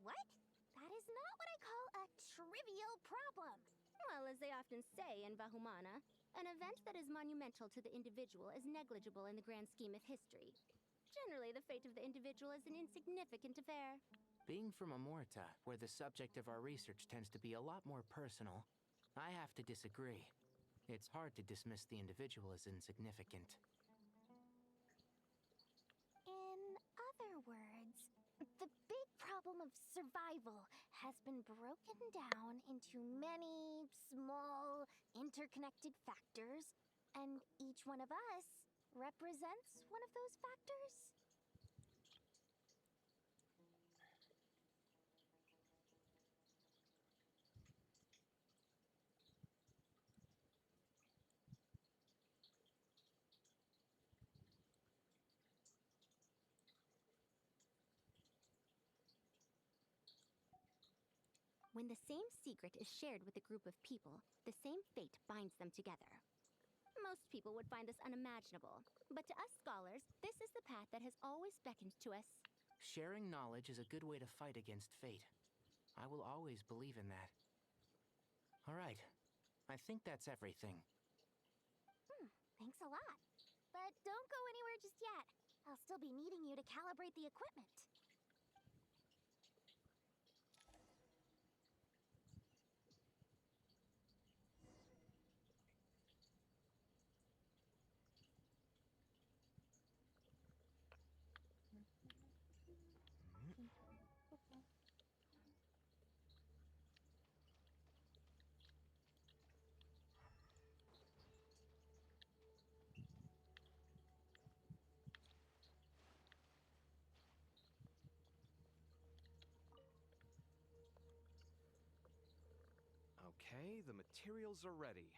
What? That is not what I call a trivial problem. Well, as they often say in Vahumana, an event that is monumental to the individual is negligible in the grand scheme of history. Generally, the fate of the individual is an insignificant affair. Being from Amorta, where the subject of our research tends to be a lot more personal, I have to disagree. It's hard to dismiss the individual as insignificant. In other words, the big problem of survival has been broken down into many small, interconnected factors, and each one of us represents one of those factors. When the same secret is shared with a group of people, the same fate binds them together. Most people would find this unimaginable, but to us scholars, this is the path that has always beckoned to us. Sharing knowledge is a good way to fight against fate. I will always believe in that. All right. I think that's everything. Thanks a lot. But don't go anywhere just yet. I'll still be needing you to calibrate the equipment. Okay, the materials are ready.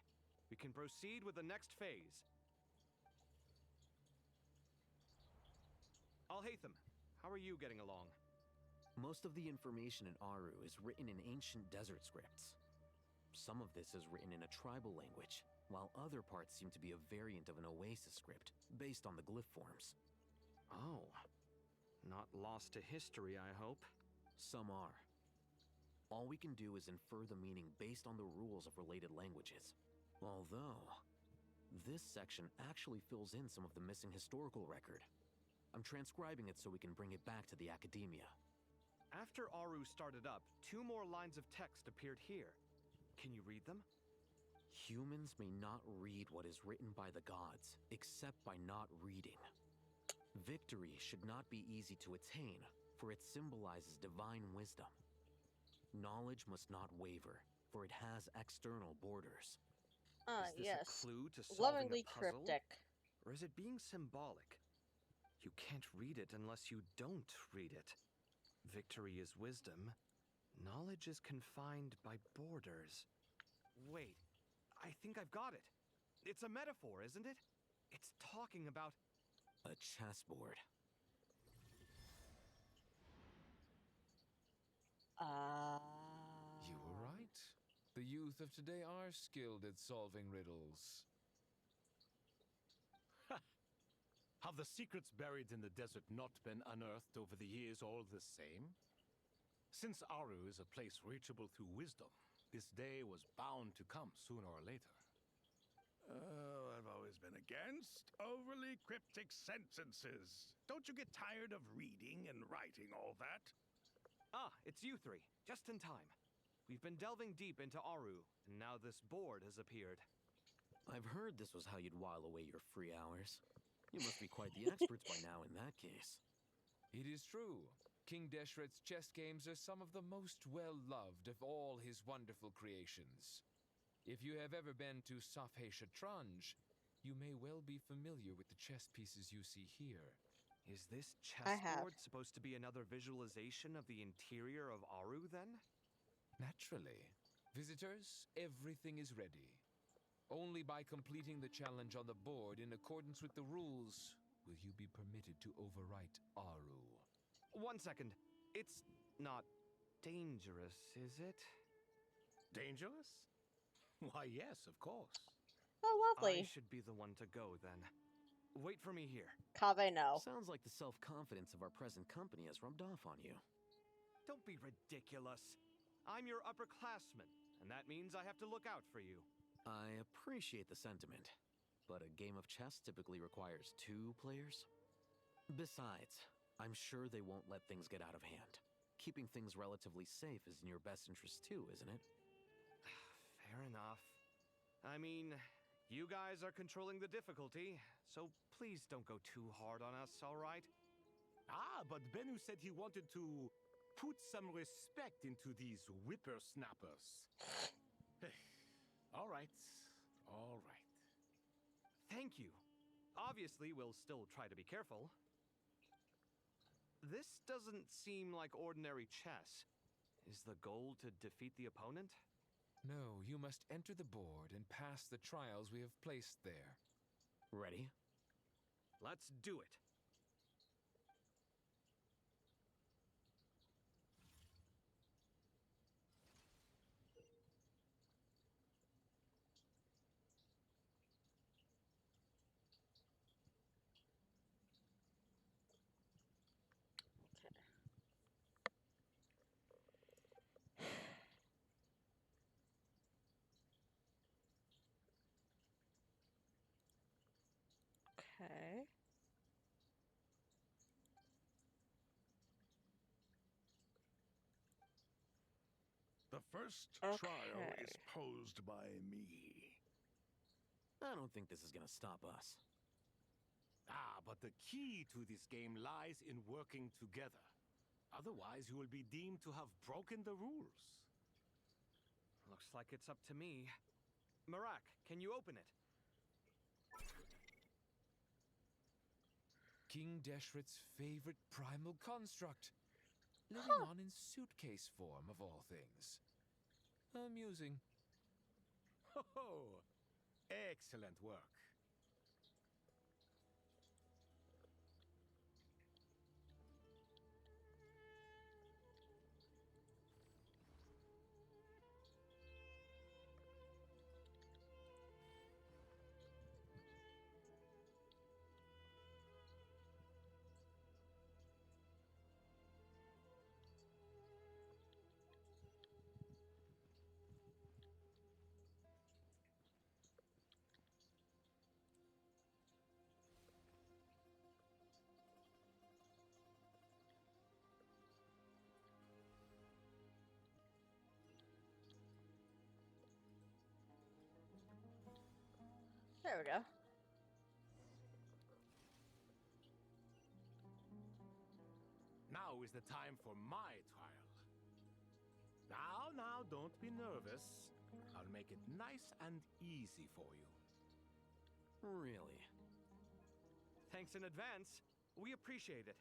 We can proceed with the next phase. Alhaitham, how are you getting along? Most of the information in Aru is written in ancient desert scripts. Some of this is written in a tribal language, while other parts seem to be a variant of an oasis script, based on the glyph forms. Oh. Not lost to history, I hope. Some are. All we can do is infer the meaning based on the rules of related languages. Although, this section actually fills in some of the missing historical record. I'm transcribing it so we can bring it back to the academia. After Aru started up, 2 more lines of text appeared here. Can you read them? Humans may not read what is written by the gods, except by not reading. Victory should not be easy to attain, for it symbolizes divine wisdom. Knowledge must not waver, for it has external borders. Is this Yes. a clue to solving Lovingly a puzzle? cryptic. Or is it being symbolic? You can't read it unless you don't read it. Victory is wisdom. Knowledge is confined by borders. Wait, I think I've got it. It's a metaphor, isn't it? It's talking about... A chessboard. You were right. The youth of today are skilled at solving riddles. Have the secrets buried in the desert not been unearthed over the years all the same? Since Aru is a place reachable through wisdom, this day was bound to come sooner or later. Oh, I've always been against overly cryptic sentences. Don't you get tired of reading and writing all that? Ah, it's you 3. Just in time. We've been delving deep into Aru, and now this board has appeared. I've heard this was how you'd while away your free hours. You must be quite the experts by now in that case. It is true. King Deshret's chess games are some of the most well-loved of all his wonderful creations. If you have ever been to Safhe Shatranj, you may well be familiar with the chess pieces you see here. Is this I have. chessboard supposed to be another visualization of the interior of Aru, then? Naturally. Visitors, everything is ready. Only by completing the challenge on the board in accordance with the rules will you be permitted to overwrite Aru. 1 second. It's not dangerous, is it? Dangerous? Why, yes, of course. Oh, I lovely. should be the one to go, then. Wait for me here. Kave, no. Sounds like the self-confidence of our present company has rubbed off on you. Don't be ridiculous. I'm your upperclassman, and that means I have to look out for you. I appreciate the sentiment, but a game of chess typically requires 2 players. Besides, I'm sure they won't let things get out of hand. Keeping things relatively safe is in your best interest too, isn't it? Fair enough. I mean, you guys are controlling the difficulty, so please don't go too hard on us, all right? Ah, but Bennu said he wanted to put some respect into these whippersnappers. All right. All right. Thank you. Obviously, we'll still try to be careful. This doesn't seem like ordinary chess. Is the goal to defeat the opponent? No, you must enter the board and pass the trials we have placed there. Ready? Let's do it. Okay. The first Okay. trial is posed by me. I don't think this is gonna stop us. Ah, but the key to this game lies in working together. Otherwise, you will be deemed to have broken the rules. Looks like it's up to me. Marak, can you open it? King Deshret's favorite primal construct. Living on in suitcase form, of all things. Amusing. Ho! Excellent work. There we go. Now is the time for my trial. Now, don't be nervous. I'll make it nice and easy for you. Really? Thanks in advance. We appreciate it.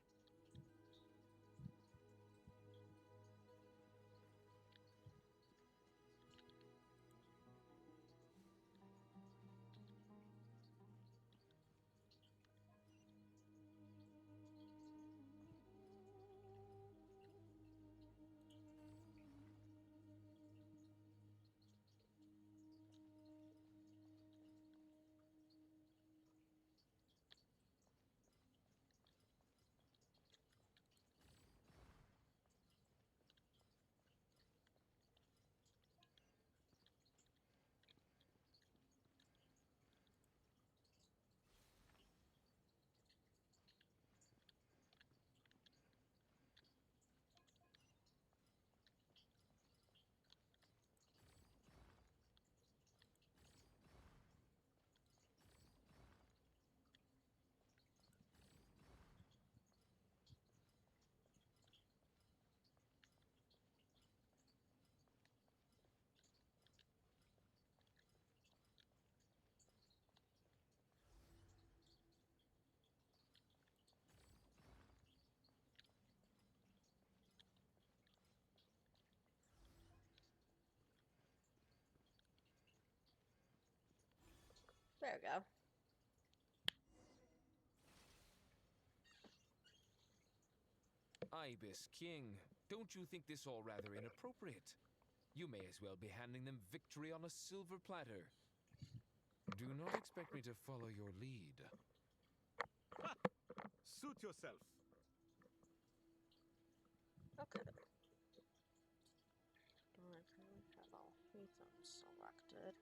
There we go. Ibis King, don't you think this all rather inappropriate? You may as well be handing them victory on a silver platter. Do not expect me to follow your lead. Suit yourself. Okay. Selected.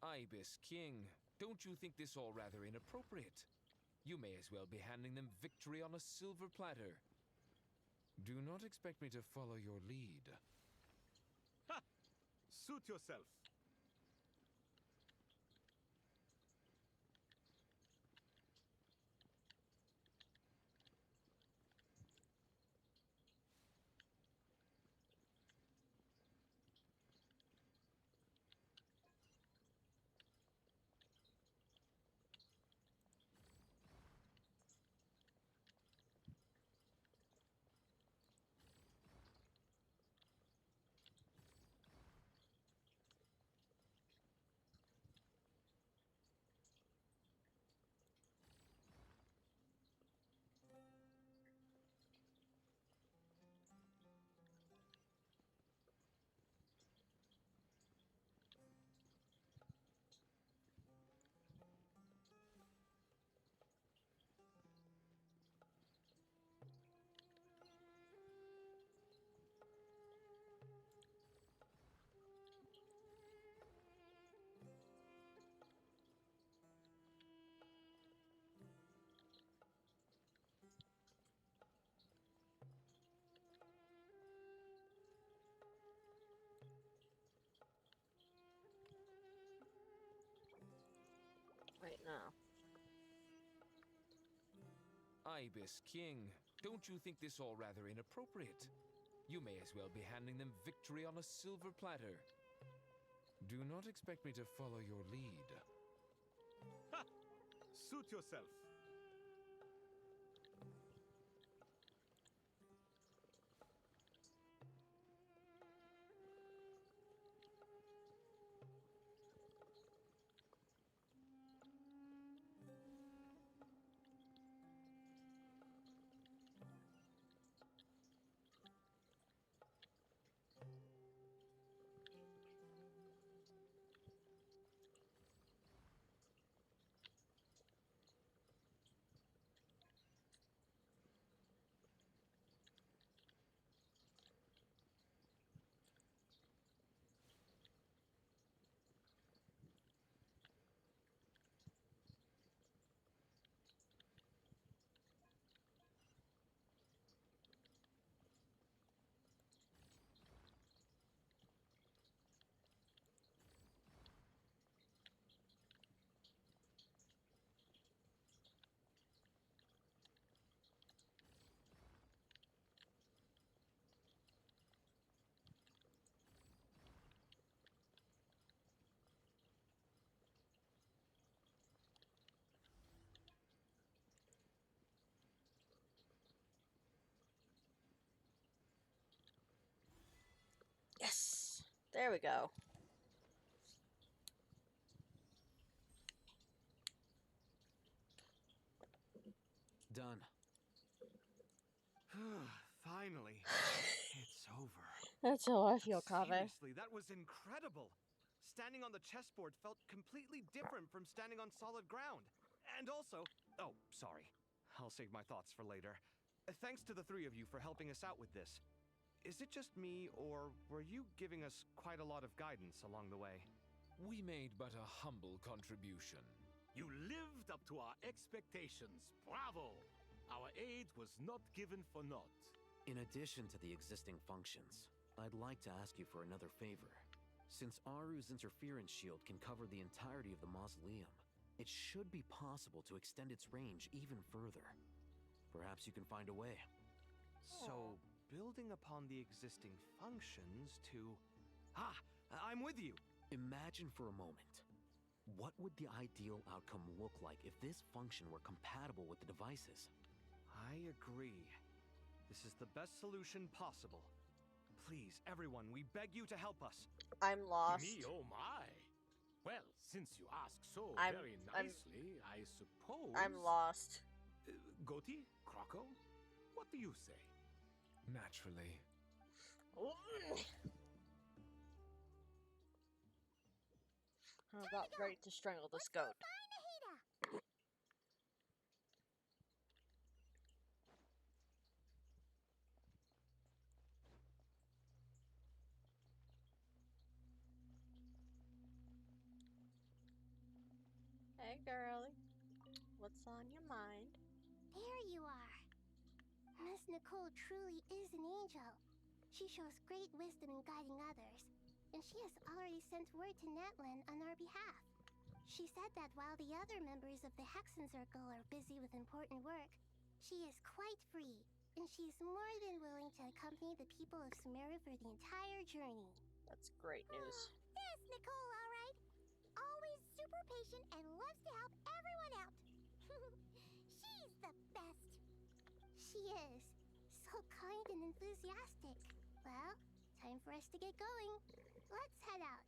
Ibis King, don't you think this all rather inappropriate? You may as well be handing them victory on a silver platter. Do not expect me to follow your lead. Ha! Suit yourself. Wait, no. Ibis King, don't you think this all rather inappropriate? You may as well be handing them victory on a silver platter. Do not expect me to follow your lead. Ha! Suit yourself. There we go. Done. Finally. It's over. That's how I feel, Kaveh. Seriously, that was incredible. Standing on the chessboard felt completely different from standing on solid ground. And also, oh, sorry. I'll save my thoughts for later. Thanks to the three of you for helping us out with this. Is it just me, or were you giving us quite a lot of guidance along the way? We made but a humble contribution. You lived up to our expectations. Bravo! Our aid was not given for naught. In addition to the existing functions, I'd like to ask you for another favor. Since Aru's interference shield can cover the entirety of the mausoleum, it should be possible to extend its range even further. Perhaps you can find a way. So, building upon the existing functions to... Ah! I'm with you! Imagine for a moment. What would the ideal outcome look like if this function were compatible with the devices? I agree. This is the best solution possible. Please, everyone, we beg you to help us. I'm lost. Me, oh my. Well, since you ask so I'm- very nicely, I suppose... I'm lost. Goti? Kroko? What do you say? Naturally. I'm about ready to strangle this goat. Hey, girlie. What's on your mind? There you are. Miss Nicole truly is an angel. She shows great wisdom in guiding others, and she has already sent word to Natlan on our behalf. She said that while the other members of the Hexen Circle are busy with important work, she is quite free, and she is more than willing to accompany the people of Sumeru for the entire journey. That's great news. There's Nicole, all right. Always super patient and loves to help everyone out. She's the best. She is. So kind and enthusiastic. Well, time for us to get going. Let's head out.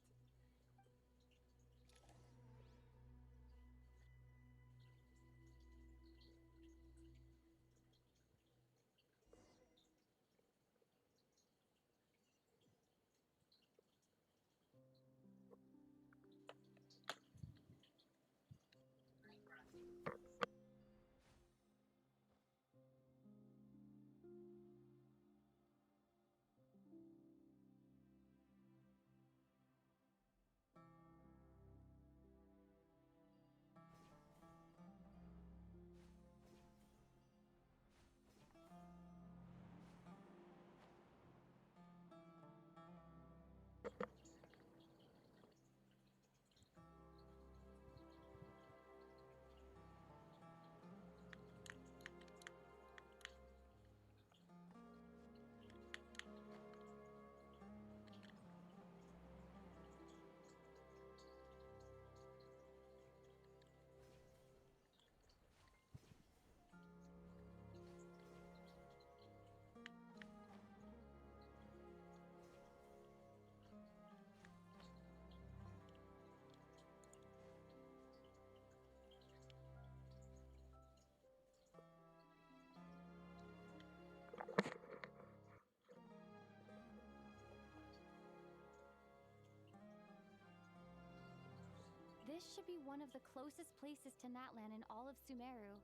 This should be one of the closest places to Natlan in all of Sumeru.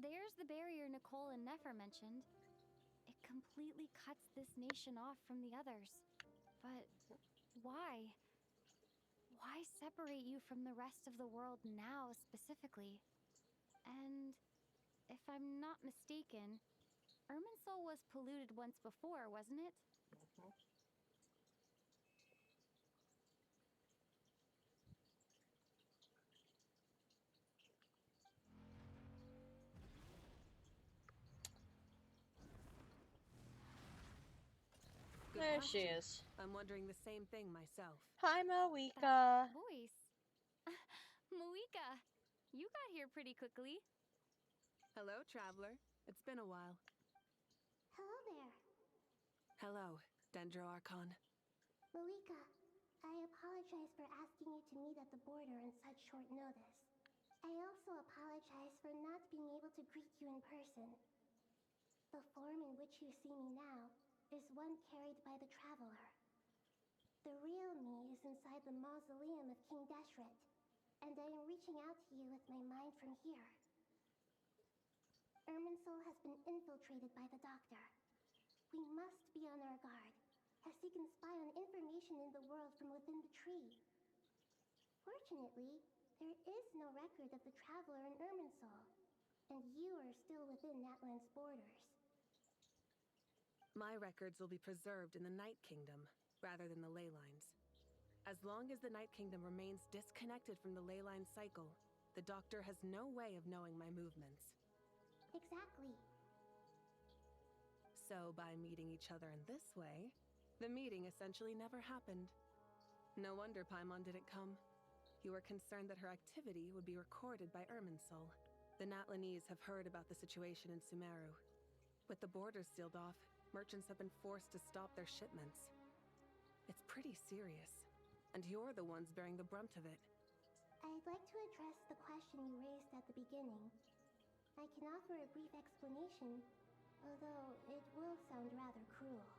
There's the barrier Nicole and Nefer mentioned. It completely cuts this nation off from the others. But why? Why separate you from the rest of the world now, specifically? And if I'm not mistaken, Irminsul was polluted once before, wasn't it? There she is. I'm wondering the same thing myself. Hi, Moika. Voice. Moika, you got here pretty quickly. Hello, traveler. It's been a while. Hello there. Hello, Dendroarchon. Malika, I apologize for asking you to meet at the border on such short notice. I also apologize for not being able to greet you in person. The form in which you see me now is one carried by the Traveler. The real me is inside the mausoleum of King Deshret, and I am reaching out to you with my mind from here. Irminsul has been infiltrated by the Doctor. We must be on our guard, as he can spy on information in the world from within the tree. Fortunately, there is no record of the Traveler in Irminsul, and you are still within Natlan's borders. My records will be preserved in the Night Kingdom, rather than the ley lines. As long as the Night Kingdom remains disconnected from the ley line cycle, the Doctor has no way of knowing my movements. Exactly. So by meeting each other in this way, the meeting essentially never happened. No wonder Paimon didn't come. You were concerned that her activity would be recorded by Irminsul. The Natlanese have heard about the situation in Sumeru. With the borders sealed off, merchants have been forced to stop their shipments. It's pretty serious, and you're the ones bearing the brunt of it. I'd like to address the question you raised at the beginning. I can offer a brief explanation, although it will sound rather cruel.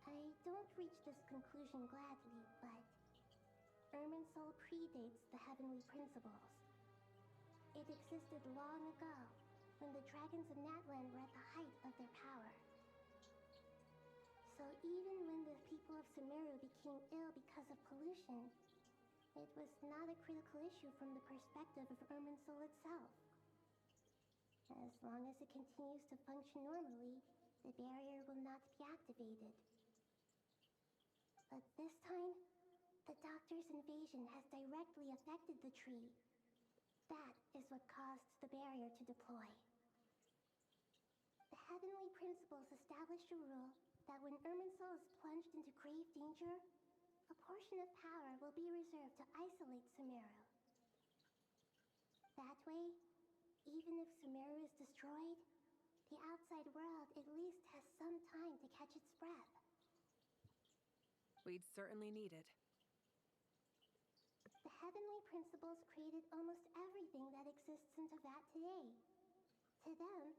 I don't reach this conclusion gladly, but Irminsul predates the heavenly principles. It existed long ago, when the dragons of Natlan were at the height of their power. So even when the people of Sumeru became ill because of pollution, it was not a critical issue from the perspective of Irminsul itself. As long as it continues to function normally, the barrier will not be activated. But this time, the Doctor's invasion has directly affected the tree. That is what caused the barrier to deploy. The heavenly principles established a rule that when Irminsul is plunged into grave danger, a portion of power will be reserved to isolate Sumeru. That way, even if Sumeru is destroyed, the outside world at least has some time to catch its breath. We'd certainly need it. The heavenly principles created almost everything that exists in Teyvat today. To them,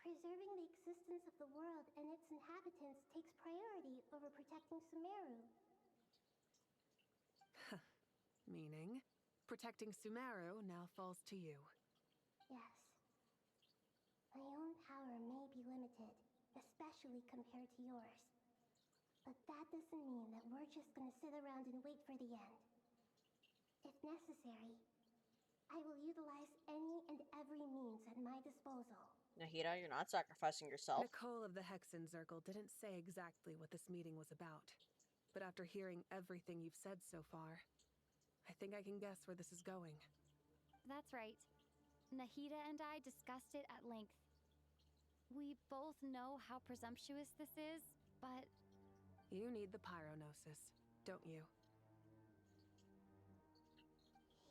preserving the existence of the world and its inhabitants takes priority over protecting Sumeru. Meaning, protecting Sumeru now falls to you. Yes. My own power may be limited, especially compared to yours. But that doesn't mean that we're just gonna sit around and wait for the end. If necessary, I will utilize any and every means at my disposal. Nahida, you're not sacrificing yourself. Nicole of the Hexen Circle didn't say exactly what this meeting was about. But after hearing everything you've said so far, I think I can guess where this is going. That's right. Nahida and I discussed it at length. We both know how presumptuous this is, but... You need the pyronosis, don't you?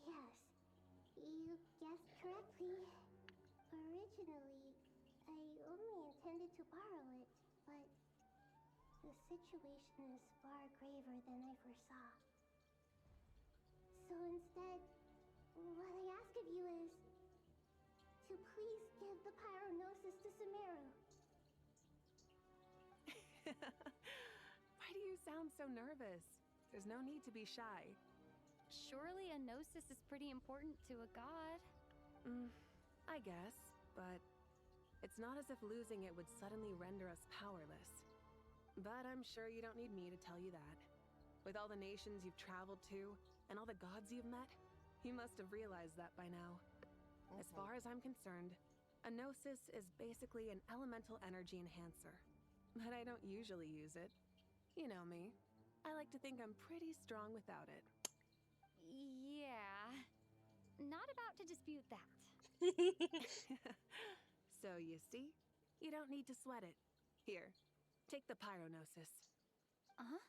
Yes, you guessed correctly. Originally, I only intended to borrow it, but the situation is far graver than I foresaw. So instead, what I ask of you is to please give the pyronosis to Sumeru. Why do you sound so nervous? There's no need to be shy. Surely a gnosis is pretty important to a god. I guess, but it's not as if losing it would suddenly render us powerless. But I'm sure you don't need me to tell you that. With all the nations you've traveled to, and all the gods you've met, you must have realized that by now. As far as I'm concerned, a gnosis is basically an elemental energy enhancer. But I don't usually use it. You know me. I like to think I'm pretty strong without it. Yeah. Not about to dispute that. So you see, you don't need to sweat it. Here, take the pyronosis. Uh-huh.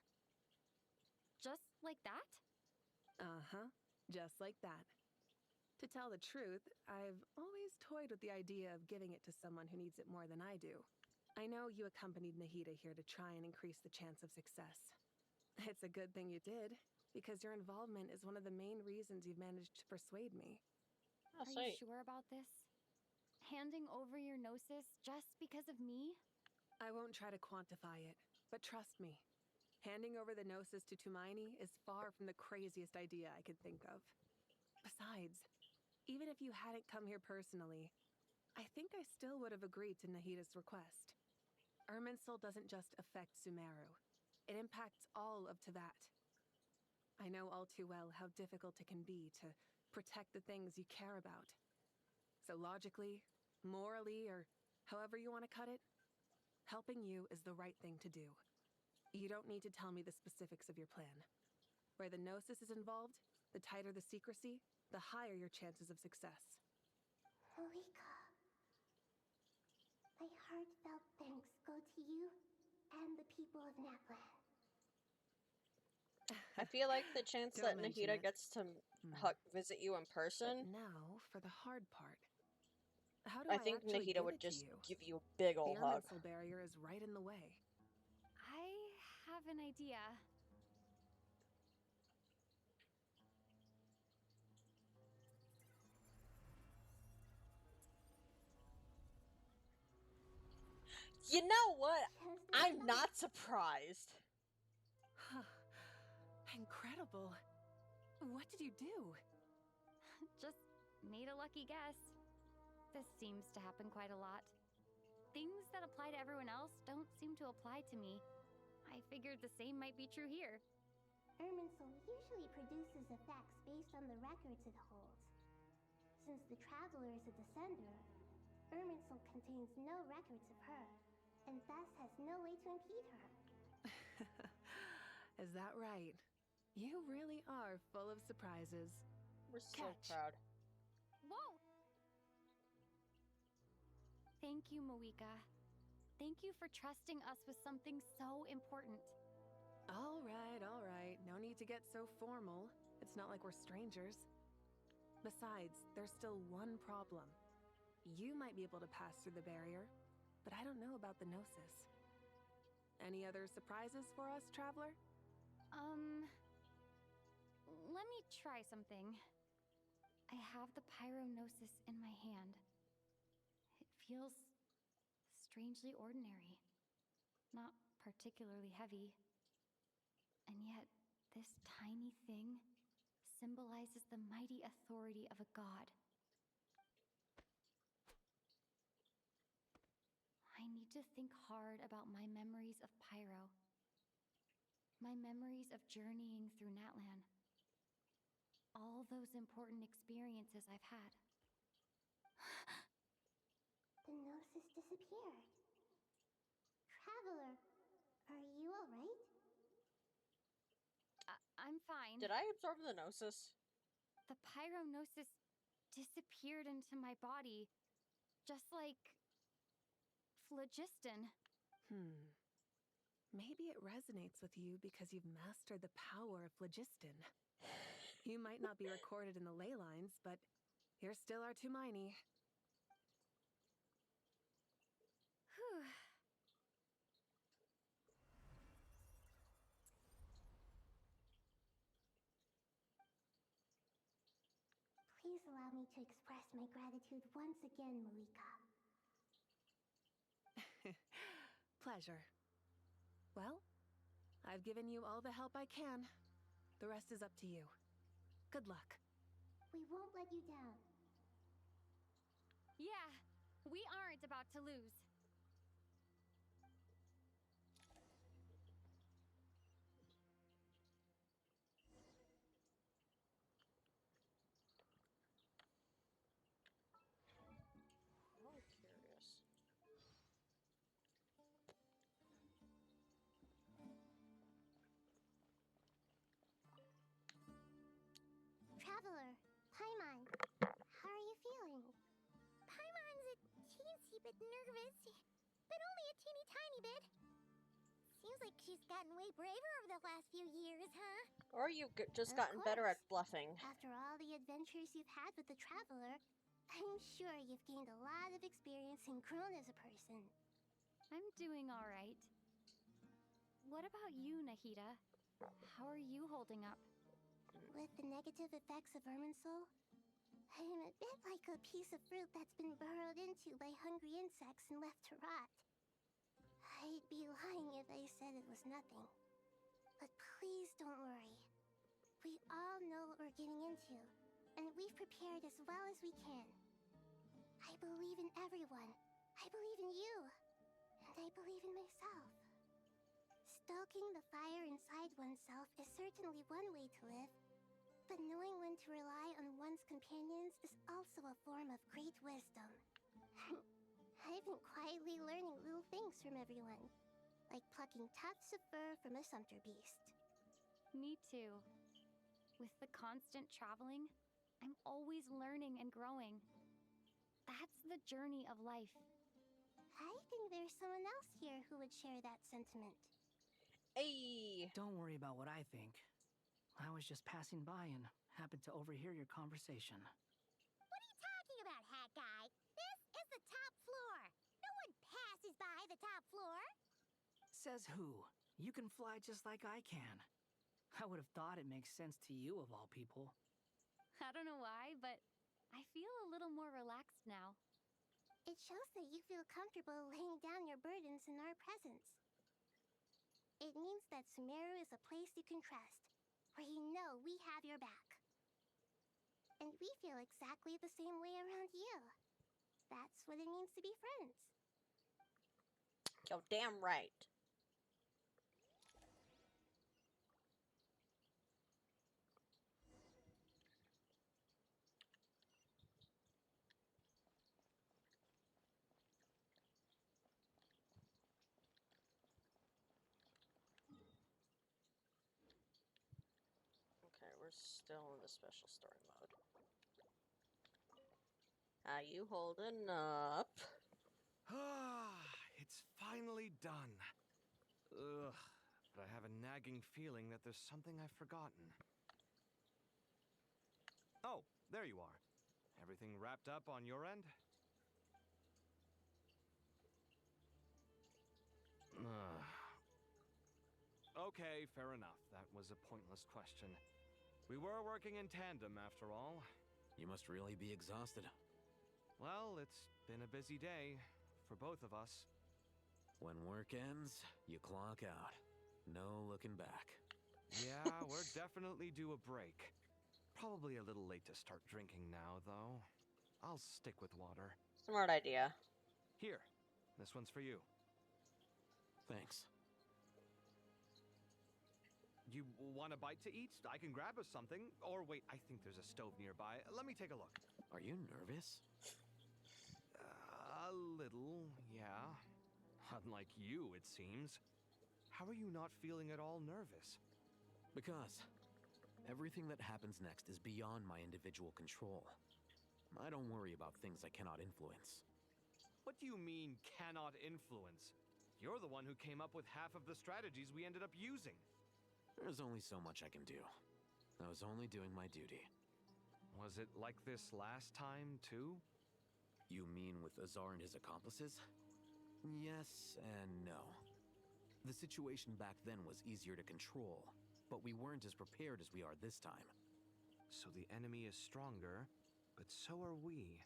Just like that? Uh-huh, just like that. To tell the truth, I've always toyed with the idea of giving it to someone who needs it more than I do. I know you accompanied Nahida here to try and increase the chance of success. It's a good thing you did, because your involvement is one of the main reasons you've managed to persuade me. Oh, Are you sweet. sure about this? Handing over your gnosis just because of me? I won't try to quantify it, but trust me, handing over the Gnosis to Tumaini is far from the craziest idea I could think of. Besides, even if you hadn't come here personally, I think I still would have agreed to Nahida's request. Irminsul doesn't just affect Sumeru. It impacts all of Teyvat. I know all too well how difficult it can be to protect the things you care about. So logically, morally, or however you want to cut it, helping you is the right thing to do. You don't need to tell me the specifics of your plan. Where the Gnosis is involved, the tighter the secrecy, the higher your chances of success. Malika, my heartfelt thanks go to you and the people of Napland. I feel like the chance Don't that mention Nahida it. gets to Hmm. visit you in But person, now for the hard part. How do I I think actually Nahida give would it to just you? give you a big The ol' hug. Irminsul barrier is right in the way. I have an idea. You know what? Just I'm like not surprised. Incredible. What did you do? Just made a lucky guess. This seems to happen quite a lot. Things that apply to everyone else don't seem to apply to me. I figured the same might be true here. Irminsul usually produces effects based on the records it holds. Since the Traveler is a descender, Irminsul contains no records of her, and thus has no way to impede her. Is that right? You really are full of surprises. We're so Catch. proud. Whoa! Thank you, Moika. Thank you for trusting us with something so important. All right. No need to get so formal. It's not like we're strangers. Besides, there's still one problem. You might be able to pass through the barrier, but I don't know about the Gnosis. Any other surprises for us, Traveler? Let me try something. I have the Pyrognosis in my hand. It feels strangely ordinary, not particularly heavy. And yet, this tiny thing symbolizes the mighty authority of a god. I need to think hard about my memories of Pyro. My memories of journeying through Natlan. All those important experiences I've had. The Gnosis disappeared. Traveler, are you alright? I'm fine. Did I absorb the Gnosis? The Pyrognosis disappeared into my body, just like phlogiston. Maybe it resonates with you because you've mastered the power of phlogiston. You might not be recorded in the ley lines, but you're still our Tumaini. Whew. Please allow me to express my gratitude once again, Malika. Pleasure. Well, I've given you all the help I can. The rest is up to you. Good luck. We won't let you down. Yeah, we aren't about to lose. I'm curious. Traveler, Paimon, how are you feeling? Paimon's a teensy bit nervous, but only a teeny tiny bit. Seems like she's gotten way braver over the last few years, huh? Or you've just Of gotten better at course. bluffing. After all the adventures you've had with the Traveler, I'm sure you've gained a lot of experience and grown as a person. I'm doing all right. What about you, Nahida? How are you holding up? With the negative effects of Irminsul, I'm a bit like a piece of fruit that's been burrowed into by hungry insects and left to rot. I'd be lying if I said it was nothing. But please don't worry. We all know what we're getting into, and we've prepared as well as we can. I believe in everyone. I believe in you. And I believe in myself. Stoking the fire inside oneself is certainly one way to live, but knowing when to rely on one's companions is also a form of great wisdom. I've been quietly learning little things from everyone, like plucking tufts of fur from a sumpter beast. Me too. With the constant traveling, I'm always learning and growing. That's the journey of life. I think there's someone else here who would share that sentiment. Hey. Don't worry about what I think. I was just passing by and happened to overhear your conversation. What are you talking about, Hat Guy? This is the top floor. No one passes by the top floor. Says who? You can fly just like I can. I would have thought it makes sense to you of all people. I don't know why, but I feel a little more relaxed now. It shows that you feel comfortable laying down your burdens in our presence. It means that Sumeru is a place you can trust, where you know we have your back. And we feel exactly the same way around you. That's what it means to be friends. Yo, damn right. Okay, we're still in the special story mode. How you holding up? It's finally done. Ugh, but I have a nagging feeling that there's something I've forgotten. Oh, there you are. Everything wrapped up on your end? Okay, fair enough. That was a pointless question. We were working in tandem, after all. You must really be exhausted. Well, it's been a busy day for both of us. When work ends, you clock out. No looking back. Yeah, we're definitely due a break. Probably a little late to start drinking now, though. I'll stick with water. Smart idea. Here, this one's for you. Thanks. You want a bite to eat? I can grab us something. Or wait, I think there's a stove nearby. Let me take a look. Are you nervous? A little, yeah. Unlike you, it seems. How are you not feeling at all nervous? Because everything that happens next is beyond my individual control. I don't worry about things I cannot influence. What do you mean, cannot influence? You're the one who came up with half of the strategies we ended up using. There's only so much I can do. I was only doing my duty. Was it like this last time, too? You mean with Azar and his accomplices? Yes and no. The situation back then was easier to control, but we weren't as prepared as we are this time. So the enemy is stronger, but so are we.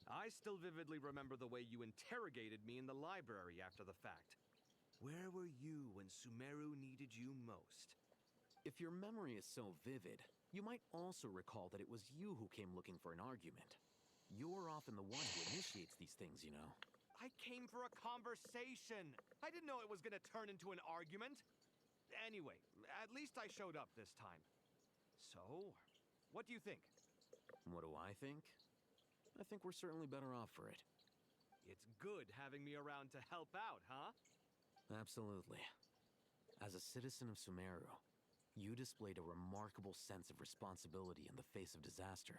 I still vividly remember the way you interrogated me in the library after the fact. Where were you when Sumeru needed you most? If your memory is so vivid, you might also recall that it was you who came looking for an argument. You're often the one who initiates these things, you know. I came for a conversation. I didn't know it was going to turn into an argument. Anyway, at least I showed up this time. So, what do you think? What do I think? I think we're certainly better off for it. It's good having me around to help out, huh? Absolutely. As a citizen of Sumeru, you displayed a remarkable sense of responsibility in the face of disaster.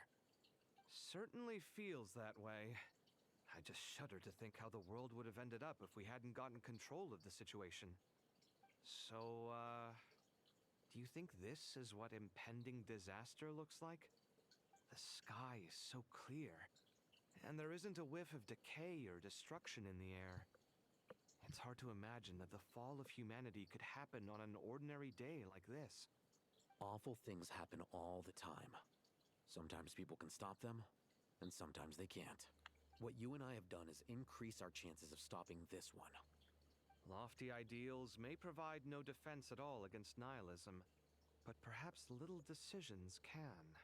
Certainly feels that way. I just shudder to think how the world would have ended up if we hadn't gotten control of the situation. So, do you think this is what impending disaster looks like? The sky is so clear, And there isn't a whiff of decay or destruction in the air. It's hard to imagine that the fall of humanity could happen on an ordinary day like this. Awful things happen all the time. Sometimes people can stop them, and sometimes they can't. What you and I have done is increase our chances of stopping this one. Lofty ideals may provide no defense at all against nihilism, but perhaps little decisions can.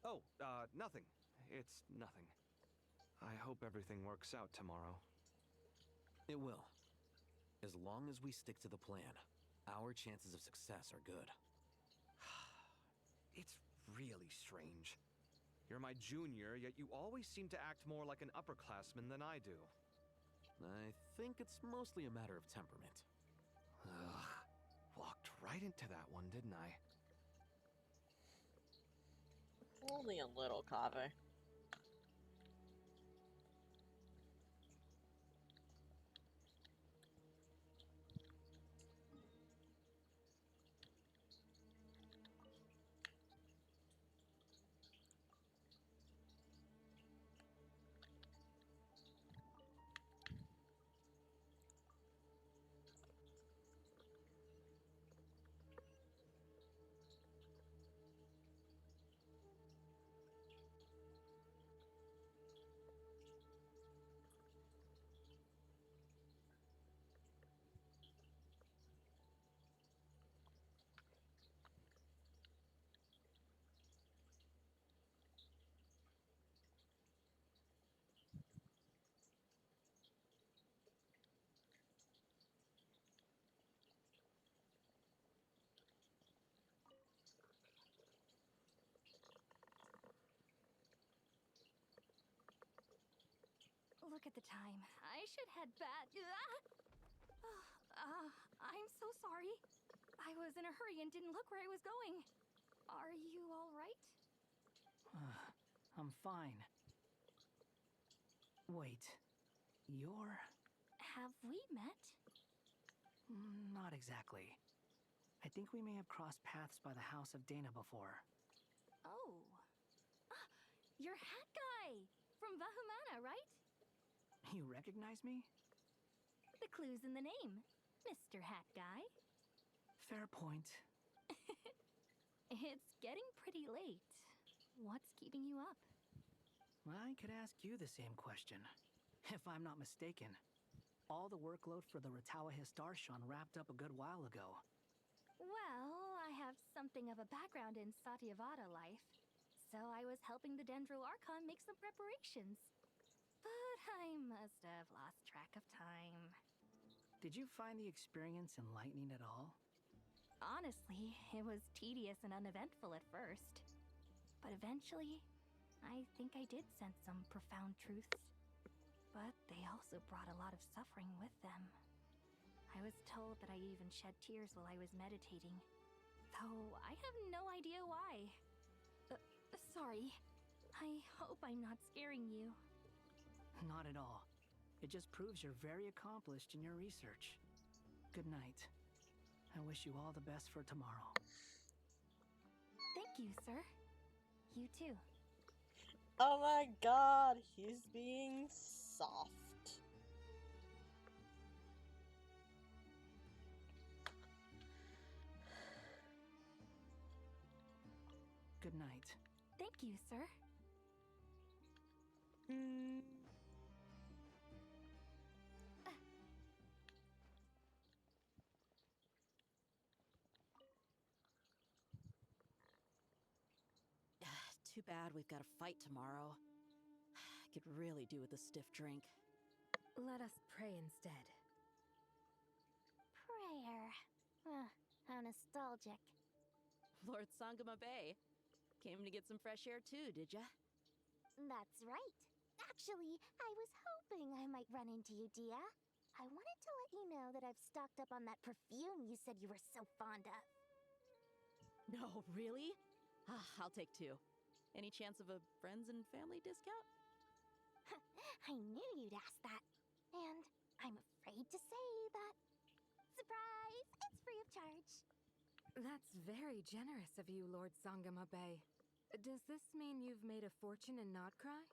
Oh, nothing. It's nothing. I hope everything works out tomorrow. It will. As long as we stick to the plan, our chances of success are good. It's really strange. You're my junior, yet you always seem to act more like an upperclassman than I do. I think it's mostly a matter of temperament. Ugh. Walked right into that one, didn't I? Only a little, Kaveh. Look at the time. I should head back. I'm so sorry. I was in a hurry and didn't look where I was going. Are you all right? I'm fine. Wait, you're... Have we met? Not exactly. I think we may have crossed paths by the house of Dana before. Oh. Ah, you're Hat Guy! From Vahumana, right? You recognize me? The clue's in the name. Mr. Hat Guy. Fair point. It's getting pretty late. What's keeping you up? I could ask you the same question. If I'm not mistaken, all the workload for the Ratawa Histarshan wrapped up a good while ago. Well, I have something of a background in Satyavada life, so I was helping the Dendro Archon make some preparations. But I must have lost track of time. Did you find the experience enlightening at all? Honestly, it was tedious and uneventful at first. But eventually, I think I did sense some profound truths. But they also brought a lot of suffering with them. I was told that I even shed tears while I was meditating, though I have no idea why. Sorry. I hope I'm not scaring you. Not at all. It just proves you're very accomplished in your research. Good night. I wish you all the best for tomorrow. Thank you, sir. You too. Oh my god, he's being soft. Good night. Thank you, sir. Too bad we've got a fight tomorrow. I could really do with a stiff drink. Let us pray instead. Prayer. How nostalgic. Lord Sangama Bay. Came to get some fresh air too, did ya? That's right. Actually, I was hoping I might run into you, Dia. I wanted to let you know that I've stocked up on that perfume you said you were so fond of. No, really? I'll take two. Any chance of a friends and family discount? I knew you'd ask that. And I'm afraid to say that... Surprise! It's free of charge. That's very generous of you, Lord Sangama Bay. Does this mean you've made a fortune in Notcry?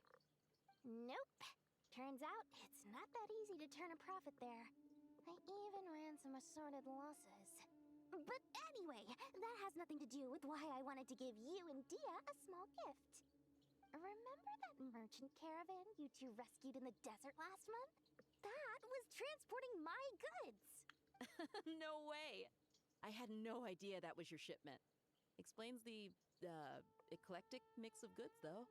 Nope. Turns out it's not that easy to turn a profit there. I even ran some assorted losses. But anyway, that has nothing to do with why I wanted to give you and Dia a small gift. Remember that merchant caravan you two rescued in the desert last month? That was transporting my goods! No way! I had no idea that was your shipment. Explains the, eclectic mix of goods, though.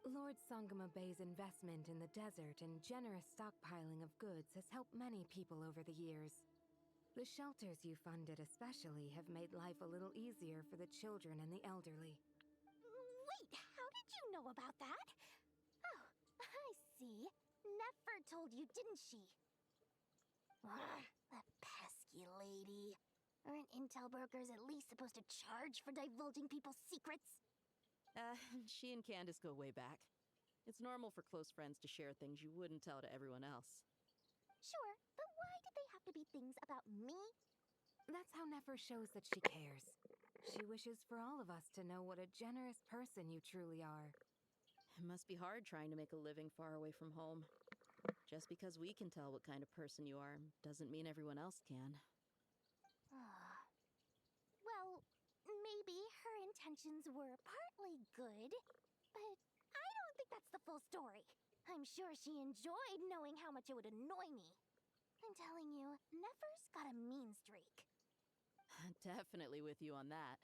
Lord Sangama Bay's investment in the desert and generous stockpiling of goods has helped many people over the years. The shelters you funded especially have made life a little easier for the children and the elderly. Wait, how did you know about that? Oh, I see. Nefer told you, didn't she? Ugh, that pesky lady. Aren't intel brokers at least supposed to charge for divulging people's secrets? She and Candace go way back. It's normal for close friends to share things you wouldn't tell to everyone else. Sure, but why did they have to be things about me? That's how Nefer shows that she cares. She wishes for all of us to know what a generous person you truly are. It must be hard trying to make a living far away from home. Just because we can tell what kind of person you are doesn't mean everyone else can. Well, maybe her intentions were partly good, but I don't think that's the full story. I'm sure she enjoyed knowing how much it would annoy me. I'm telling you, Nefer's got a mean streak. Definitely with you on that.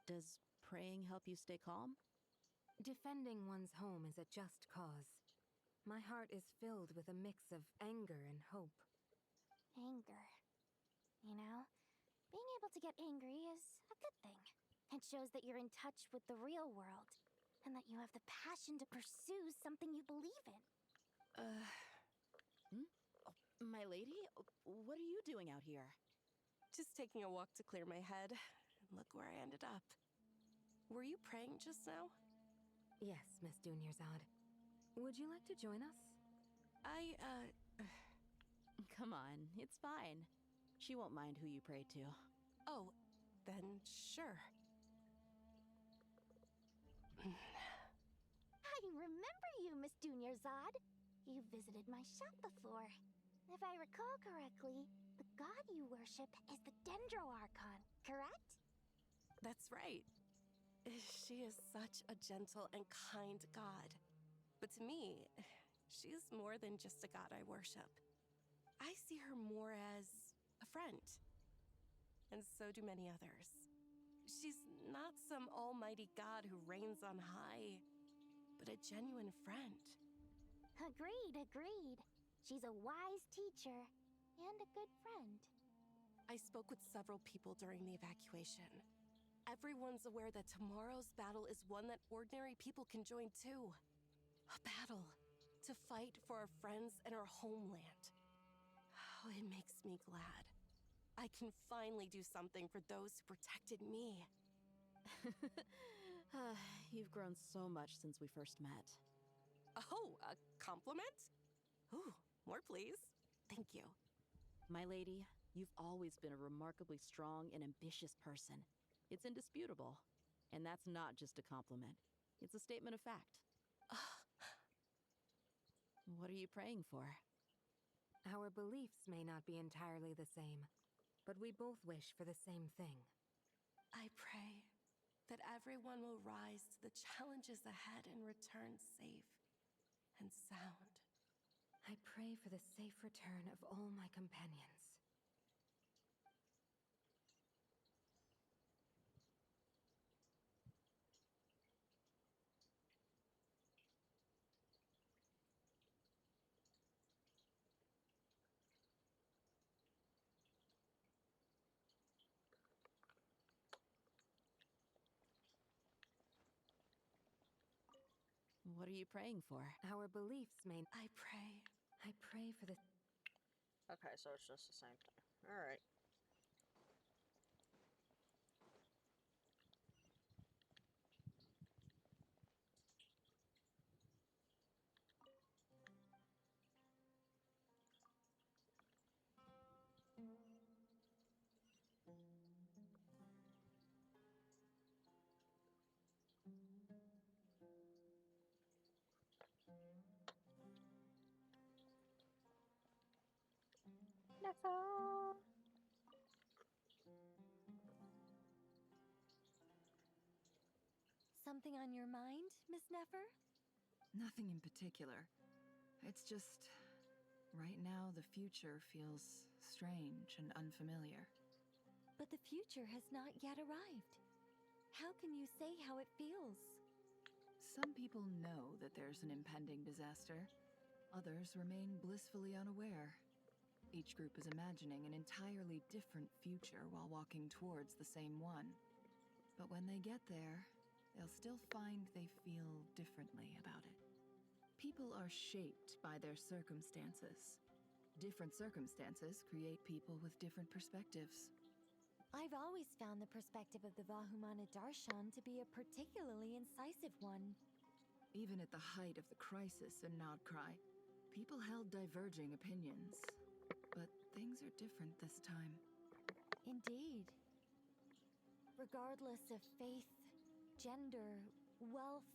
Does praying help you stay calm? Defending one's home is a just cause. My heart is filled with a mix of anger and hope. Anger. You know, being able to get angry is a good thing. It shows that you're in touch with the real world, and that you have the passion to pursue something you believe in. My lady, what are you doing out here? Just taking a walk to clear my head. Look where I ended up. Were you praying just now? Yes, Miss Dunyarzad. Would you like to join us? Come on, it's fine. She won't mind who you pray to. Oh, then sure. I remember you, Miss Dunyarzad. You visited my shop before. If I recall correctly, the god you worship is the Dendro Archon, correct? That's right. She is such a gentle and kind god. But to me, she's more than just a god I worship. I see her more as a friend. And so do many others. She's not some almighty god who reigns on high, but a genuine friend. Agreed. She's a wise teacher and a good friend. I spoke with several people during the evacuation. Everyone's aware that tomorrow's battle is one that ordinary people can join too. A battle to fight for our friends and our homeland. Oh, it makes me glad. I can finally do something for those who protected me. You've grown so much since we first met. Oh, a compliment? Ooh, more please. Thank you. My lady, you've always been a remarkably strong and ambitious person. It's indisputable. And that's not just a compliment. It's a statement of fact. What are you praying for? Our beliefs may not be entirely the same, but we both wish for the same thing. I pray that everyone will rise to the challenges ahead and return safe and sound. I pray for the safe return of all my companions. What are you praying for? Our beliefs may... I pray for the... Okay, so it's just the same thing. Alright. That's all. Something on your mind, Miss Nefer? Nothing in particular. It's just, right now the future feels strange and unfamiliar. But the future has not yet arrived. How can you say how it feels? Some people know that there's an impending disaster. Others remain blissfully unaware. Each group is imagining an entirely different future while walking towards the same one. But when they get there, they'll still find they feel differently about it. People are shaped by their circumstances. Different circumstances create people with different perspectives. I've always found the perspective of the Vahumana Darshan to be a particularly incisive one. Even at the height of the crisis in Nodcry, people held diverging opinions. But things are different this time. Indeed. Regardless of faith, gender, wealth,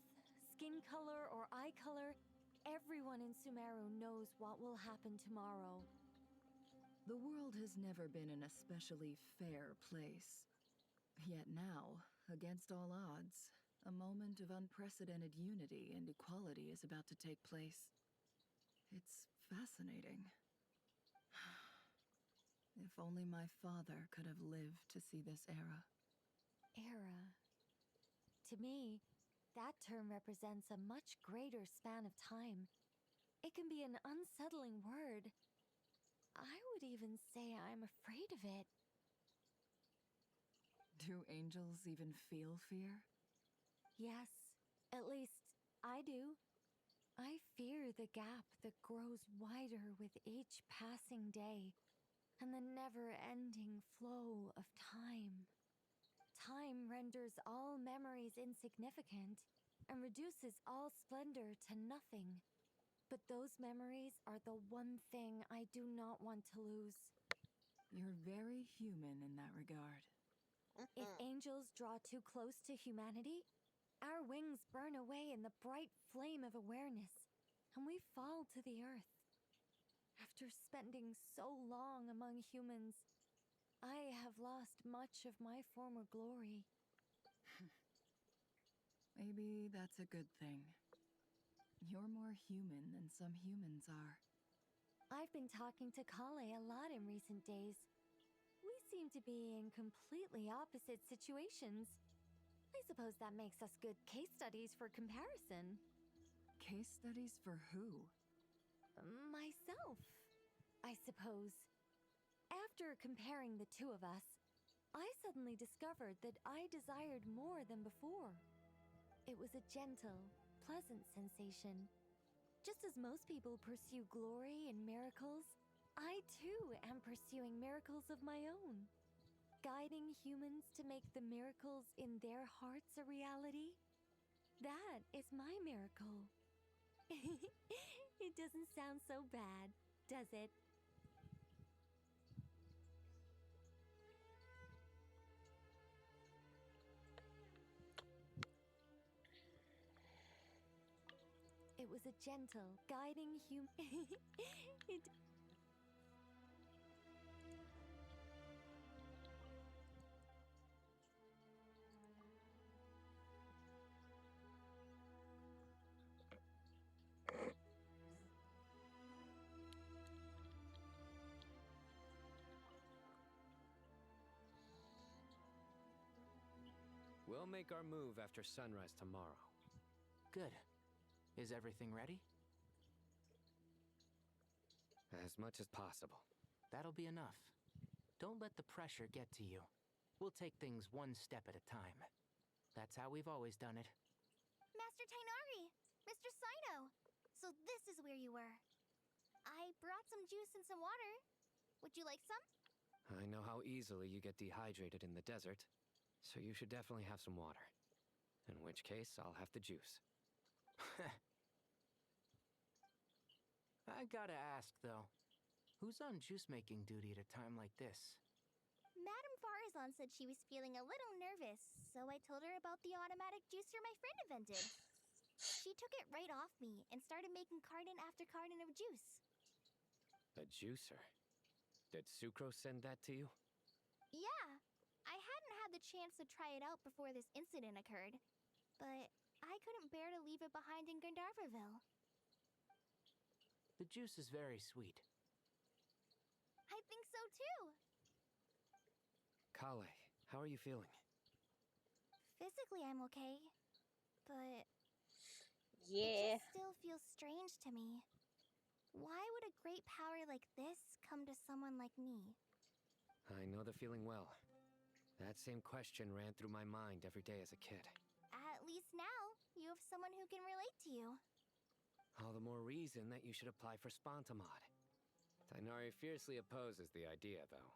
skin color, or eye color, everyone in Sumeru knows what will happen tomorrow. The world has never been an especially fair place. Yet now, against all odds, a moment of unprecedented unity and equality is about to take place. It's fascinating. If only my father could have lived to see this era. Era. To me, that term represents a much greater span of time. It can be an unsettling word. I would even say I'm afraid of it. Do angels even feel fear? Yes, at least I do. I fear the gap that grows wider with each passing day, and the never-ending flow of time. Time renders all memories insignificant and reduces all splendor to nothing. But those memories are the one thing I do not want to lose. You're very human in that regard. If angels draw too close to humanity, our wings burn away in the bright flame of awareness, and we fall to the earth. After spending so long among humans, I have lost much of my former glory. Maybe that's a good thing. You're more human than some humans are. I've been talking to Kale a lot in recent days. We seem to be in completely opposite situations. I suppose that makes us good case studies for comparison. Case studies for who? Myself, I suppose. After comparing the two of us, I suddenly discovered that I desired more than before. It was a gentle, pleasant sensation. Just as most people pursue glory and miracles, I too am pursuing miracles of my own. Guiding humans to make the miracles in their hearts a reality. That is my miracle. It doesn't sound so bad, does it? It was a gentle, guiding it... We'll make our move after sunrise tomorrow. Good. Is everything ready? As much as possible. That'll be enough. Don't let the pressure get to you. We'll take things one step at a time. That's how we've always done it. Master Tainari! Mr. Sino! So this is where you were. I brought some juice and some water. Would you like some? I know how easily you get dehydrated in the desert, so you should definitely have some water. In which case, I'll have the juice. I gotta ask, though. Who's on juice-making duty at a time like this? Madame Farazan said she was feeling a little nervous, so I told her about the automatic juicer my friend invented. She took it right off me and started making carton after carton of juice. A juicer? Did Sucrose send that to you? Yeah, I hadn't had the chance to try it out before this incident occurred, but I couldn't bear to leave it behind in Gandharvaville. The juice is very sweet. I think so too. Kale, how are you feeling? Physically, I'm okay, but Yeah. it just still feels strange to me. Why would a great power like this come to someone like me? I know the feeling well. That same question ran through my mind every day as a kid. At least now, you have someone who can relate to you. All the more reason that you should apply for Spontamod. Tighnari fiercely opposes the idea, though.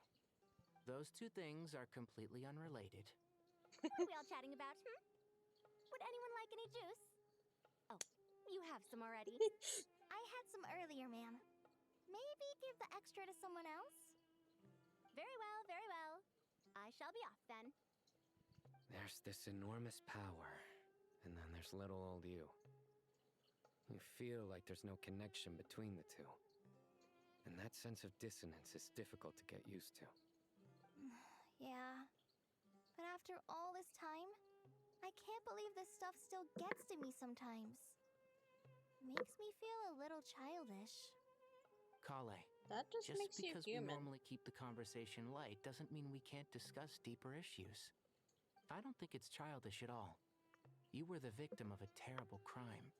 Those two things are completely unrelated. What are we all chatting about, Would anyone like any juice? Oh, you have some already. I had some earlier, ma'am. Maybe give the extra to someone else? Very well, very well. I shall be off then. There's this enormous power, and then there's little old you. You feel like there's no connection between the two. And that sense of dissonance is difficult to get used to. Yeah. But after all this time, I can't believe this stuff still gets to me sometimes. Makes me feel a little childish. Kale, That just makes you because we human. normally keep the conversation light doesn't mean we can't discuss deeper issues. I don't think it's childish at all. You were the victim of a terrible crime.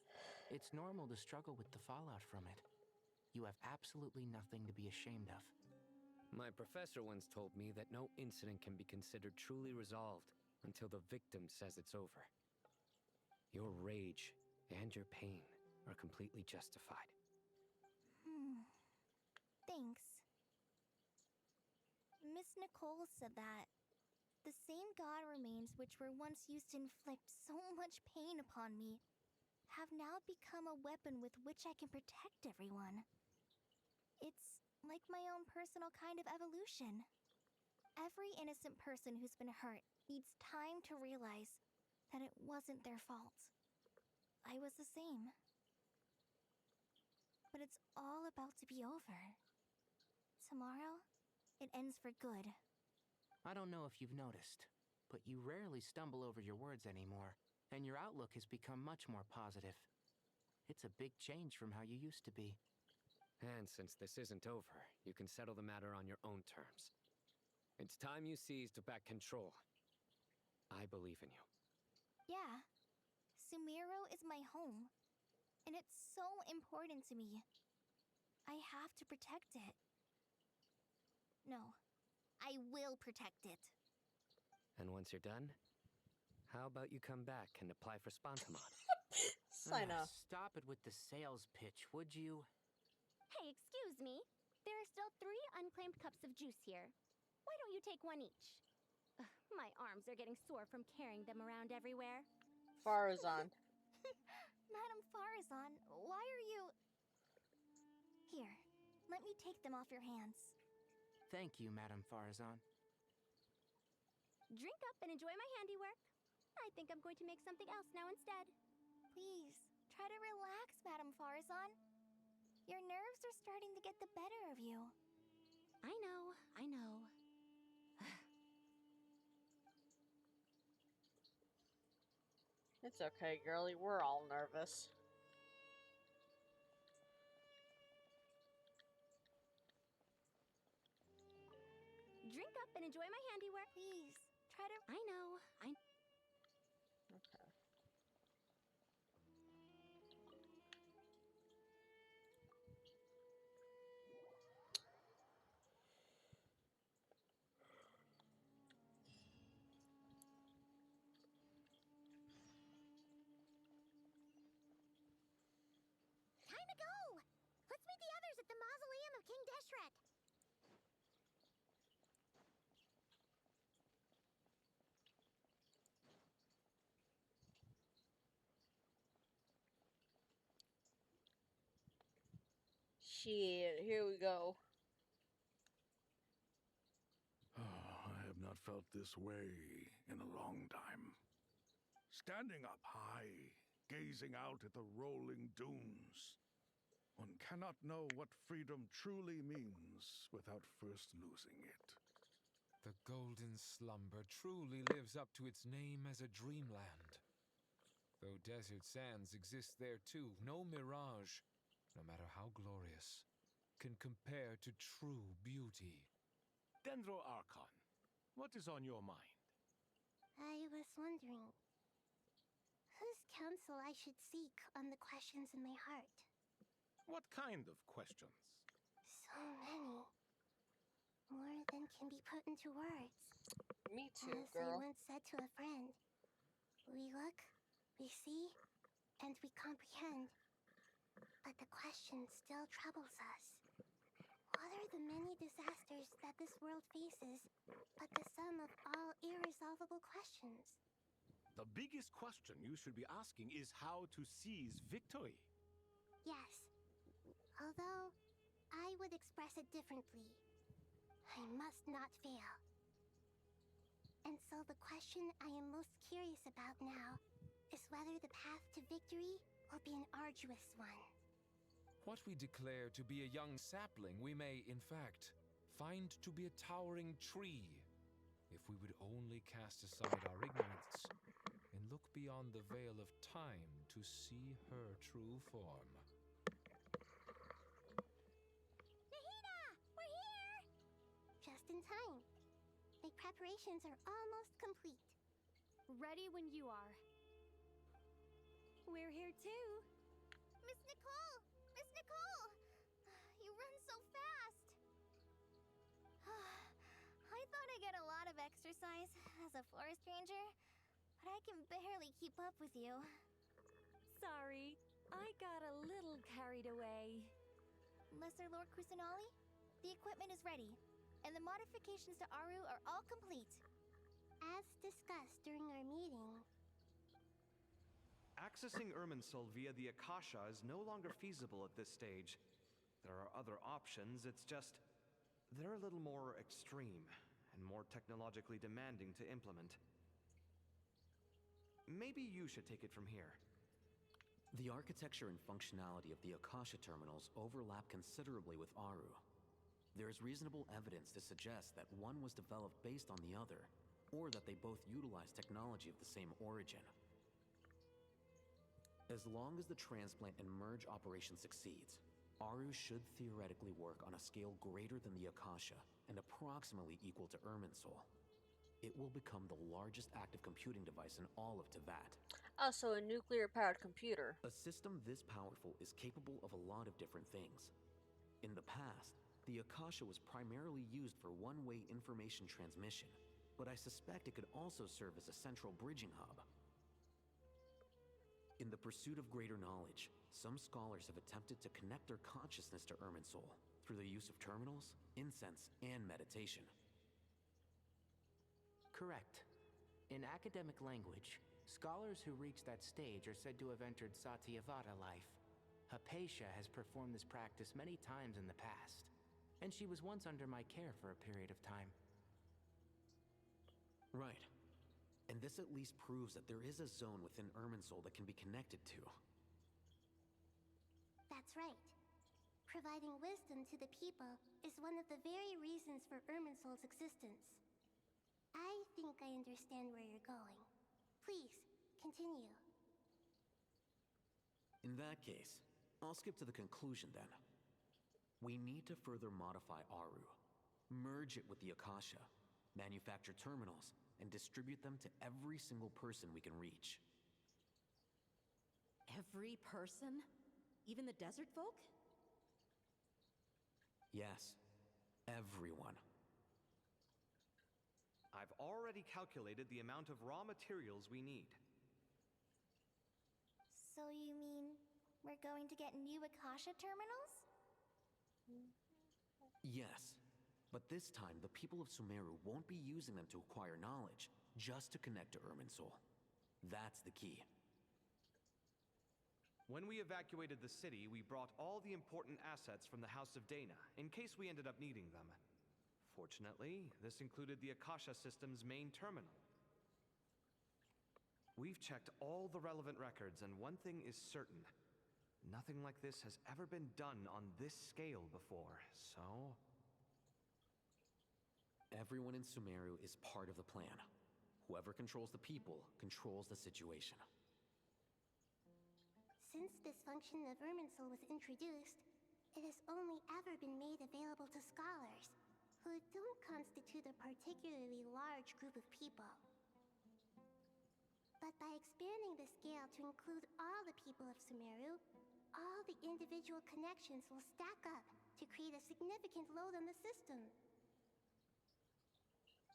It's normal to struggle with the fallout from it. You have absolutely nothing to be ashamed of. My professor once told me that no incident can be considered truly resolved until the victim says it's over. Your rage and your pain are completely justified. Thanks. Miss Nicole said that the same god remains which were once used to inflict so much pain upon me have now become a weapon with which I can protect everyone. It's like my own personal kind of evolution. Every innocent person who's been hurt needs time to realize that it wasn't their fault. I was the same. But it's all about to be over. Tomorrow, it ends for good. I don't know if you've noticed, but you rarely stumble over your words anymore, and your outlook has become much more positive. It's a big change from how you used to be. And since this isn't over, you can settle the matter on your own terms. It's time you seized back control. I believe in you. Yeah, Sumiro is my home, and it's so important to me. I have to protect it. No, I will protect it. And once you're done, how about you come back and apply for Spontamod? Sign off. Stop it with the sales pitch, would you? Hey, excuse me. There are still 3 unclaimed cups of juice here. Why don't you take one each? Ugh, my arms are getting sore from carrying them around everywhere. Farazan. Madam Farazan, why are you... Here, let me take them off your hands. Thank you, Madam Farazan. Drink up and enjoy my handiwork. I think I'm going to make something else now instead. Please, try to relax, Madam Farazan. Your nerves are starting to get the better of you. I know, I know. It's okay, girlie. We're all nervous. Drink up and enjoy my handiwork. Please, try to... I know, Okay. Time to go! Let's meet the others at the mausoleum of King Deshret. Shit, here we go. I have not felt this way in a long time. Standing up high, gazing out at the rolling dunes. One cannot know what freedom truly means without first losing it. The golden slumber truly lives up to its name as a dreamland. Though desert sands exist there too, no mirage, no matter how glorious, can compare to true beauty. Dendro Archon, what is on your mind? I was wondering whose counsel I should seek on the questions in my heart. What kind of questions? So many. More than can be put into words. Me too, As I girl. once said to a friend, we look, we see, and we comprehend. But the question still troubles us. What are the many disasters that this world faces, but the sum of all irresolvable questions? The biggest question you should be asking is how to seize victory. Yes. Although, I would express it differently. I must not fail. And so the question I am most curious about now is whether the path to victory will be an arduous one. What we declare to be a young sapling, we may, in fact, find to be a towering tree, if we would only cast aside our ignorance and look beyond the veil of time to see her true form. We're here! Just in time. The preparations are almost complete. Ready when you are. We're here too. Miss Nicole! Miss Nicole! You run so fast! I thought I'd get a lot of exercise as a forest ranger, but I can barely keep up with you. Sorry, I got a little carried away. Lesser Lord Kusanali, the equipment is ready, and the modifications to Aru are all complete. As discussed during our meeting, Accessing Irminsul via the Akasha is no longer feasible at this stage. There are other options, it's just they're a little more extreme and more technologically demanding to implement. Maybe you should take it from here. The architecture and functionality of the Akasha terminals overlap considerably with Aru. There is reasonable evidence to suggest that one was developed based on the other, or that they both utilize technology of the same origin. As long as the transplant and merge operation succeeds, Aru should theoretically work on a scale greater than the Akasha and approximately equal to Irminsul. It will become the largest active computing device in all of Teyvat. Also, a nuclear-powered computer. A system this powerful is capable of a lot of different things. In the past, the Akasha was primarily used for one-way information transmission, but I suspect it could also serve as a central bridging hub. In the pursuit of greater knowledge, some scholars have attempted to connect their consciousness to Irminsul through the use of terminals, incense, and meditation. Correct. In academic language, scholars who reach that stage are said to have entered Satyavada life. Hypatia has performed this practice many times in the past, and she was once under my care for a period of time. Right. And this at least proves that there is a zone within Irminsul that can be connected to. that's right. Providing wisdom to the people is one of the very reasons for Irminsul's existence. I think I understand where you're going. Please, continue. In that case, I'll skip to the conclusion then. We need to further modify Aru, merge it with the Akasha, manufacture terminals, and distribute them to every single person we can reach. Every person? Even the desert folk? Yes, everyone. I've already calculated the amount of raw materials we need. So you mean we're going to get new Akasha terminals? Yes, but this time the people of Sumeru won't be using them to acquire knowledge, just to connect to Irminsul. That's the key. When we evacuated the city, we brought all the important assets from the House of Dana, in case we ended up needing them. Fortunately, this included the Akasha system's main terminal. We've checked all the relevant records, and one thing is certain. Nothing like this has ever been done on this scale before, so... Everyone in Sumeru is part of the plan. Whoever controls the people controls the situation. Since this function of Irminsul was introduced, it has only ever been made available to scholars, who don't constitute a particularly large group of people. But by expanding the scale to include all the people of Sumeru, all the individual connections will stack up to create a significant load on the system.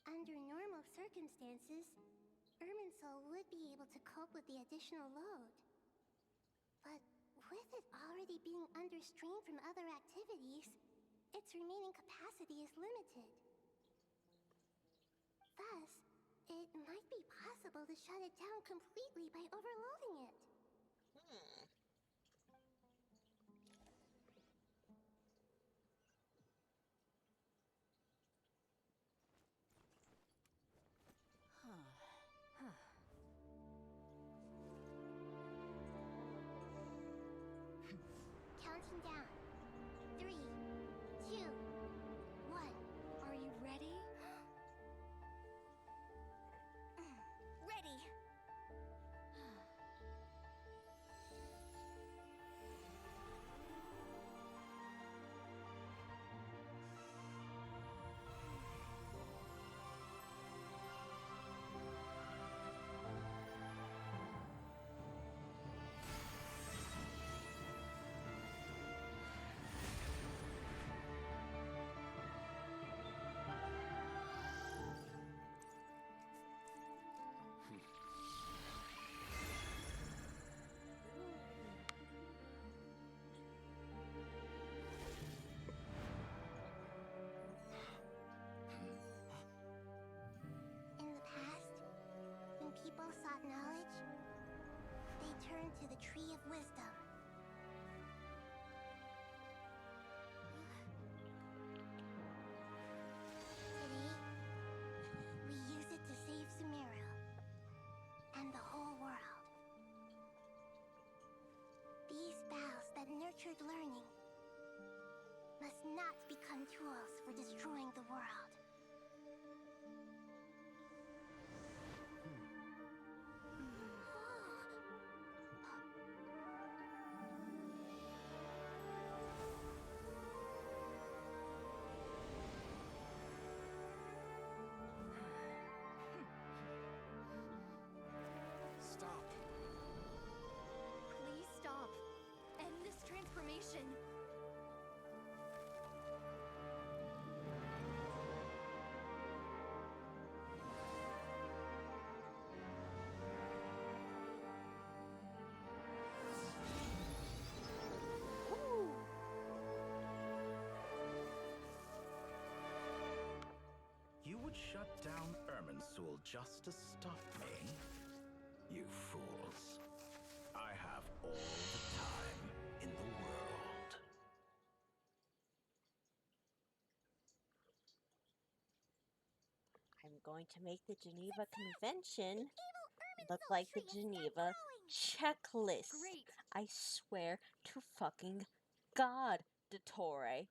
Under normal circumstances, Irminsul would be able to cope with the additional load. But with it already being under strain from other activities, its remaining capacity is limited. Thus, it might be possible to shut it down completely by overloading it. Counting down. 3, 2, 1. Are you ready? Ready! In the past, when people sought knowledge, they turned to the Tree of Wisdom. Today, we use it to save Sumeru and the whole world. These boughs that nurtured learning must not become tools for destroying the world. Stop. Please stop. End this transformation. You would shut down Irminsul just to stop me? You fools. I have all the time in the world. I'm going to make the Geneva Convention look like the Geneva checklist. Great. I swear to fucking God, Dottore.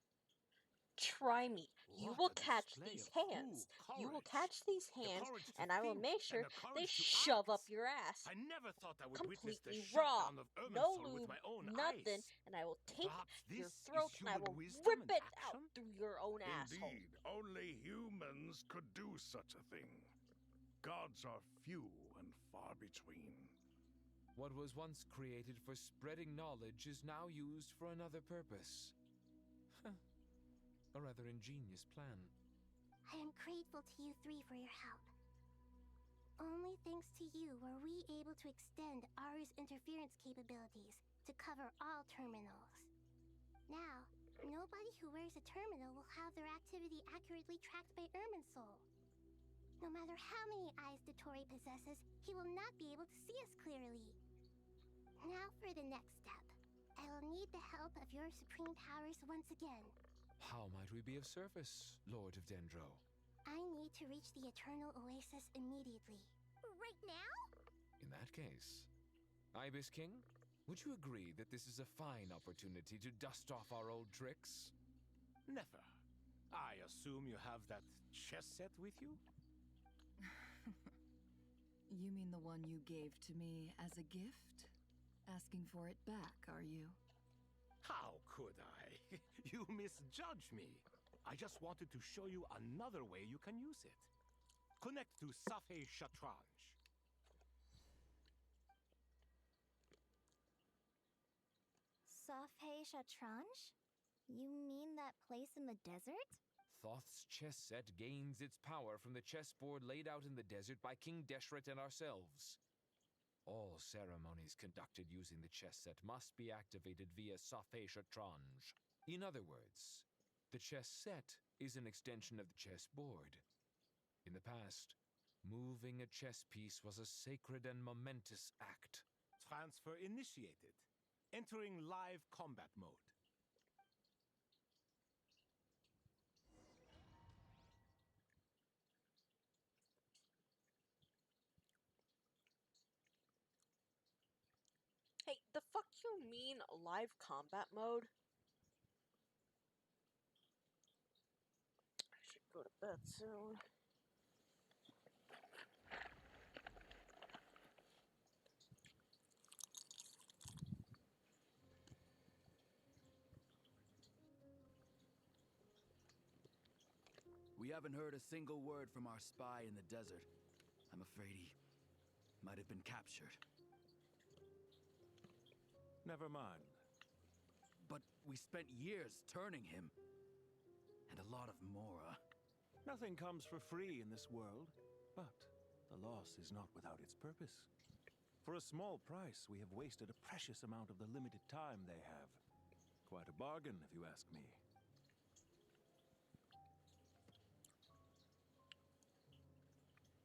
Try me. You What will a catch display these of hands. true You will courage. catch these The hands, courage to and I will think make sure and the they courage to shove up act. your ass. I never thought I would witness the Completely raw. shutdown of No Irminsul with lube, my own nothing, eyes. and I will take Perhaps your this throat is and I human will wisdom rip in it out action? through your own asshole. Indeed, only humans could do such a thing. Gods are few and far between. What was once created for spreading knowledge is now used for another purpose. A rather ingenious plan. I am grateful to you three for your help. Only thanks to you were we able to extend Aru's interference capabilities to cover all terminals. Now, nobody who wears a terminal will have their activity accurately tracked by Irminsul. No matter how many eyes Dottore possesses, he will not be able to see us clearly. Now for the next step. I will need the help of your supreme powers once again. How might we be of service, Lord of Dendro? I need to reach the Eternal Oasis immediately. Right now? In that case, Ibis King, Would you agree that this is a fine opportunity to dust off our old tricks? Never. I assume you have that chess set with you? You mean the one you gave to me as a gift? Asking for it back, are you? How could I? You misjudge me. I just wanted to show you another way you can use it. Connect to Safhe Shatranj. Safhe Shatranj? You mean that place in the desert? Thoth's chess set gains its power from the chessboard laid out in the desert by King Deshret and ourselves. All ceremonies conducted using the chess set must be activated via Safhe Shatranj. In other words, the chess set is an extension of the chessboard. In the past, moving a chess piece was a sacred and momentous act. Transfer initiated. Entering live combat mode. Hey, the fuck you mean live combat mode? I should go to bed soon. We haven't heard a single word from our spy in the desert. I'm afraid he might have been captured. Never mind. But we spent years turning him. And a lot of Mora. Nothing comes for free in this world, but the loss is not without its purpose. For a small price, we have wasted a precious amount of the limited time they have. Quite a bargain, if you ask me.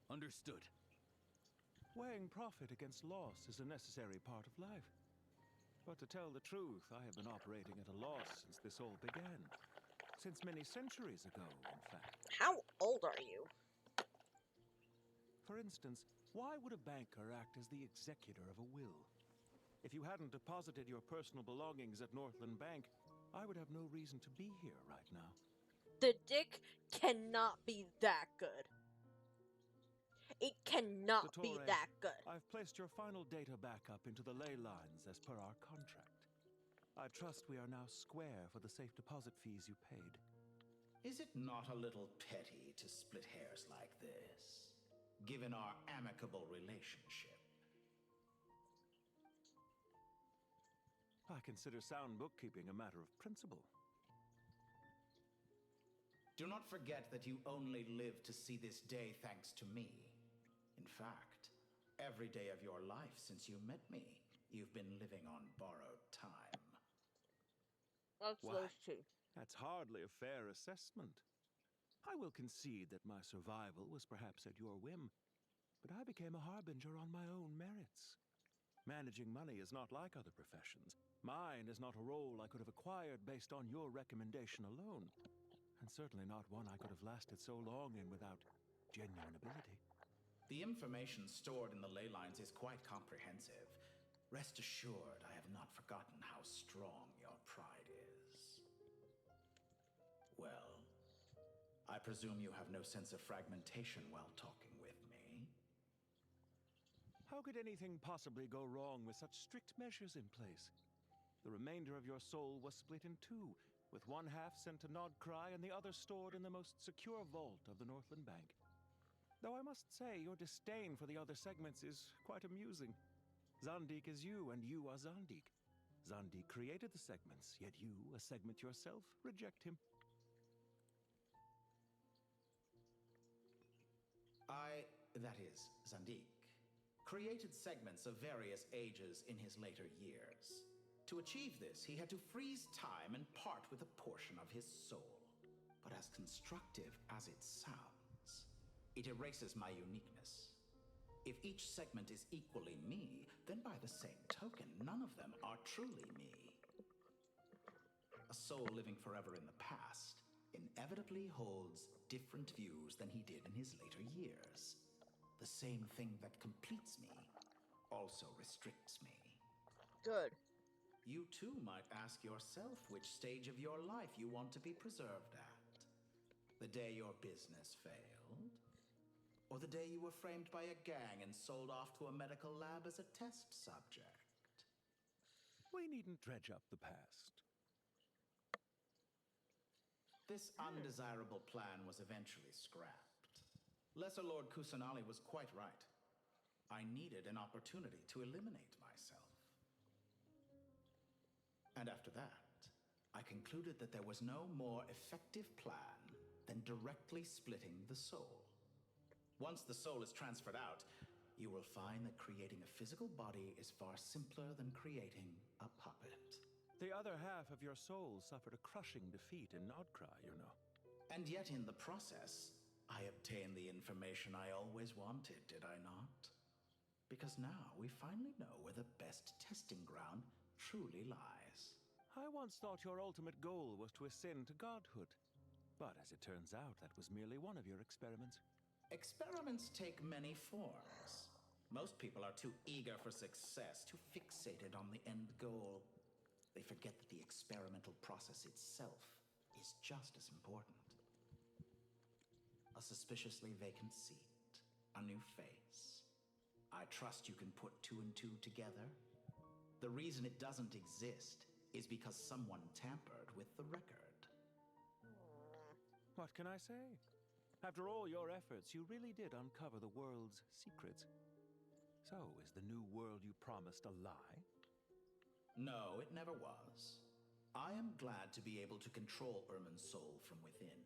Understood. Weighing profit against loss is a necessary part of life. But to tell the truth, I have been operating at a loss since this all began. Since many centuries ago, in fact. How old are you? For instance, why would a banker act as the executor of a will? If you hadn't deposited your personal belongings at Northland Bank, I would have no reason to be here right now. The dick cannot be that good. It cannot be that good. I've placed your final data backup into the ley lines as per our contract. I trust we are now square for the safe deposit fees you paid. Is it not a little petty to split hairs like this, given our amicable relationship? I consider sound bookkeeping a matter of principle. Do not forget that you only live to see this day thanks to me. In fact, every day of your life since you met me, you've been living on borrowed time. That's hardly a fair assessment. I will concede that my survival was perhaps at your whim, but I became a harbinger on my own merits. Managing money is not like other professions. Mine is not a role I could have acquired based on your recommendation alone, and certainly not one I could have lasted so long in without genuine ability. The information stored in the ley lines is quite comprehensive. Rest assured, I have not forgotten how strong your pride is. Well, I presume you have no sense of fragmentation while talking with me. How could anything possibly go wrong with such strict measures in place? The remainder of your soul was split in two, with one half sent to Nodcry and the other stored in the most secure vault of the Northland Bank. Though I must say, your disdain for the other segments is quite amusing. Zandik is you, and you are Zandik. Zandik created the segments, yet you, a segment yourself, reject him. That is, Zandik, created segments of various ages in his later years. To achieve this, he had to freeze time and part with a portion of his soul. But as constructive as it sounds, it erases my uniqueness. If each segment is equally me, then by the same token, none of them are truly me. A soul living forever in the past inevitably holds different views than he did in his later years. The same thing that completes me also restricts me. good. You too might ask yourself which stage of your life you want to be preserved at. The day your business failed? Or the day you were framed by a gang and sold off to a medical lab as a test subject? We needn't dredge up the past. This undesirable plan was eventually scrapped. Lesser Lord Kusanali was quite right. I needed an opportunity to eliminate myself. And after that, I concluded that there was no more effective plan than directly splitting the soul. Once the soul is transferred out, you will find that creating a physical body is far simpler than creating a puppet. The other half of your soul suffered a crushing defeat in Nodcry, you know. And yet in the process, I obtained the information I always wanted, did I not? Because now we finally know where the best testing ground truly lies. I once thought your ultimate goal was to ascend to godhood. But as it turns out, that was merely one of your experiments. Experiments take many forms. Most people are too eager for success, too fixated on the end goal. They forget that the experimental process itself is just as important. A suspiciously vacant seat, a new face. I trust you can put two and two together. The reason it doesn't exist is because someone tampered with the record. What can I say? After all your efforts, you really did uncover the world's secrets. So, is the new world you promised a lie? No, it never was. I am glad to be able to control Irmin's soul from within.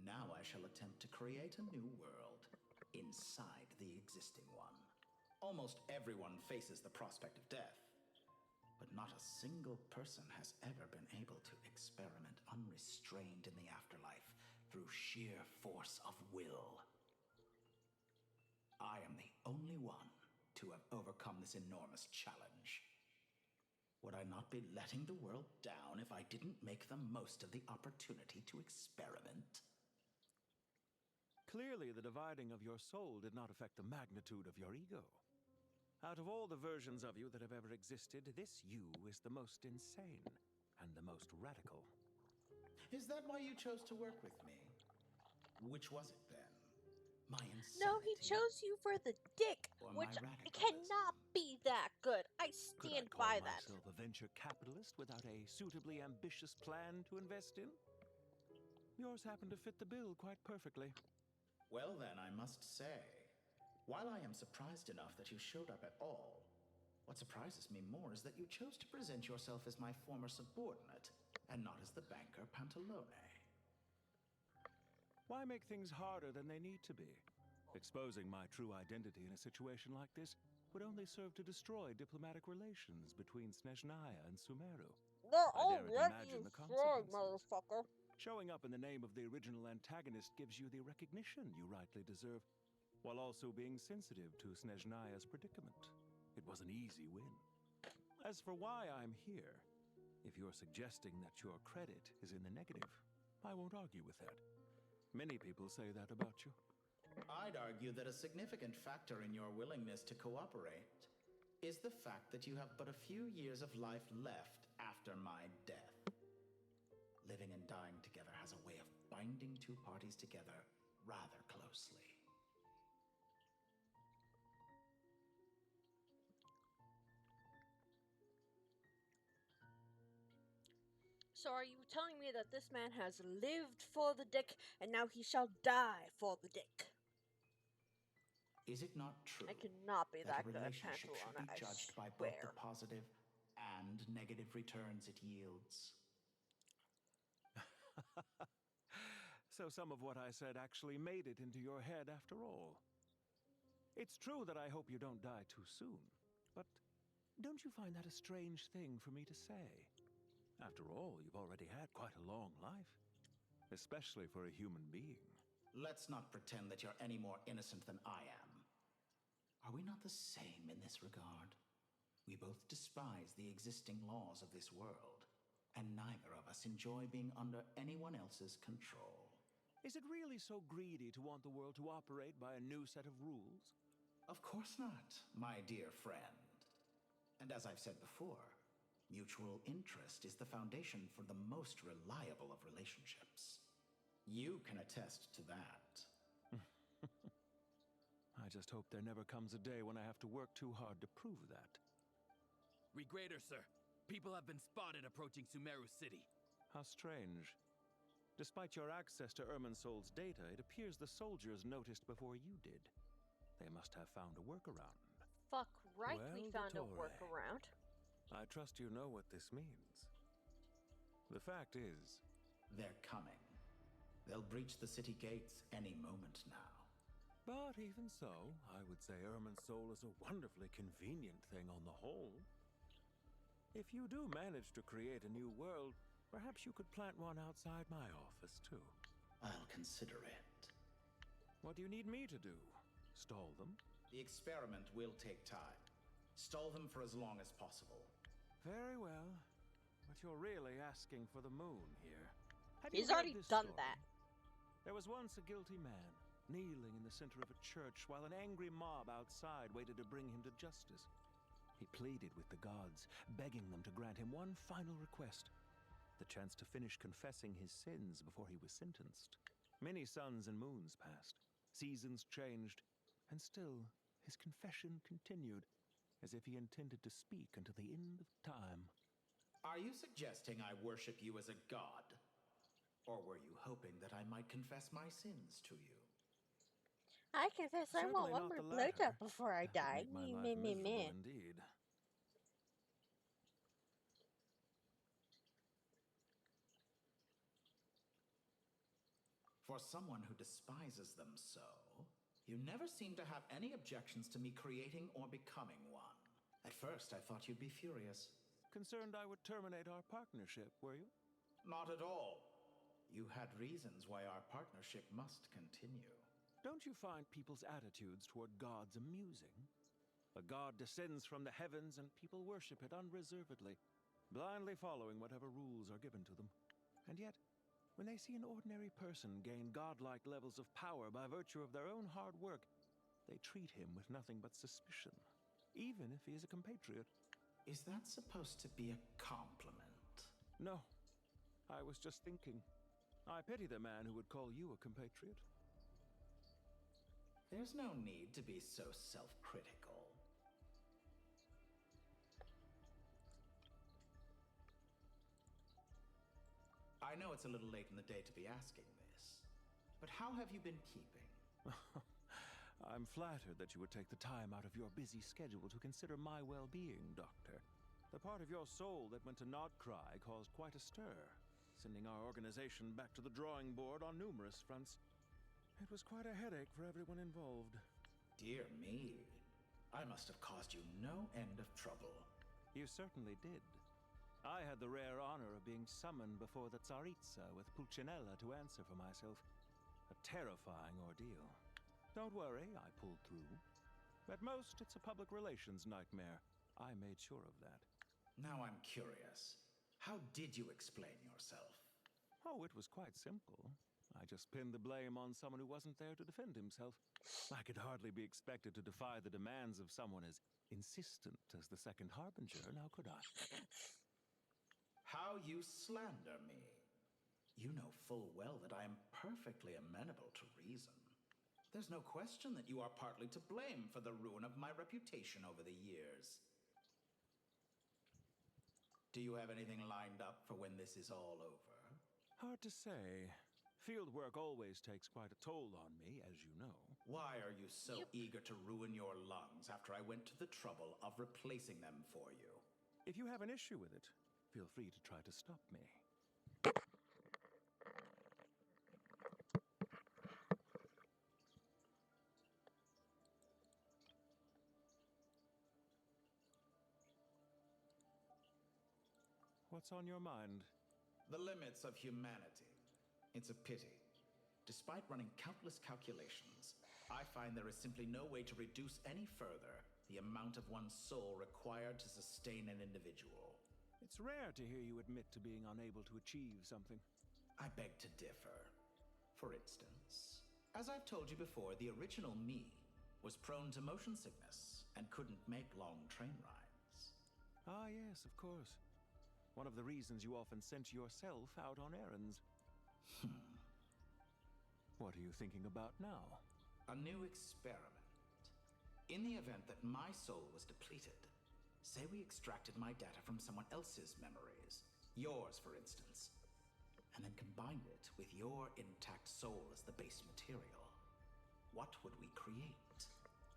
Now I shall attempt to create a new world inside the existing one. Almost everyone faces the prospect of death, but not a single person has ever been able to experiment unrestrained in the afterlife through sheer force of will. I am the only one to have overcome this enormous challenge. Would I not be letting the world down if I didn't make the most of the opportunity to experiment? Clearly, the dividing of your soul did not affect the magnitude of your ego. Out of all the versions of you that have ever existed, this you is the most insane and the most radical. Is that why you chose to work with me? Which was it then? My insanity? No, he chose you for the dick, which cannot be that good. I stand by that. Could I call myself a venture capitalist without a suitably ambitious plan to invest in? Yours happened to fit the bill quite perfectly. Well then, I must say, while I am surprised enough that you showed up at all, what surprises me more is that you chose to present yourself as my former subordinate, and not as the banker Pantalone. Why make things harder than they need to be? Exposing my true identity in a situation like this would only serve to destroy diplomatic relations between Snezhnaya and Sumeru. They're I daren't already imagine the destroyed, consequences. motherfucker. Showing up in the name of the original antagonist gives you the recognition you rightly deserve, while also being sensitive to Snezhnaya's predicament. It was an easy win. As for why I'm here, if you're suggesting that your credit is in the negative, I won't argue with that. Many people say that about you. I'd argue that a significant factor in your willingness to cooperate is the fact that you have but a few years of life left after my death. Living and dying together has a way of binding two parties together rather closely. So are you telling me that this man has lived for the dick, and now he shall die for the dick? Is it not true I cannot be that a good at relationship should Pantalone, be I judged by both the swear. positive and negative returns it yields? So some of what I said actually made it into your head after all. It's true that I hope you don't die too soon, but don't you find that a strange thing for me to say? After all, you've already had quite a long life, especially for a human being. Let's not pretend that you're any more innocent than I am. Are we not the same in this regard? We both despise the existing laws of this world, and neither of us enjoy being under anyone else's control. Is it really so greedy to want the world to operate by a new set of rules? Of course not, my dear friend. And as I've said before, mutual interest is the foundation for the most reliable of relationships. You can attest to that. I just hope there never comes a day when I have to work too hard to prove that. Regrader, sir. People have been spotted approaching Sumeru City. How strange. Despite your access to Irminsol's data, it appears the soldiers noticed before you did. They must have found a workaround. Fuck right, Well, we found a Dottore, workaround. I trust you know what this means. The fact is... They're coming. They'll breach the city gates any moment now. But even so, I would say Irminsol is a wonderfully convenient thing on the whole. If you do manage to create a new world, perhaps you could plant one outside my office, too. I'll consider it. What do you need me to do? Stall them? The experiment will take time. Stall them for as long as possible. Very well. But you're really asking for the moon here. Have He's you heard already this done story? that. There was once a guilty man, kneeling in the center of a church while an angry mob outside waited to bring him to justice. He pleaded with the gods, begging them to grant him one final request: the chance to finish confessing his sins before he was sentenced. Many suns and moons passed, seasons changed, and still his confession continued, as if he intended to speak until the end of time. Are you suggesting I worship you as a god? Or were you hoping that I might confess my sins to you? I confess I want Certainly one not more the blowjob latter. before I That die. would make my Me, life me, me, miserable me. indeed. For someone who despises them so, you never seem to have any objections to me creating or becoming one. At first, I thought you'd be furious. Concerned I would terminate our partnership, were you? Not at all. You had reasons why our partnership must continue. Don't you find people's attitudes toward gods amusing? A god descends from the heavens and people worship it unreservedly, blindly following whatever rules are given to them. And yet, when they see an ordinary person gain godlike levels of power by virtue of their own hard work, they treat him with nothing but suspicion, even if he is a compatriot. Is that supposed to be a compliment? No, I was just thinking. I pity the man who would call you a compatriot. There's no need to be so self-critical. I know it's a little late in the day to be asking this, but how have you been keeping? I'm flattered that you would take the time out of your busy schedule to consider my well-being, Doctor. The part of your soul that went to Nodcry caused quite a stir, sending our organization back to the drawing board on numerous fronts. It was quite a headache for everyone involved. Dear me, I must have caused you no end of trouble. You certainly did. I had the rare honor of being summoned before the Tsaritsa with Pulcinella to answer for myself. A terrifying ordeal. Don't worry, I pulled through. At most, it's a public relations nightmare. I made sure of that. Now I'm curious. How did you explain yourself? Oh, it was quite simple. I just pinned the blame on someone who wasn't there to defend himself. I could hardly be expected to defy the demands of someone as insistent as the Second Harbinger, now could I? How you slander me. You know full well that I am perfectly amenable to reason. There's no question that you are partly to blame for the ruin of my reputation over the years. Do you have anything lined up for when this is all over? Hard to say. Field work always takes quite a toll on me, as you know. Why are you so eager to ruin your lungs after I went to the trouble of replacing them for you? If you have an issue with it, feel free to try to stop me. What's on your mind? The limits of humanity. It's a pity. Despite running countless calculations, I find there is simply no way to reduce any further the amount of one's soul required to sustain an individual. It's rare to hear you admit to being unable to achieve something. I beg to differ. For instance, as I've told you before, the original me was prone to motion sickness and couldn't make long train rides. Ah, yes, of course. One of the reasons you often sent yourself out on errands. What are you thinking about now? A new experiment. In the event that my soul was depleted, say we extracted my data from someone else's memories, yours for instance, and then combined it with your intact soul as the base material, what would we create?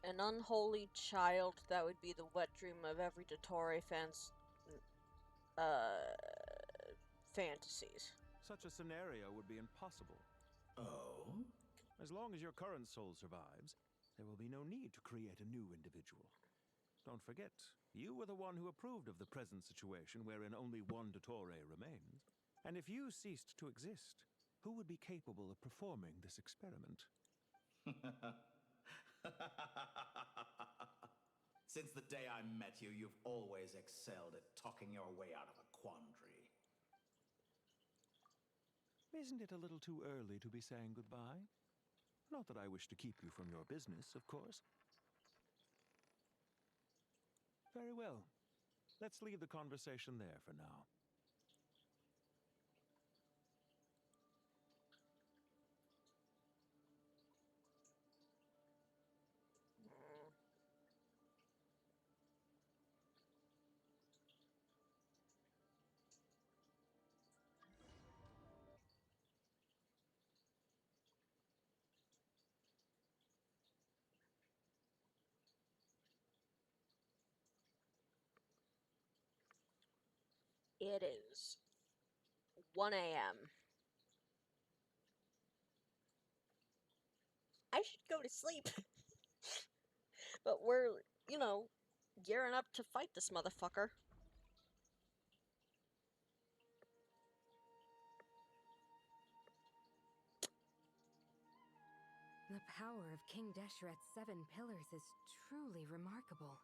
An unholy child that would be the wet dream of every Dottore fan's fantasies. Such a scenario would be impossible. Oh? As long as your current soul survives, there will be no need to create a new individual. Don't forget, you were the one who approved of the present situation wherein only one Dottore remains. And if you ceased to exist, who would be capable of performing this experiment? Since the day I met you, you've always excelled at talking your way out of a quandary. Isn't it a little too early to be saying goodbye? Not that I wish to keep you from your business, of course. Very well. Let's leave the conversation there for now. It is 1 a.m. I should go to sleep. But we're, you know, gearing up to fight this motherfucker. The power of King Deshret's 7 pillars is truly remarkable.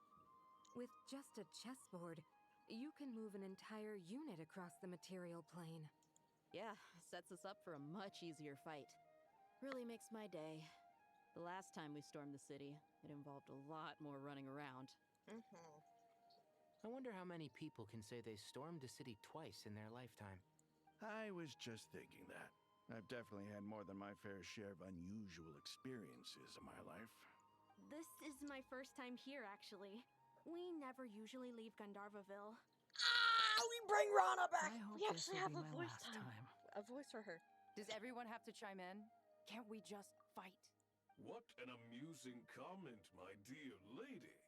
With just a chessboard, you can move an entire unit across the material plane. Yeah, sets us up for a much easier fight. Really makes my day. The last time we stormed the city, it involved a lot more running around. I wonder how many people can say they stormed a city twice in their lifetime. I was just thinking that. I've definitely had more than my fair share of unusual experiences in my life. This is my first time here, actually. We never usually leave Gandharvaville. Ah, we bring Rana back! I hope We this actually will have be a my voice last time. time. A voice for her. Does everyone have to chime in? Can't we just fight? What an amusing comment, my dear lady.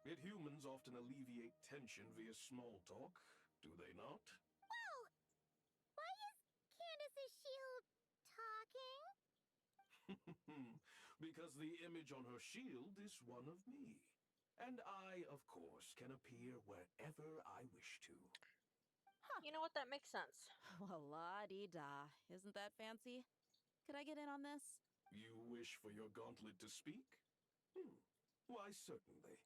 Yet humans often alleviate tension via small talk, do they not? Well, why is Candace's shield talking? Because the image on her shield is one of me. And I, of course, can appear wherever I wish to. You know what? That makes sense. Well, la-dee-da. Isn't that fancy? Could I get in on this? You wish for your gauntlet to speak? Why, certainly.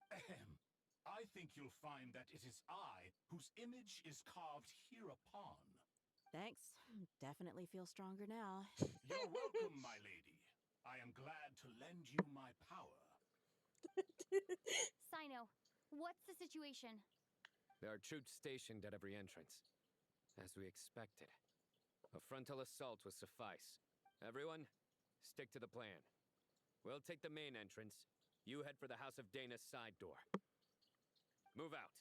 Ahem. I think you'll find that it is I whose image is carved hereupon. Thanks. Definitely feel stronger now. You're welcome, my lady. I am glad to lend you my power. Sino, what's the situation? There are troops stationed at every entrance, as we expected. A frontal assault will suffice. Everyone, stick to the plan. We'll take the main entrance. You head for the House of Dana's side door. Move out.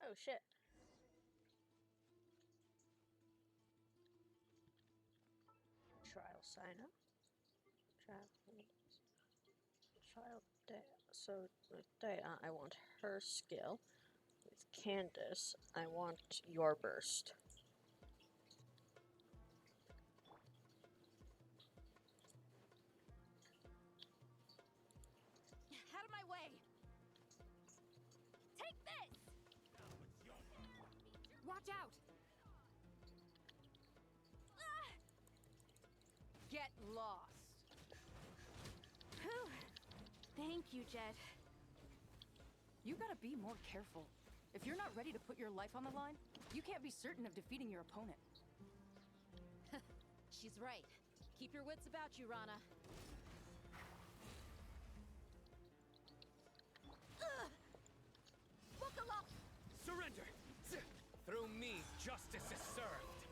Oh, shit. Trial sign up. Trial day. So with Dana, I want her skill. With Candace, I want your burst. Out of my way! Take this! Watch out! Ah! Get lost. Whew. Thank you, Jet. You gotta be more careful. If you're not ready to put your life on the line, you can't be certain of defeating your opponent. She's right. Keep your wits about you, Rana. Surrender! Through me, justice is served.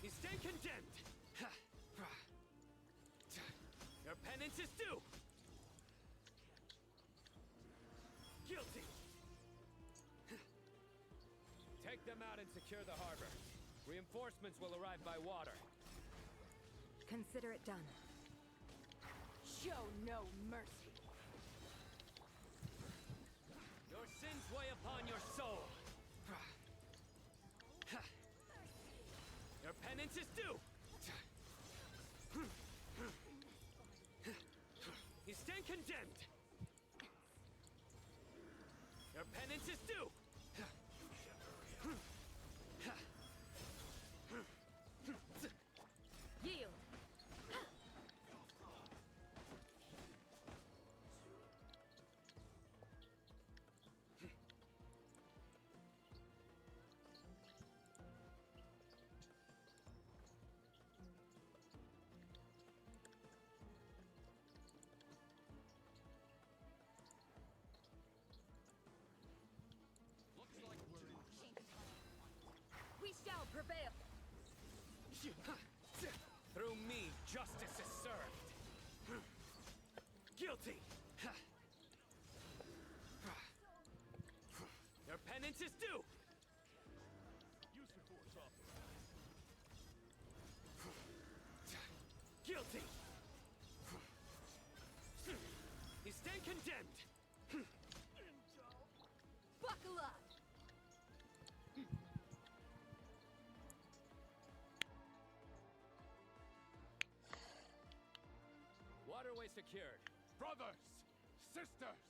You stand condemned. Your penance is due. Guilty. Take them out and secure the harbor. Reinforcements will arrive by water. Consider it done. Show no mercy. Your sins weigh upon your soul. Your penance is due. You stand condemned. Your penance is due. Yield. We shall prevail. Through me, justice is served. Guilty. Your penance is due. Use your force, officer. Guilty. You stand condemned. Buckle up. Waterway secured. Brothers! Sisters!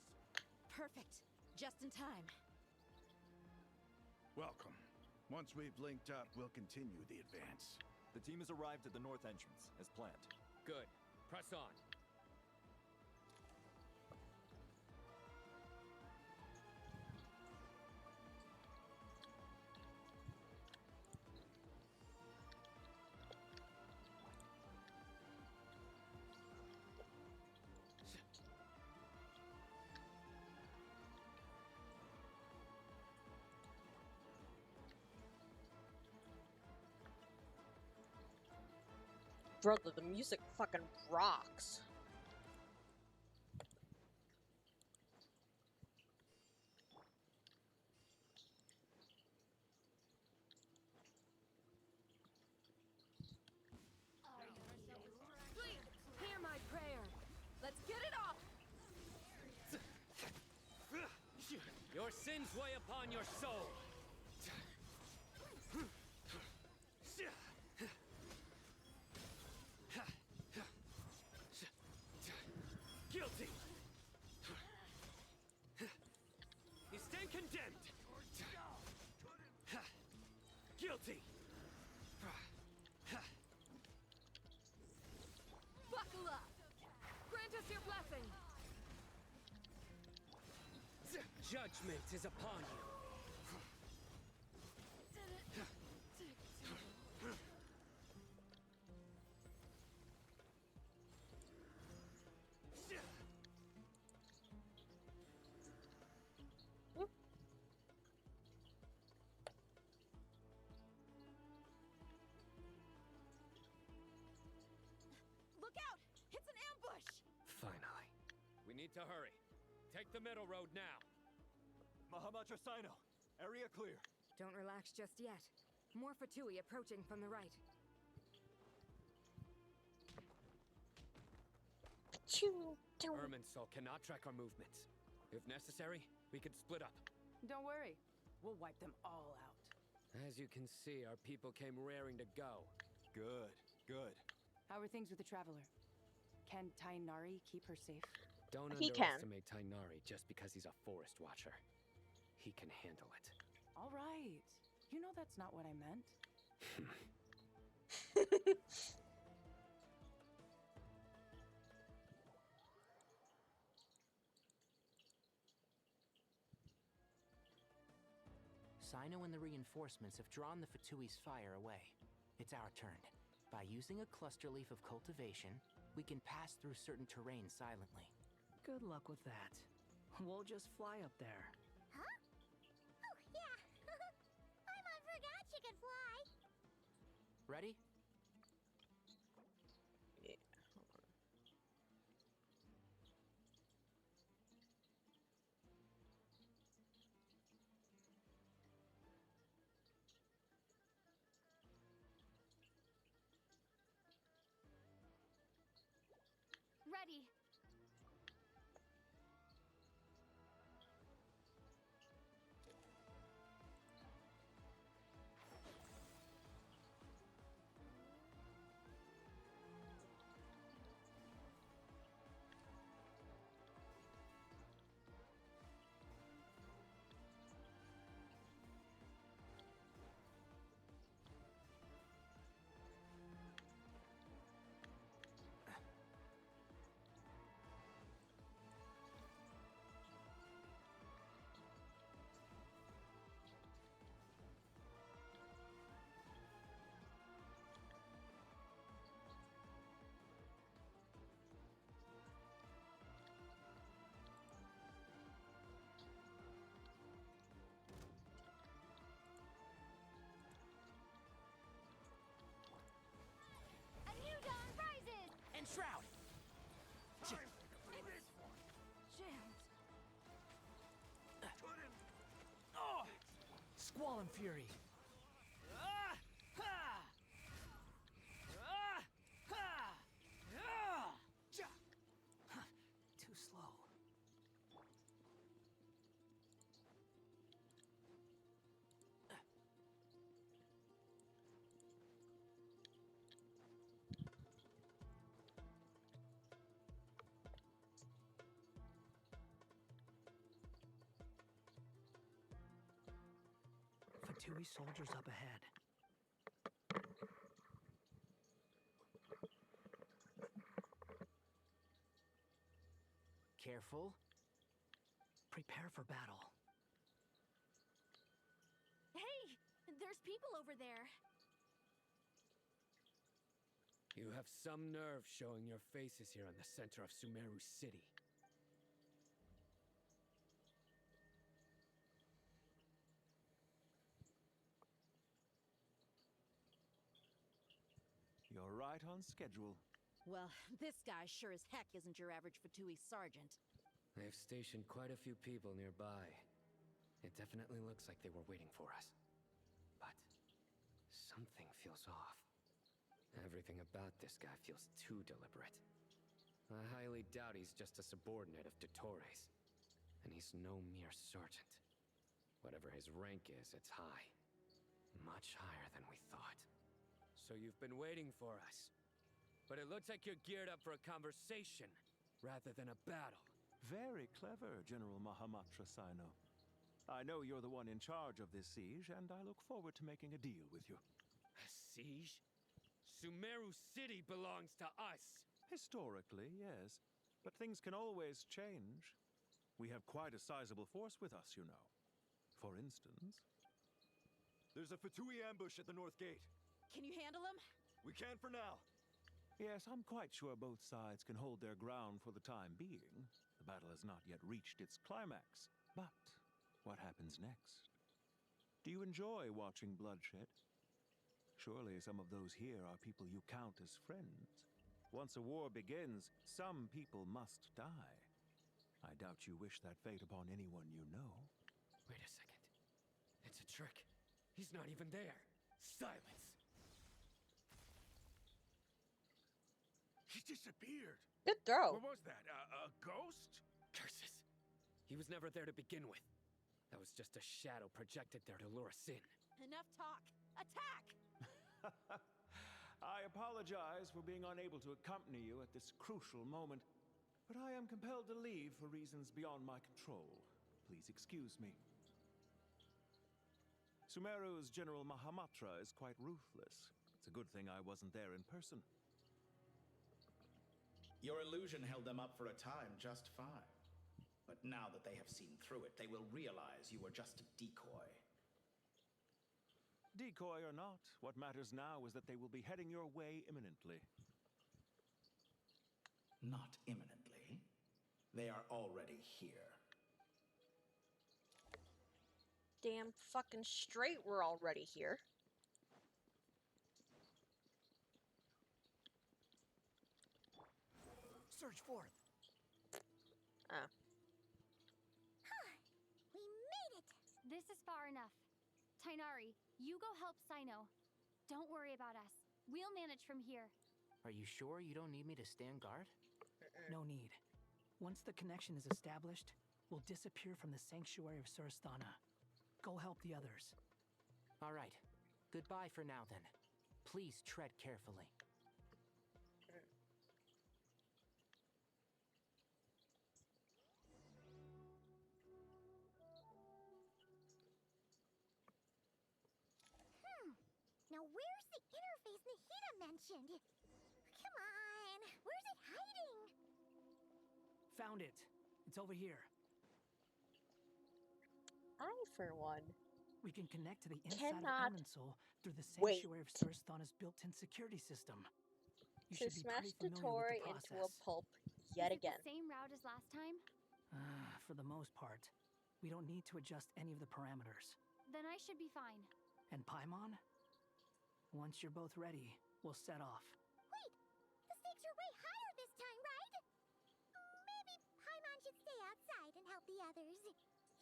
Perfect. Just in time. Welcome. Once we've linked up, we'll continue the advance. The team has arrived at the north entrance, as planned. Good. Press on. Brother, the music fucking rocks. Please, hear my prayer. Let's get it off. Your sins weigh upon your soul. Guilty. You stand condemned. Guilty. Buckle up. Grant us your blessing. Judgment is upon you. Look out! It's an ambush! Finally. We need to hurry. Take the middle road now. Mahamacha Sino, area clear. Don't relax just yet. More Fatui approaching from the right. Irminsul cannot track our movements. If necessary, we could split up. Don't worry. We'll wipe them all out. As you can see, our people came raring to go. Good, good. How are things with the Traveler? Can Tainari keep her safe? Don't He can. underestimate Tainari just because he's a forest watcher. He can handle it. All right. You know that's not what I meant. Sino and the reinforcements have drawn the Fatui's fire away. It's our turn. By using a cluster leaf of cultivation, we can pass through certain terrain silently. Good luck with that. We'll just fly up there. Huh? Oh, yeah. I forgot you could fly. Ready? Yeah, hold on. Ready. A new dawn rises! And Shroud! Jams. Oh! Squall and Fury! Ah! Ha! Ah! Ha! Ah! Ja! Huh. Too slow. Fatui soldiers up ahead. Careful. Prepare for battle. Hey, there's people over there. You have some nerve showing your faces here in the center of Sumeru City. You're right on schedule. Well, this guy sure as heck isn't your average Fatui sergeant. They've stationed quite a few people nearby. It definitely looks like they were waiting for us. But something feels off. Everything about this guy feels too deliberate. I highly doubt he's just a subordinate of Dottores. And he's no mere sergeant. Whatever his rank is, it's high. Much higher than we thought. So you've been waiting for us. But it looks like you're geared up for a conversation, rather than a battle. Very clever, General Mahamatra Sino. I know you're the one in charge of this siege, and I look forward to making a deal with you. A siege? Sumeru City belongs to us! Historically, yes. But things can always change. We have quite a sizable force with us, you know. For instance... There's a Fatui ambush at the north gate. Can you handle him? We can for now. Yes, I'm quite sure both sides can hold their ground for the time being. The battle has not yet reached its climax. But what happens next? Do you enjoy watching bloodshed? Surely some of those here are people you count as friends. Once a war begins, some people must die. I doubt you wish that fate upon anyone you know. Wait a second. It's a trick. He's not even there. Silence! He disappeared. Good throw. What was that? A ghost? Curses! He was never there to begin with. That was just a shadow projected there to lure us in. Enough talk. Attack! I apologize for being unable to accompany you at this crucial moment, but I am compelled to leave for reasons beyond my control. Please excuse me. Sumeru's General Mahamatra is quite ruthless. It's a good thing I wasn't there in person. Your illusion held them up for a time just fine. But now that they have seen through it, they will realize you were just a decoy. Decoy or not, what matters now is that they will be heading your way imminently. Not imminently. They are already here. Damn fucking straight we're already here. Search forth. Oh. We made it! This is far enough. Tainari, you go help Sino. Don't worry about us. We'll manage from here. Are you sure you don't need me to stand guard? No need. Once the connection is established, we'll disappear from the sanctuary of Surasthana. Go help the others. All right. Goodbye for now, then. Please tread carefully. Now where's the interface Nahida mentioned? Come on! Where's it hiding? Found it. It's over here. I, for one, We can connect to the inside of cannot Irminsul through the wait sanctuary of Surasthana's built-in security system. You to should be smash pretty the familiar with Tory the into a process. pulp yet Is it again. the same route as last time? For the most part, we don't need to adjust any of the parameters. Then I should be fine. And Paimon? Once you're both ready, we'll set off. Wait! The stakes are way higher this time, right? Maybe Paimon should stay outside and help the others.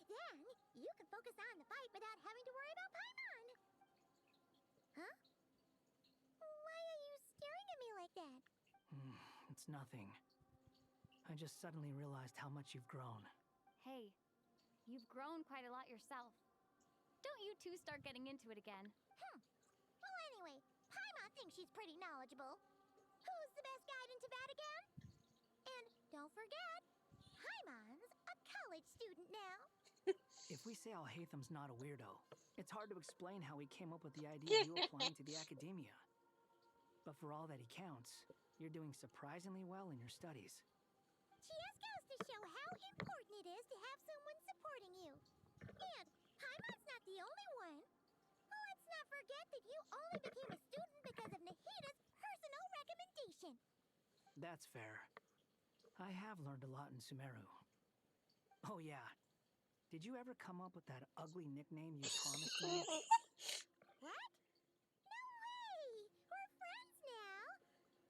Then, you can focus on the fight without having to worry about Paimon. Huh? Why are you staring at me like that? It's nothing. I just suddenly realized how much you've grown. Hey, you've grown quite a lot yourself. Don't you two start getting into it again. Well, anyway, Paimon thinks she's pretty knowledgeable. Who's the best guide in Tavatigan? And don't forget, Paimon's a college student now. If we say Alhaitham's not a weirdo, it's hard to explain how he came up with the idea of you applying to the academia. But for all that he counts, you're doing surprisingly well in your studies. She just goes to show how important it is to have someone supporting you. And Paimon's not the only one. Let's not forget that you only became a student because of Nahida's personal recommendation. That's fair. I have learned a lot in Sumeru. Oh yeah. Did you ever come up with that ugly nickname you promised me? What? No way! We're friends now!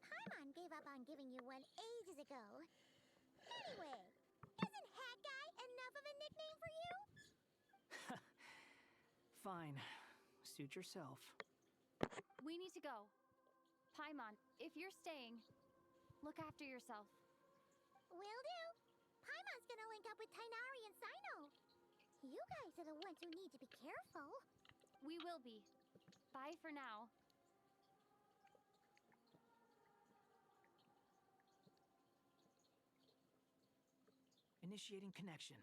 Paimon gave up on giving you one ages ago. Anyway, isn't Hat Guy enough of a nickname for you? Fine. Suit yourself. We need to go. Paimon, if you're staying, look after yourself. Will do. Paimon's gonna link up with Tainari and Sino. You guys are the ones who need to be careful. We will be. Bye for now. Initiating connection.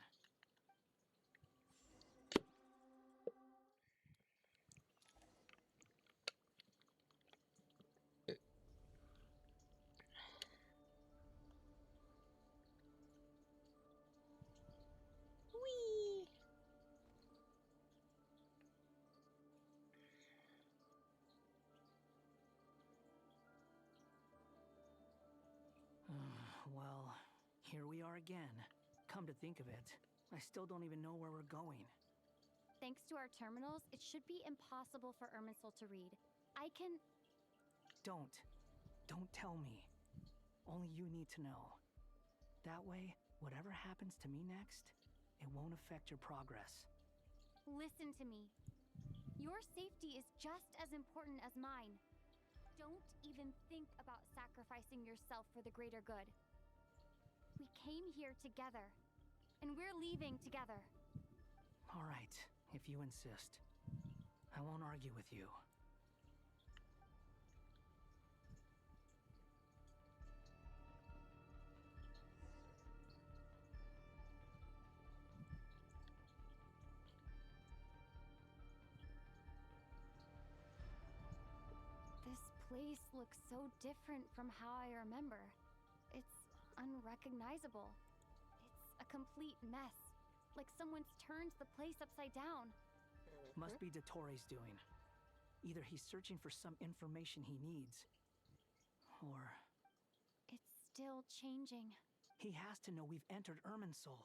Whee! Well, here we are again. Come to think of it, I still don't even know where we're going. Thanks to our terminals, it should be impossible for Irminsul to read. I can... Don't. Don't tell me. Only you need to know. That way, whatever happens to me next, it won't affect your progress. Listen to me. Your safety is just as important as mine. Don't even think about sacrificing yourself for the greater good. We came here together, and we're leaving together. All right, if you insist. I won't argue with you. This place looks so different from how I remember. It's unrecognizable. It's a complete mess. Like someone's turned the place upside down. Must be Dottoro's doing. Either he's searching for some information he needs, or... It's still changing. He has to know we've entered Irminsul.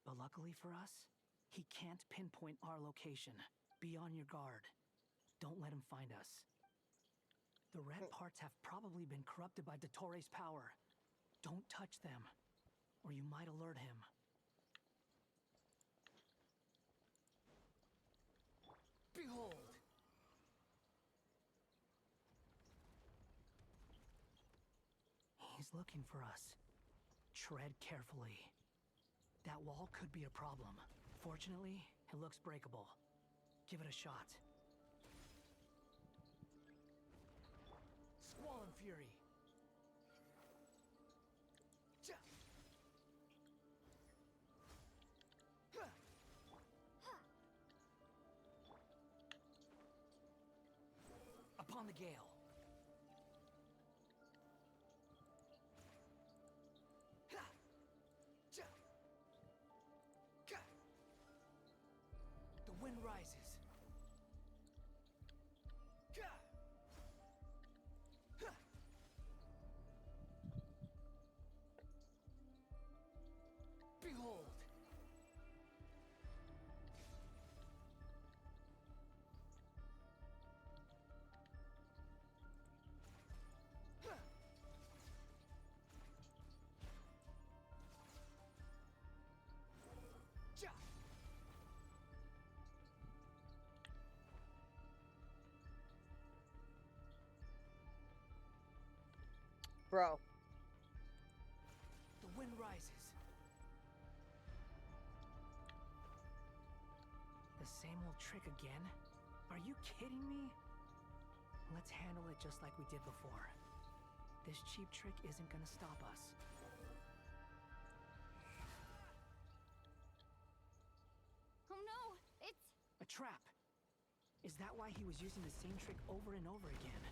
But luckily for us, he can't pinpoint our location. Be on your guard. Don't let him find us. The red parts have probably been corrupted by Dottore power. Don't touch them, or you might alert him. Behold! He's looking for us. Tread carefully. That wall could be a problem. Fortunately, it looks breakable. Give it a shot. Squall and Fury. Upon the gale. The wind rises. Behold! Bro. The wind rises. The same old trick again? Are you kidding me? Let's handle it just like we did before. This cheap trick isn't gonna stop us. Oh no! It's... A trap! Is that why he was using the same trick over and over again?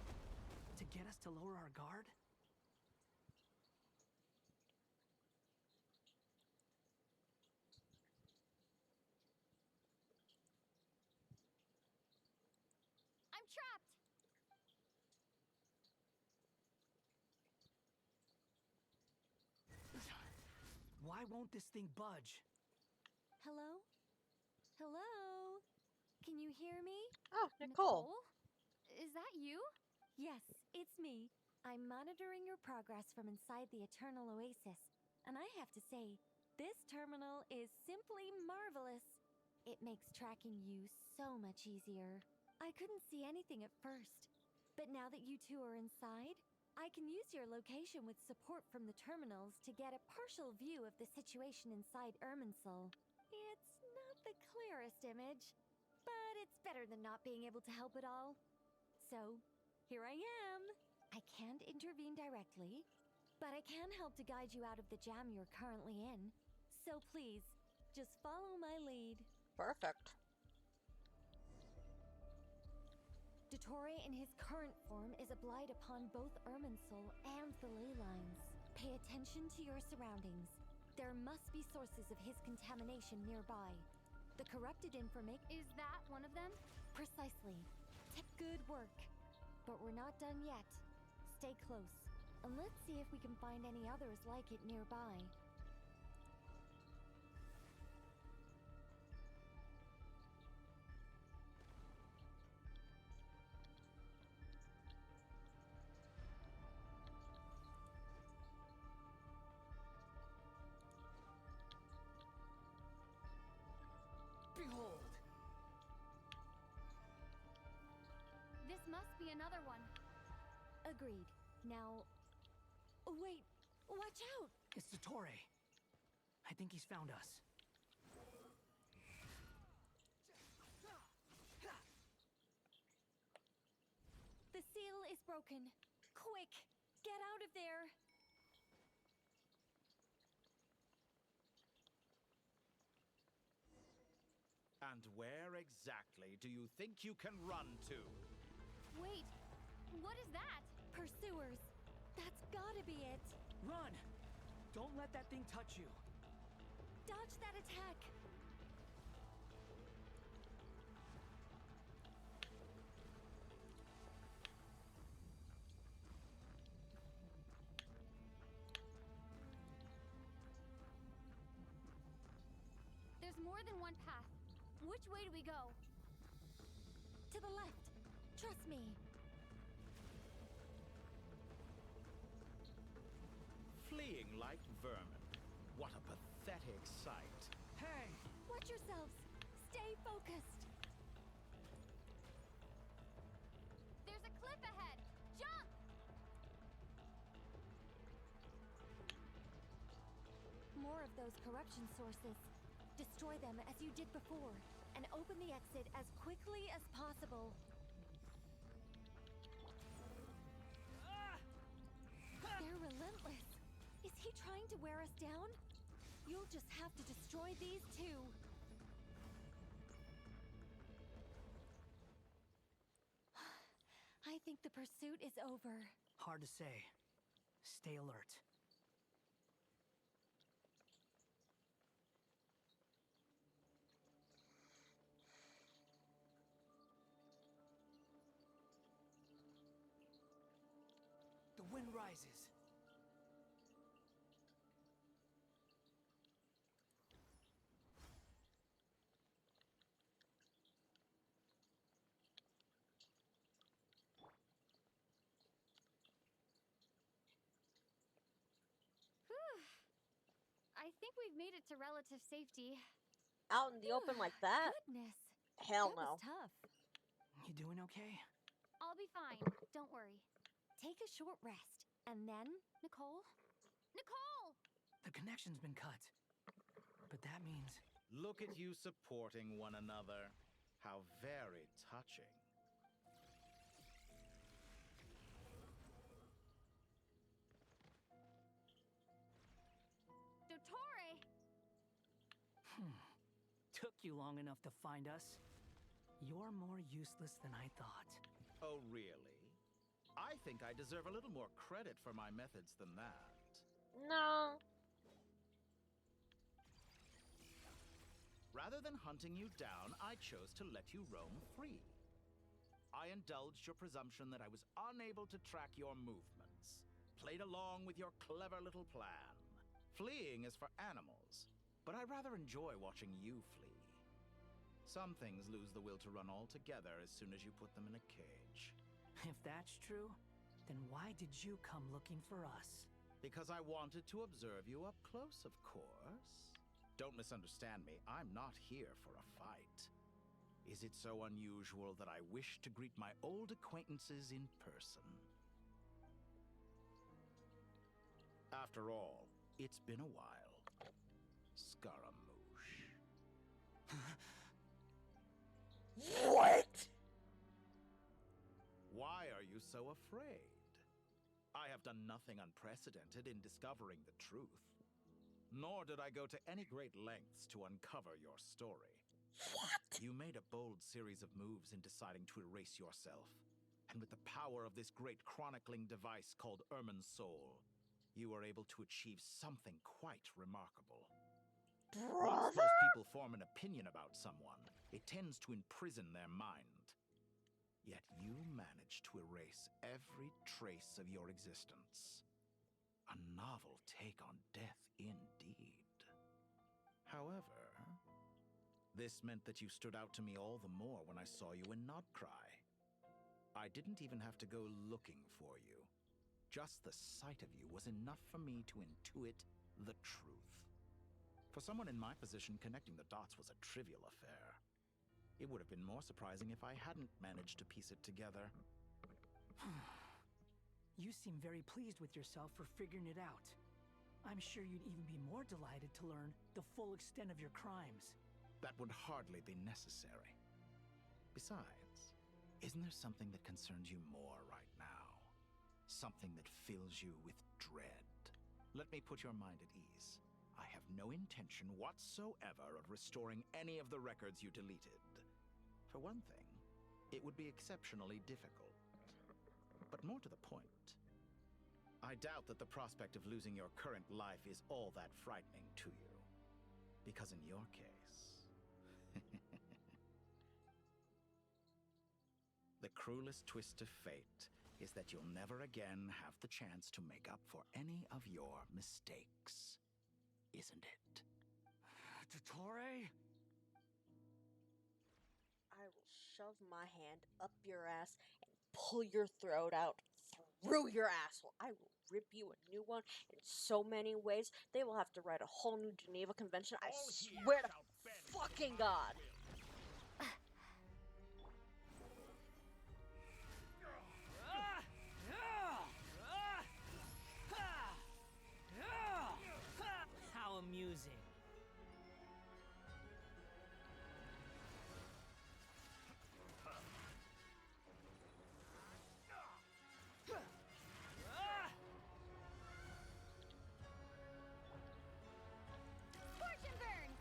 To get us to lower our guard? I'm trapped! Why won't this thing budge? Hello? Hello? Can you hear me? Oh, Nicole. Is that you? Yes, it's me. I'm monitoring your progress from inside the Eternal Oasis, and I have to say, this terminal is simply marvelous. It makes tracking you so much easier. I couldn't see anything at first, but now that you two are inside, I can use your location with support from the terminals to get a partial view of the situation inside Irminsul. It's not the clearest image, but it's better than not being able to help at all. So, here I am. I can't intervene directly, but I can help to guide you out of the jam you're currently in. So please, just follow my lead. Perfect. Dottore in his current form is a blight upon both Irminsul and the ley lines. Pay attention to your surroundings. There must be sources of his contamination nearby. The corrupted information... Is that one of them? Precisely. Good work. But we're not done yet. Stay close, and let's see if we can find any others like it nearby. Behold! This must be another one. Agreed. Now... Oh, wait! Watch out! It's Dottore. I think he's found us. The seal is broken. Quick! Get out of there! And where exactly do you think you can run to? Wait, what is that? Pursuers. That's gotta be it. Run! Don't let that thing touch you. Dodge that attack. There's more than one path. Which way do we go? To the left. Trust me. Fleeing like vermin. What a pathetic sight. Hey! Watch yourselves. Stay focused. There's a cliff ahead. Jump! More of those corruption sources. Destroy them as you did before, and open the exit as quickly as possible. They're relentless. Is he trying to wear us down? You'll just have to destroy these too. I think the pursuit is over. Hard to say. Stay alert. The wind rises. I think we've made it to relative safety. Out in the open like that? Goodness. Hell that no. was tough. You doing okay? I'll be fine. Don't worry. Take a short rest, and then, Nicole? Nicole! The connection's been cut. But that means... Look at you supporting one another. How very touching. Dottore! Took you long enough to find us. You're more useless than I thought. Oh, really? I think I deserve a little more credit for my methods than that. No. Rather than hunting you down, I chose to let you roam free. I indulged your presumption that I was unable to track your movements, played along with your clever little plan. Fleeing is for animals, but I rather enjoy watching you flee. Some things lose the will to run altogether as soon as you put them in a cage. If that's true, then why did you come looking for us? Because I wanted to observe you up close, of course. Don't misunderstand me, I'm not here for a fight. Is it so unusual that I wish to greet my old acquaintances in person? After all, it's been a while. Scaramouche. What? Why are you so afraid? I have done nothing unprecedented in discovering the truth. Nor did I go to any great lengths to uncover your story. What? You made a bold series of moves in deciding to erase yourself. And with the power of this great chronicling device called Ermin's Soul, you were able to achieve something quite remarkable. Once most people form an opinion about someone, it tends to imprison their mind. Yet you managed to erase every trace of your existence. A novel take on death indeed. However, this meant that you stood out to me all the more when I saw you in Nodcry. I didn't even have to go looking for you. Just the sight of you was enough for me to intuit the truth. For someone in my position, connecting the dots was a trivial affair. It would have been more surprising if I hadn't managed to piece it together. You seem very pleased with yourself for figuring it out. I'm sure you'd even be more delighted to learn the full extent of your crimes. That would hardly be necessary. Besides, isn't there something that concerns you more right now? Something that fills you with dread. Let me put your mind at ease. I have no intention whatsoever of restoring any of the records you deleted. For one thing, it would be exceptionally difficult. But more to the point, I doubt that the prospect of losing your current life is all that frightening to you. Because in your case... the cruelest twist of fate is that you'll never again have the chance to make up for any of your mistakes. Isn't it? Dottore? shove my hand up your ass and pull your throat out through your asshole. I will rip you a new one in so many ways. They will have to write a whole new Geneva Convention. I swear to fucking God. How amusing. Fortune burn!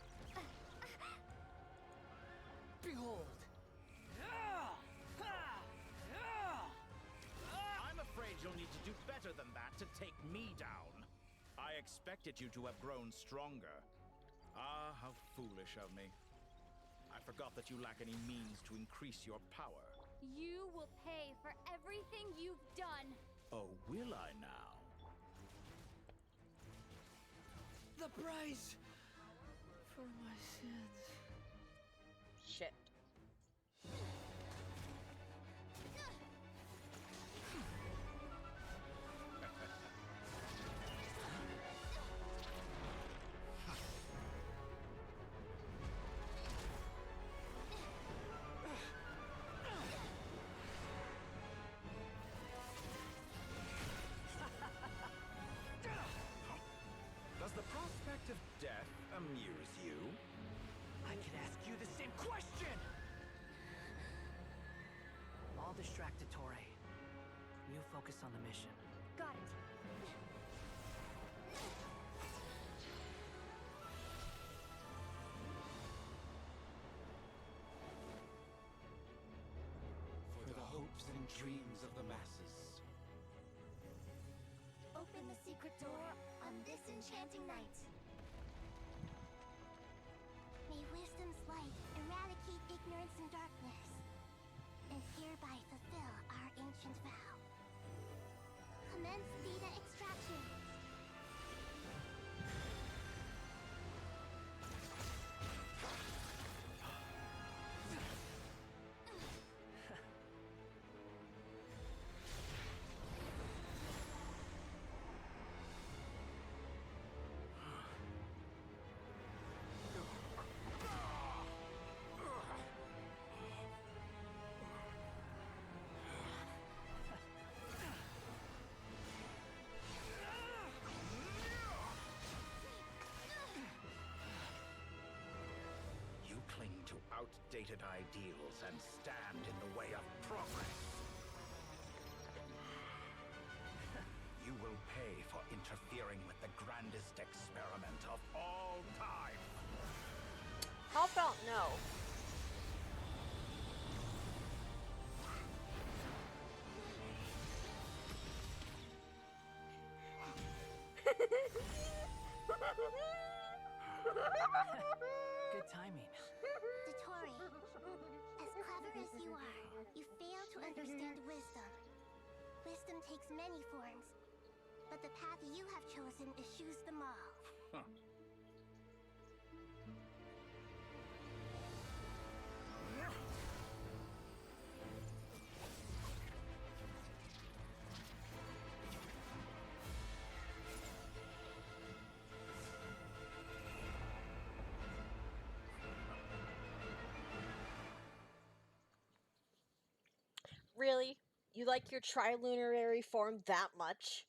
Behold! I'm afraid you'll need to do better than that to take me down. I expected you to have grown stronger. Ah, how foolish of me. I forgot that you lack any means to increase your power. You will pay for everything you've done. Oh, will I now? The price for my sins. Shit. Does the prospect of death amuse you? I could ask you the same question! I'll distract Torre. You focus on the mission. Got it. For the hopes and dreams of the masses. Open the secret door on this enchanting night. May wisdom's light eradicate ignorance and darkness, and hereby fulfill our ancient vow. Commence data extraction. You cling to outdated ideals and stand in the way of progress. You will pay for interfering with the grandest experiment of all time. How about no? Good timing. Dottore, as clever as you are, you fail to understand wisdom. Wisdom takes many forms, but the path you have chosen eschews them all. Huh. Really? You like your trilunarary form that much?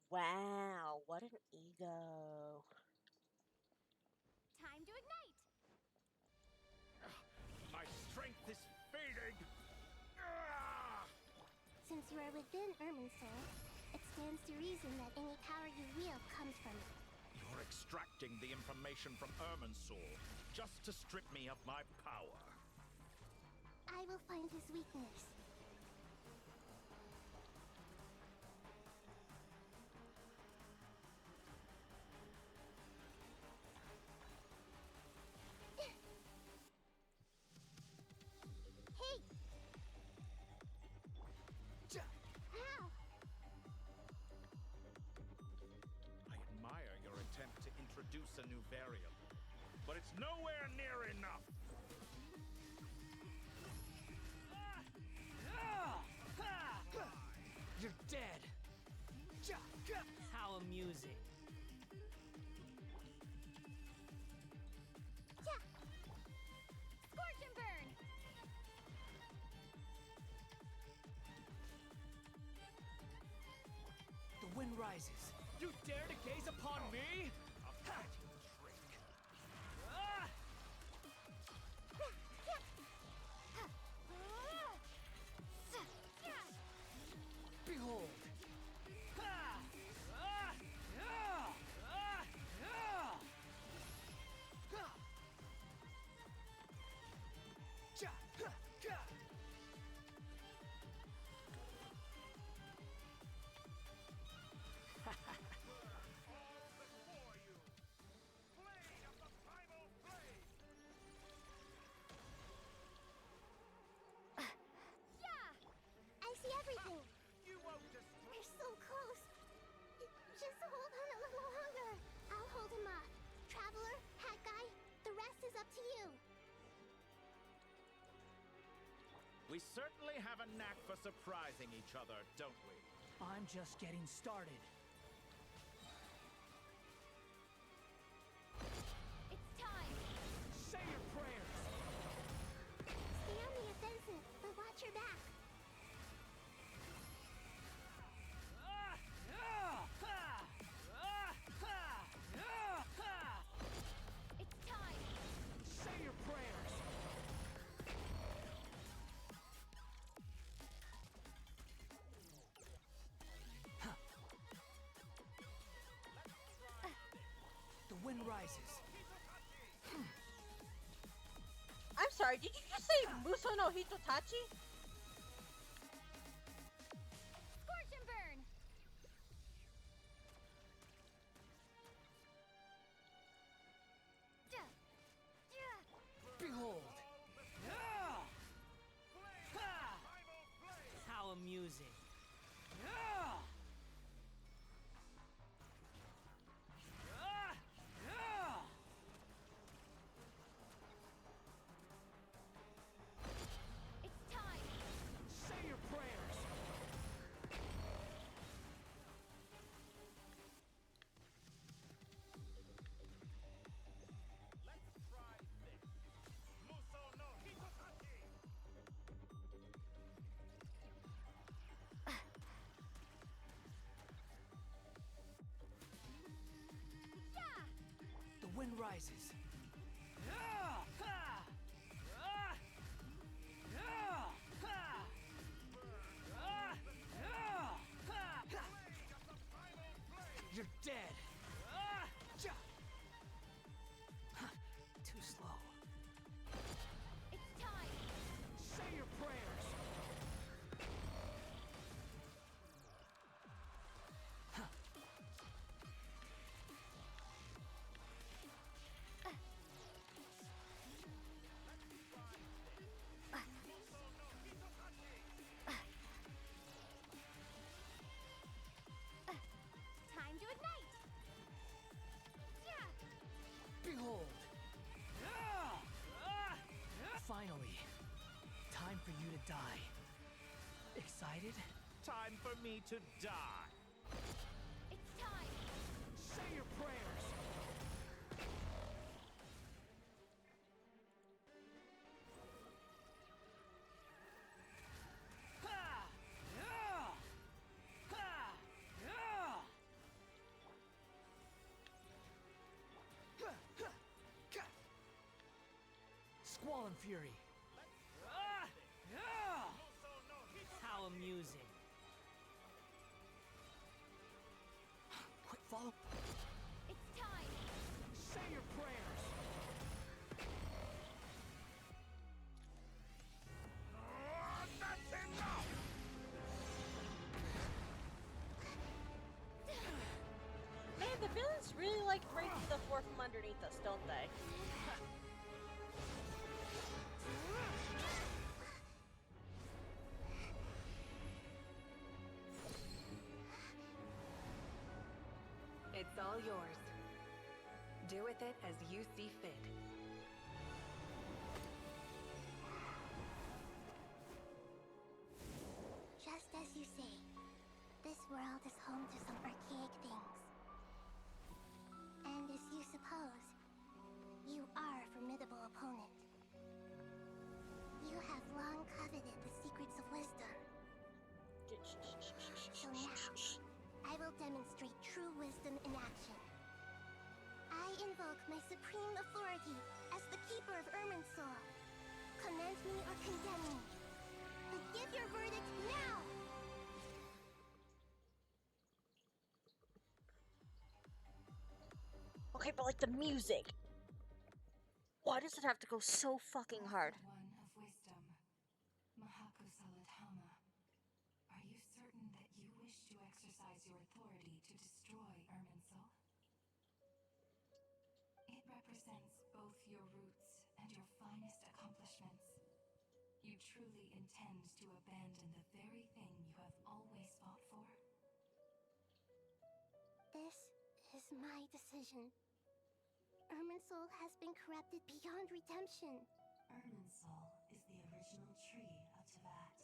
Wow, what an ego. Time to ignite! My strength is fading. Since you are within Ermin's soul, it stands to reason that any power you wield comes from it. You're extracting the information from Ermin's soul just to strip me of my power. I will find his weakness. Hey! Ow! I admire your attempt to introduce a new variable, but it's nowhere near enough. rises. You dare to gaze upon me? Ha! Ah! Behold! Ha! Ah! Yeah! Ah! Yeah! Ha! Cha! Ha! Ka! Yeah! I see everything! We're so close! Just hold on a little longer. I'll hold him off. Traveler, Hat Guy, the rest is up to you. We certainly have a knack for surprising each other, don't we? I'm just getting started. It's time! Say your prayers! Stay on the offensive, but watch your back. Ah! Yeah! Ha! Ah! Ha! Yeah! Ha! It's time! Say your prayers! The wind rises. I'm sorry, did you just say Muso no Hitotachi? Scorch and burn! Behold! Yeah! Ha! How amusing! Yeah! Ah! Yeah! It's time! Say your prayers! The wind rises. Yeah! Ha! Ah! Yeah! Ha! Ah! Yeah! Ha! You're dead. Ah! Ja! Huh, too slow. It's time! Say your prayers. Huh. Time to ignite! Yeah! Behold! Yeah! Ah! Yeah! Finally, time for you to die. Excited? Time for me to die. It's time! Say your prayers. Ha! Yeah! Ha! Yeah! Squall and Fury. Ah! Yeah! How amusing. Quick, follow. It's time! Say your prayers. That's enough! Man, the villains really like breaking the floor from underneath us, don't they? It's all yours. Do with it as you see fit. Just as you say, this world is home to some archaic things. And as you suppose, you are a formidable opponent. You have long coveted the secrets of wisdom. So now, I will demonstrate true wisdom in action. I invoke my supreme authority as the keeper of Irminsul. Commend me or condemn me. But give your verdict now! Okay, but like the music. Why does it have to go so fucking hard? One of wisdom, Mahakusaladhama. Are you certain that you wish to exercise your authority to destroy Irminsul? It represents both your roots and your finest accomplishments. You truly intend to abandon the very thing you have always fought for? This is my decision. Irminsul has been corrupted beyond redemption. Irminsul is the original tree of Teyvat.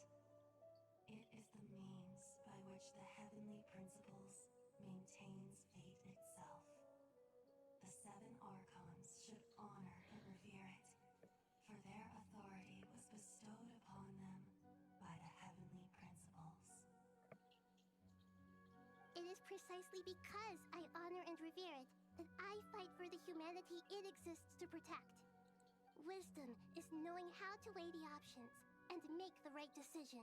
It is the means by which the heavenly principles maintains fate itself. The 7 Archons should honor and revere it, for their authority was bestowed upon them by the heavenly principles. It is precisely because I honor and revere it that I fight for the humanity it exists to protect. Wisdom is knowing how to weigh the options and make the right decision.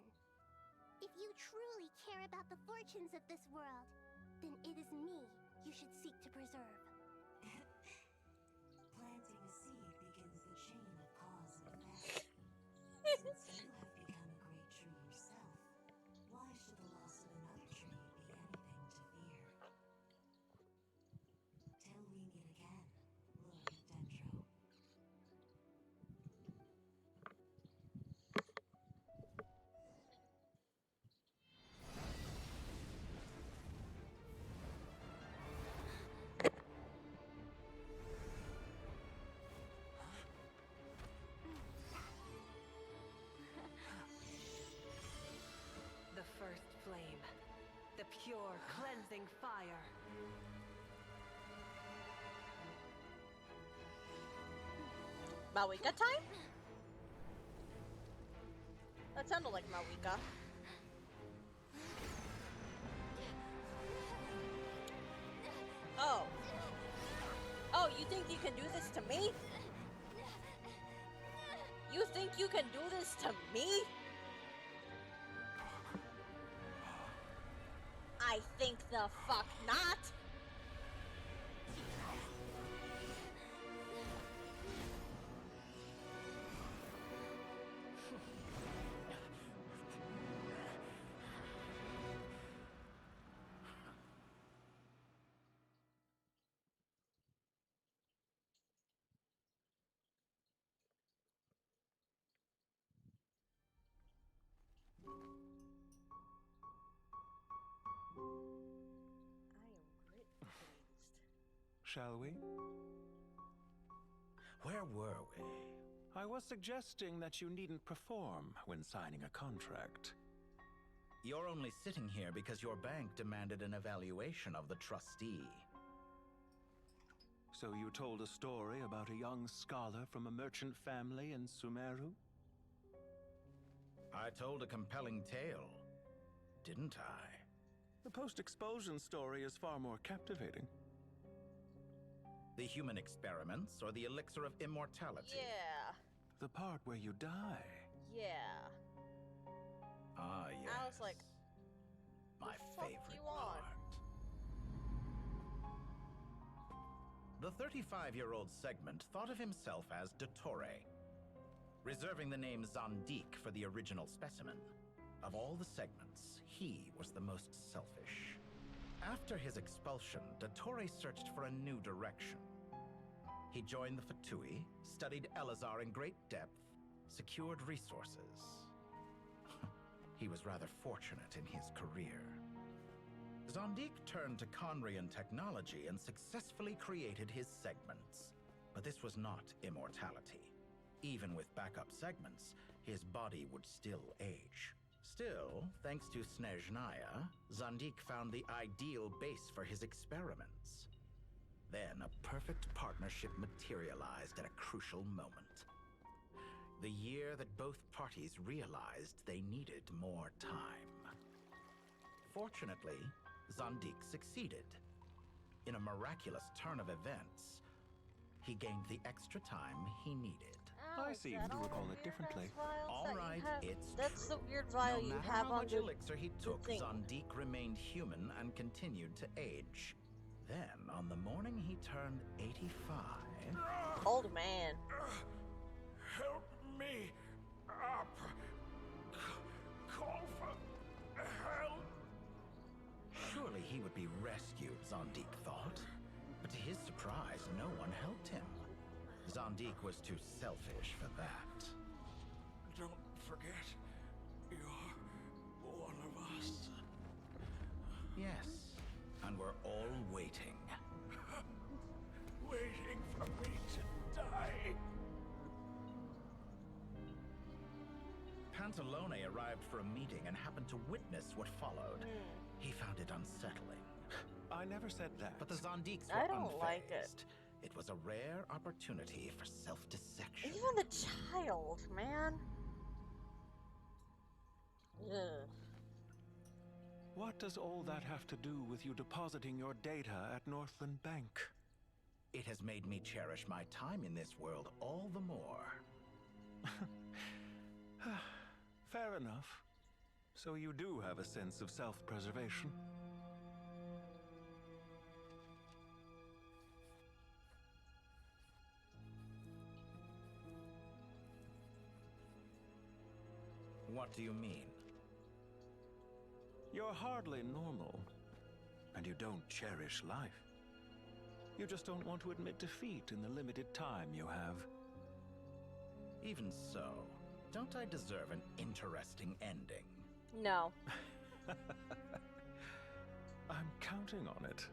If you truly care about the fortunes of this world, then it is me you should seek to preserve. Planting a seed begins the chain of cause and effect. Since you have become a great tree yourself, why should the loss of another tree be anything to fear? Till we meet again, Lord Dendro. The first flame. The pure, cleansing fire. Mawika time? That sounded like Mawika. Oh. Oh, you think you can do this to me? You think you can do this to me? I think the fuck not. Shall we? Where were we? I was suggesting that you needn't perform when signing a contract. You're only sitting here because your bank demanded an evaluation of the trustee. So you told a story about a young scholar from a merchant family in Sumeru? I told a compelling tale, didn't I? The post-expulsion story is far more captivating. The human experiments or the elixir of immortality? Yeah. The part where you die. Yeah. Ah, yes. I was like, my fuck favorite you on? part. The 35-year-old segment thought of himself as Dottore, reserving the name Zandik for the original specimen. Of all the segments, he was the most selfish. After his expulsion, Dottore searched for a new direction. He joined the Fatui, studied Elazar in great depth, secured resources. He was rather fortunate in his career. Zandik turned to Conrian technology and successfully created his segments. But this was not immortality. Even with backup segments, his body would still age. Still, thanks to Snezhnaya, Zandik found the ideal base for his experiments. Then a perfect partnership materialized at a crucial moment. The year that both parties realized they needed more time. Fortunately, Zandik succeeded. In a miraculous turn of events, he gained the extra time he needed. I seem to recall it differently. All right, That's the weird vial no you matter have how on much the elixir he took, thing. Zandik remained human and continued to age. Then, on the morning he turned 85... Old man. Help me up. Call for help. Surely he would be rescued, Zandik thought. But to his surprise, no one helped him. Zandik was too selfish for that. Don't forget, you're one of us. Yes, and we're all waiting. Waiting for me to die. Pantalone arrived for a meeting and happened to witness what followed. He found it unsettling. I never said that. But the Zandiks were I don't like it. unfazed. It was a rare opportunity for self-dissection. Even the child, man. Ugh. What does all that have to do with you depositing your data at Northland Bank? It has made me cherish my time in this world all the more. Fair enough. So you do have a sense of self-preservation. What do you mean? You're hardly normal, and you don't cherish life. You just don't want to admit defeat in the limited time you have. Even so, don't I deserve an interesting ending? No. I'm counting on it.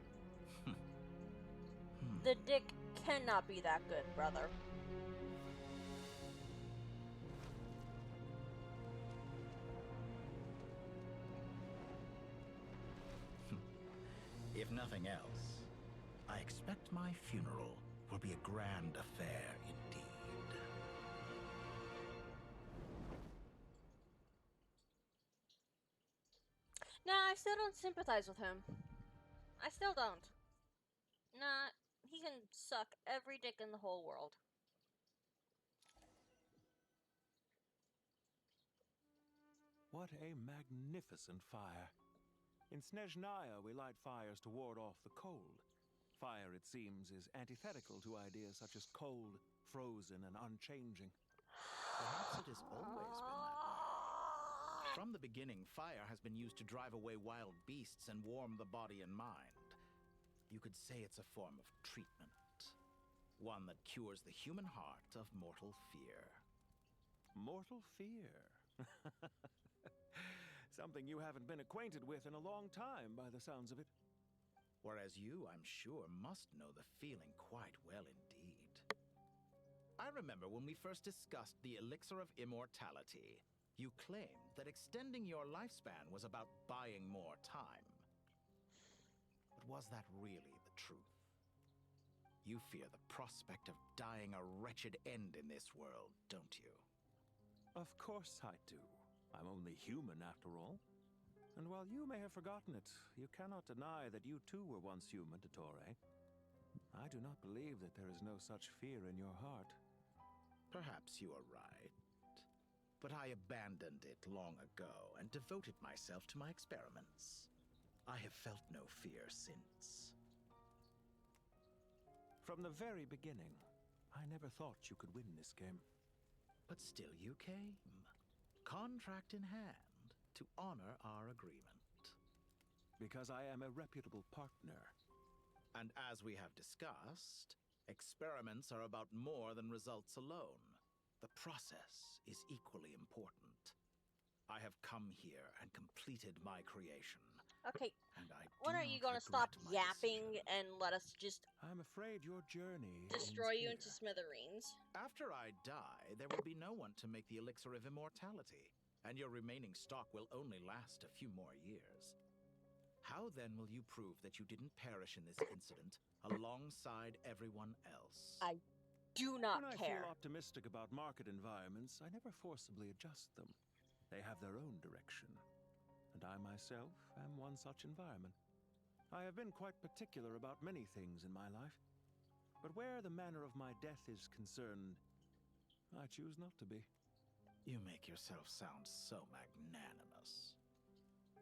The dick cannot be that good, brother. If nothing else, I expect my funeral will be a grand affair indeed. Nah, I still don't sympathize with him. I still don't. Nah, he can suck every dick in the whole world. What a magnificent fire. In Snezhnaya, we light fires to ward off the cold. Fire, it seems, is antithetical to ideas such as cold, frozen, and unchanging. Perhaps it has always been that way. From the beginning, fire has been used to drive away wild beasts and warm the body and mind. You could say it's a form of treatment. One that cures the human heart of mortal fear. Mortal fear? Something you haven't been acquainted with in a long time, by the sounds of it. Whereas you, I'm sure, must know the feeling quite well indeed. I remember when we first discussed the elixir of immortality, you claimed that extending your lifespan was about buying more time. But was that really the truth? You fear the prospect of dying a wretched end in this world, don't you? Of course I do. I'm only human, after all. And while you may have forgotten it, you cannot deny that you too were once human, Dottore. I do not believe that there is no such fear in your heart. Perhaps you are right. But I abandoned it long ago and devoted myself to my experiments. I have felt no fear since. From the very beginning, I never thought you could win this game. But still you came. Contract in hand, to honor our agreement. Because I am a reputable partner. And as we have discussed, experiments are about more than results alone. The process is equally important. I have come here and completed my creation. Okay, and I when are you gonna stop yapping and let us just... I'm afraid your journey destroy you into smithereens? After I die, there will be no one to make the elixir of immortality, and your remaining stock will only last a few more years. How then will you prove that you didn't perish in this incident alongside everyone else? I do not when care. I feel optimistic about market environments, I never forcibly adjust them. They have their own direction. And I myself am one such environment. I have been quite particular about many things in my life. But where the manner of my death is concerned, I choose not to be. You make yourself sound so magnanimous.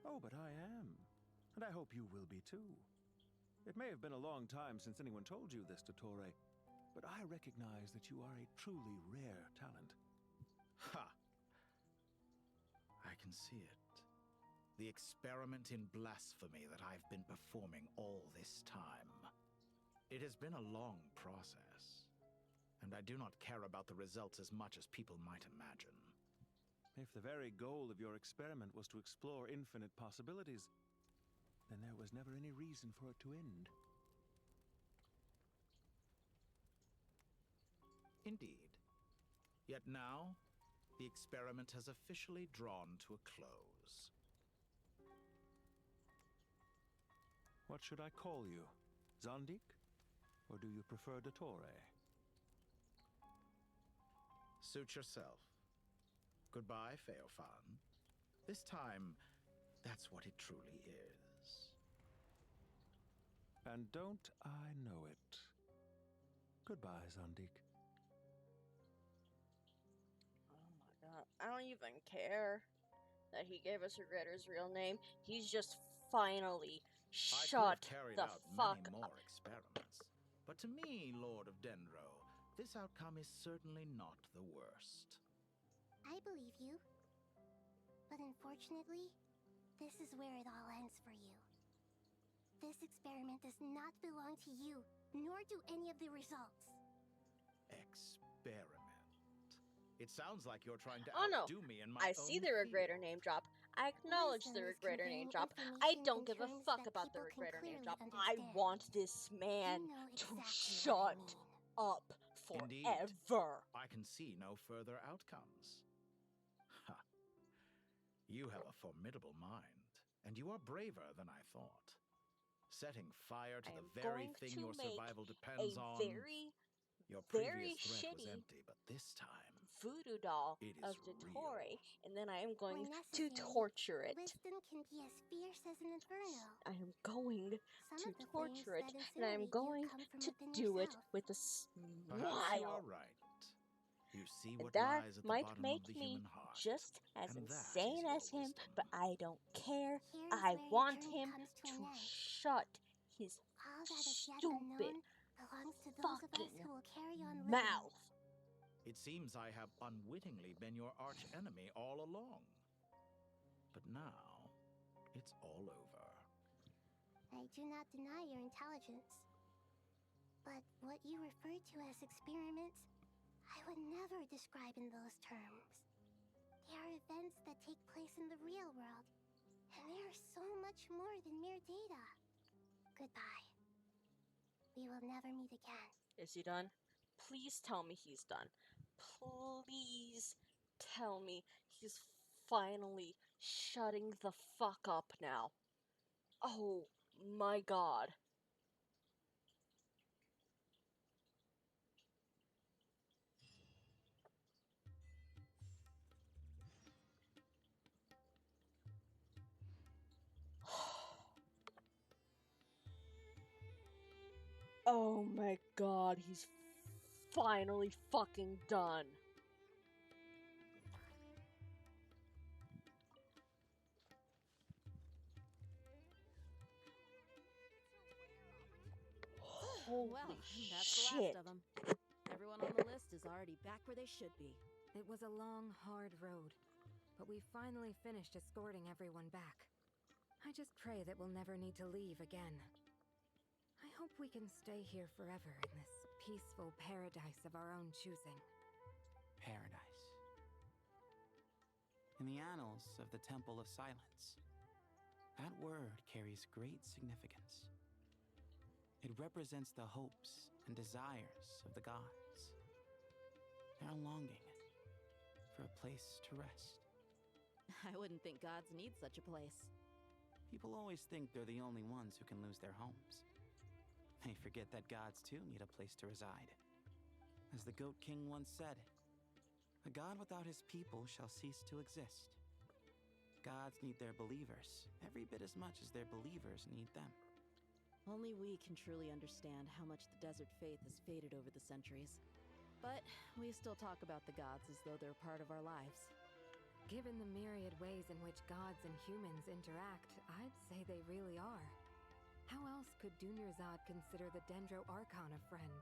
Oh, but I am. And I hope you will be too. It may have been a long time since anyone told you this, Dottore, but I recognize that you are a truly rare talent. Ha! I can see it. The experiment in blasphemy that I've been performing all this time. It has been a long process, and I do not care about the results as much as people might imagine. If the very goal of your experiment was to explore infinite possibilities, then there was never any reason for it to end. Indeed. Yet now, the experiment has officially drawn to a close. What should I call you? Zandik? Or do you prefer Dottore? Suit yourself. Goodbye, Feofan. This time, that's what it truly is. And don't I know it? Goodbye, Zandik. Oh my god. I don't even care that he gave us Regretter's real name. He's just finally shut the fuck many more experiments. But to me, Lord of Dendro, this outcome is certainly not the worst. I believe you. But unfortunately, this is where it all ends for you. This experiment does not belong to you, nor do any of the results. Experiment. It sounds like you're trying to Oh no, outdo me in my I own see the Regretter name drop. I acknowledge the Wisdom is Regretter conveying name drop. I information don't in give a terms fuck that about the people can Regretter name clearly drop. I understand. want this man You know to exactly shut what I mean. up Indeed. forever. I can see no further outcomes. Ha. You have a formidable mind, and you are braver than I thought. Setting fire to I the am very going thing to your make survival depends a on. Your very previous threat was shitty empty, but this time voodoo doll it of is Dottore, and then I am going When to necessary, torture it. Wisdom can be as fierce as an inferno. I am going Some to of the flames torture it, that and I am incinerate you going come from to within do it yourself. with a Perhaps you are smile. right. You see And what that lies at the might bottom make of the me human heart. just as and that is insane your as him, wisdom. but I don't care. Here is I where your want journey him comes to to an end. shut his All that is yet stupid unknown belongs to those of us fucking who will carry on living. mouth. It seems I have unwittingly been your arch enemy all along. But now, it's all over. I do not deny your intelligence. But what you refer to as experiments, I would never describe in those terms. They are events that take place in the real world, and they are so much more than mere data. Goodbye. We will never meet again. Is he done? Please tell me he's done. Please tell me he's finally shutting the fuck up now. Oh my god. Oh my god, he's finally fucking done. Holy Well, that's the shit. last of them. Everyone on the list is already back where they should be. It was a long, hard road, but we finally finished escorting everyone back. I just pray that we'll never need to leave again. I hope we can stay here forever in this peaceful paradise of our own choosing. Paradise. In the annals of the Temple of Silence, that word carries great significance. It represents the hopes and desires of the gods. Their longing for a place to rest. I wouldn't think gods need such a place. People always think they're the only ones who can lose their homes. They forget that gods too need a place to reside. As the Goat King once said, "A god without his people shall cease to exist." Gods need their believers every bit as much as their believers need them. Only we can truly understand how much the desert faith has faded over the centuries. But we still talk about the gods as though they're part of our lives. Given the myriad ways in which gods and humans interact, I'd say they really are. How else could Dunyarzad consider the Dendro Archon a friend?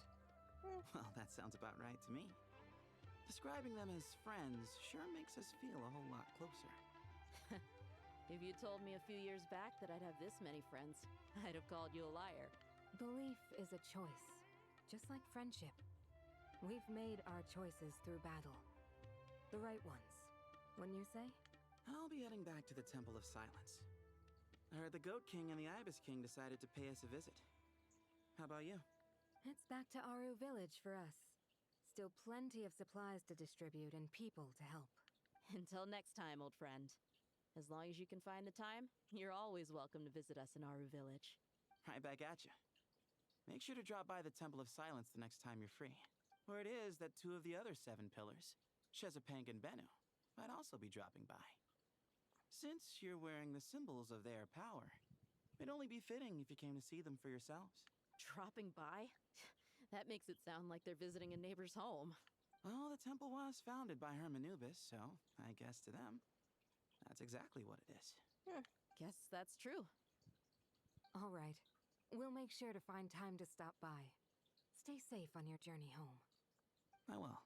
Well, that sounds about right to me. Describing them as friends sure makes us feel a whole lot closer. If you told me a few years back that I'd have this many friends, I'd have called you a liar. Belief is a choice, just like friendship. We've made our choices through battle. The right ones, wouldn't you say? I'll be heading back to the Temple of Silence. I heard the Goat King and the Ibis King decided to pay us a visit. How about you? It's back to Aru Village for us. Still plenty of supplies to distribute and people to help. Until next time, old friend. As long as you can find the time, you're always welcome to visit us in Aru Village. Right back at you. Make sure to drop by the Temple of Silence the next time you're free. Where it is that 2 of the other 7 pillars, Shezapank and Bennu, might also be dropping by. Since you're wearing the symbols of their power, it'd only be fitting if you came to see them for yourselves. Dropping by? That makes it sound like they're visiting a neighbor's home. Well, the temple was founded by Hermanubis, so I guess to them, that's exactly what it is. Guess that's true. All right. We'll make sure to find time to stop by. Stay safe on your journey home. I will.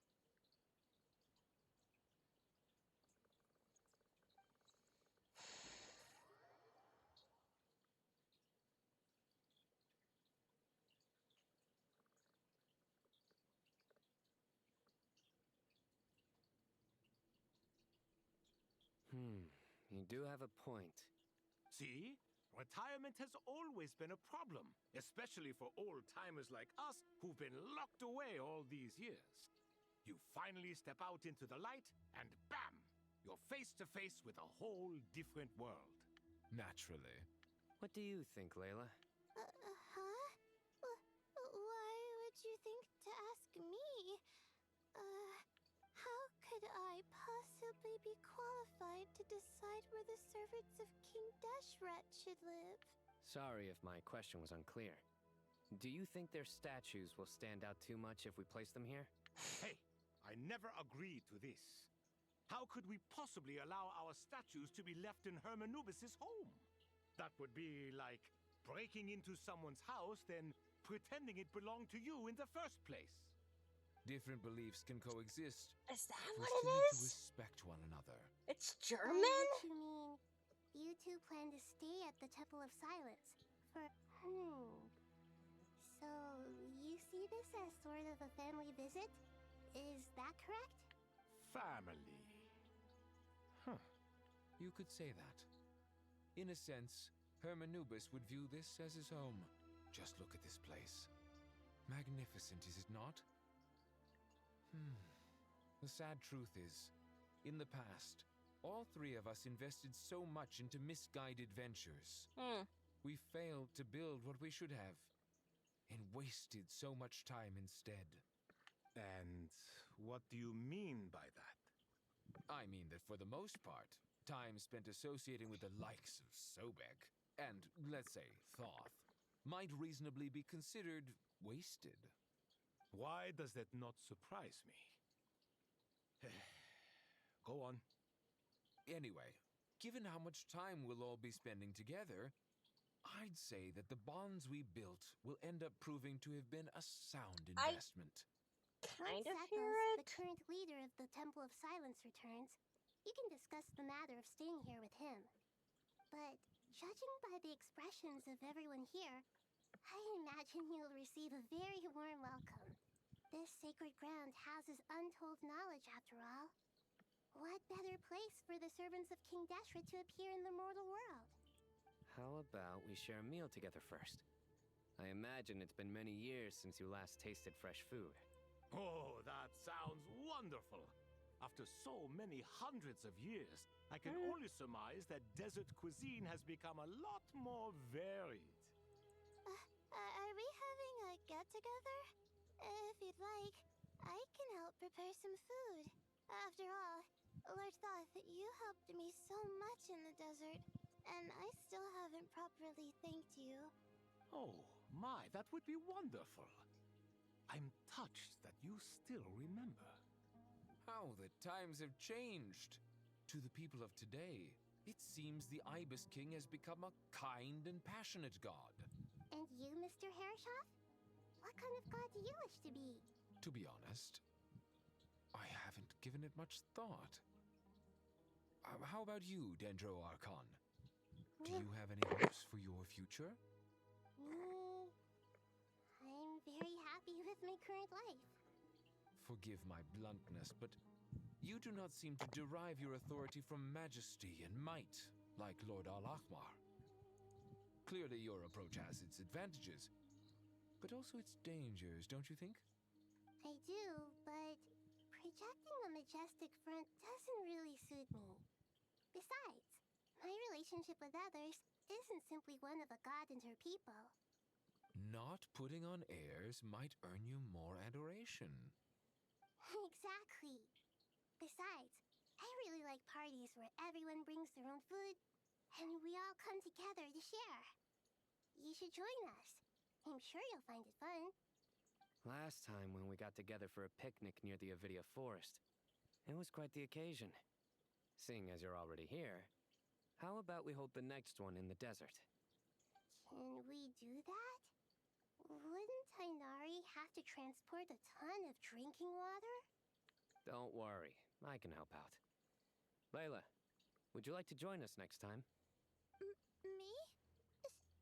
You do have a point. See? Retirement has always been a problem, especially for old-timers like us who've been locked away all these years. You finally step out into the light, and bam! You're face to face with a whole different world. Naturally. What do you think, Layla? Huh? Why would you think to ask me? How could I possibly be qualified to decide where the servants of King Deshret should live? Sorry if my question was unclear. Do you think their statues will stand out too much if we place them here? Hey, I never agreed to this. How could we possibly allow our statues to be left in Hermanubis' home? That would be like breaking into someone's house, then pretending it belonged to you in the first place. Different beliefs can coexist. Is that We what still it need is? to respect one another. It's By German? which you mean, you two plan to stay at the Temple of Silence for... So, you see this as sort of a family visit? Is that correct? Family. Huh. You could say that. In a sense, Hermanubis would view this as his home. Just look at this place. Magnificent, is it not? The sad truth is, in the past, all 3 of us invested so much into misguided ventures. We failed to build what we should have, and wasted so much time instead. And what do you mean by that? I mean that for the most part, time spent associating with the likes of Sobek, and, let's say, Thoth, might reasonably be considered wasted. Why does that not surprise me? Go on. Anyway, given how much time we'll all be spending together, I'd say that the bonds we built will end up proving to have been a sound investment. Kind of Once hear Zekos, it. the current leader of the Temple of Silence, returns, you can discuss the matter of staying here with him. But judging by the expressions of everyone here, I imagine you'll receive a very warm welcome. This sacred ground houses untold knowledge, after all. What better place for the servants of King Deshret to appear in the mortal world? How about we share a meal together first? I imagine it's been many years since you last tasted fresh food. Oh, that sounds wonderful. After so many hundreds of years, I can only surmise that desert cuisine has become a lot more varied. Are we having a get-together? If you'd like, I can help prepare some food. After all, Lord Thoth, you helped me so much in the desert, and I still haven't properly thanked you. Oh, my, that would be wonderful. I'm touched that you still remember. How the times have changed. To the people of today, it seems the Ibis King has become a kind and passionate god. And you, Mr. Herreshoff? What kind of god do you wish to be? To be honest, I haven't given it much thought. How about you, Dendro Archon? Do you have any hopes for your future? Me? I'm very happy with my current life. Forgive my bluntness, but you do not seem to derive your authority from majesty and might, like Lord Al-Ahmar. Clearly your approach has its advantages, but also its dangers, don't you think? I do, but projecting a majestic front doesn't really suit me. Besides, my relationship with others isn't simply one of a god and her people. Not putting on airs might earn you more adoration. Exactly. Besides, I really like parties where everyone brings their own food and we all come together to share. You should join us. I'm sure you'll find it fun. Last time when we got together for a picnic near the Avidia Forest, it was quite the occasion. Seeing as you're already here, how about we hold the next one in the desert? Can we do that? Wouldn't Tainari have to transport a ton of drinking water? Don't worry, I can help out. Layla, would you like to join us next time? Me?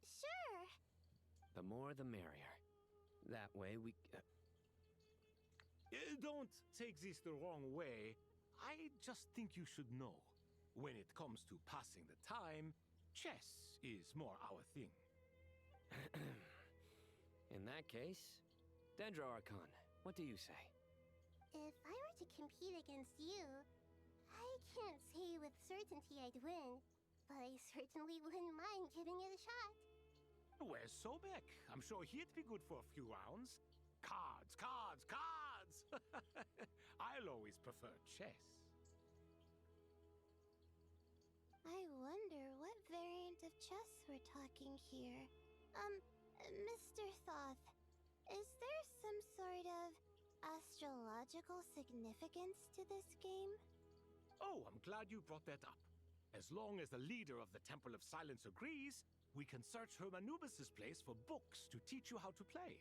Sure. The more the merrier. That way we... Don't take this the wrong way. I just think you should know. When it comes to passing the time, chess is more our thing. In that case, Dendro Archon, what do you say? If I were to compete against you, I can't say with certainty I'd win, but I certainly wouldn't mind giving it a shot. Where's Sobek? I'm sure he'd be good for a few rounds. Cards, cards, cards! I'll always prefer chess. I wonder what variant of chess we're talking here. Mr. Thoth, is there some sort of astrological significance to this game? Oh, I'm glad you brought that up. As long as the leader of the Temple of Silence agrees, we can search Hermanubis' place for books to teach you how to play.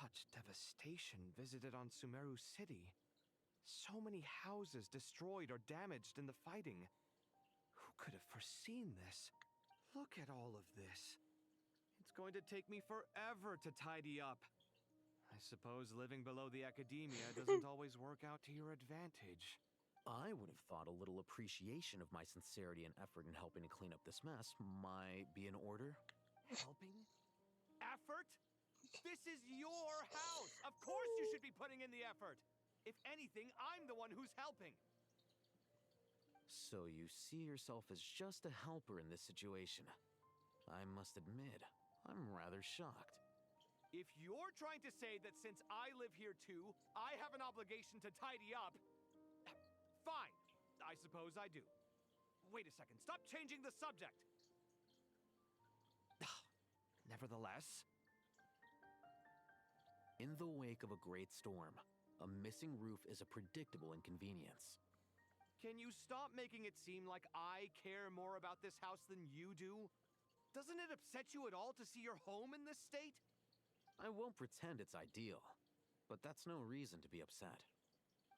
Such devastation visited on Sumeru City. So many houses destroyed or damaged in the fighting. Who could have foreseen this? Look at all of this. It's going to take me forever to tidy up. I suppose living below the academia doesn't always work out to your advantage. I would have thought a little appreciation of my sincerity and effort in helping to clean up this mess might be in order. Helping? Effort? This is your house! Of course you should be putting in the effort! If anything, I'm the one who's helping! So you see yourself as just a helper in this situation. I must admit, I'm rather shocked. If you're trying to say that since I live here too, I have an obligation to tidy up, fine. I suppose I do. Wait a second, stop changing the subject! Nevertheless... In the wake of a great storm, a missing roof is a predictable inconvenience. Can you stop making it seem like I care more about this house than you do? Doesn't it upset you at all to see your home in this state? I won't pretend it's ideal, but that's no reason to be upset.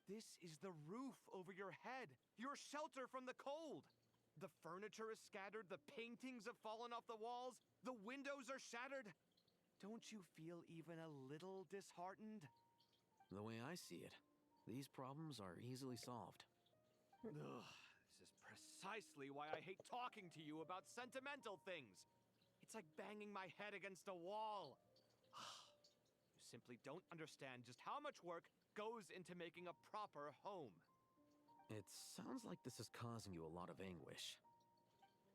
This is the roof over your head, your shelter from the cold. The furniture is scattered, the paintings have fallen off the walls, the windows are shattered. Don't you feel even a little disheartened? The way I see it, these problems are easily solved. Ugh, this is precisely why I hate talking to you about sentimental things. It's like banging my head against a wall. You simply don't understand just how much work goes into making a proper home. It sounds like this is causing you a lot of anguish.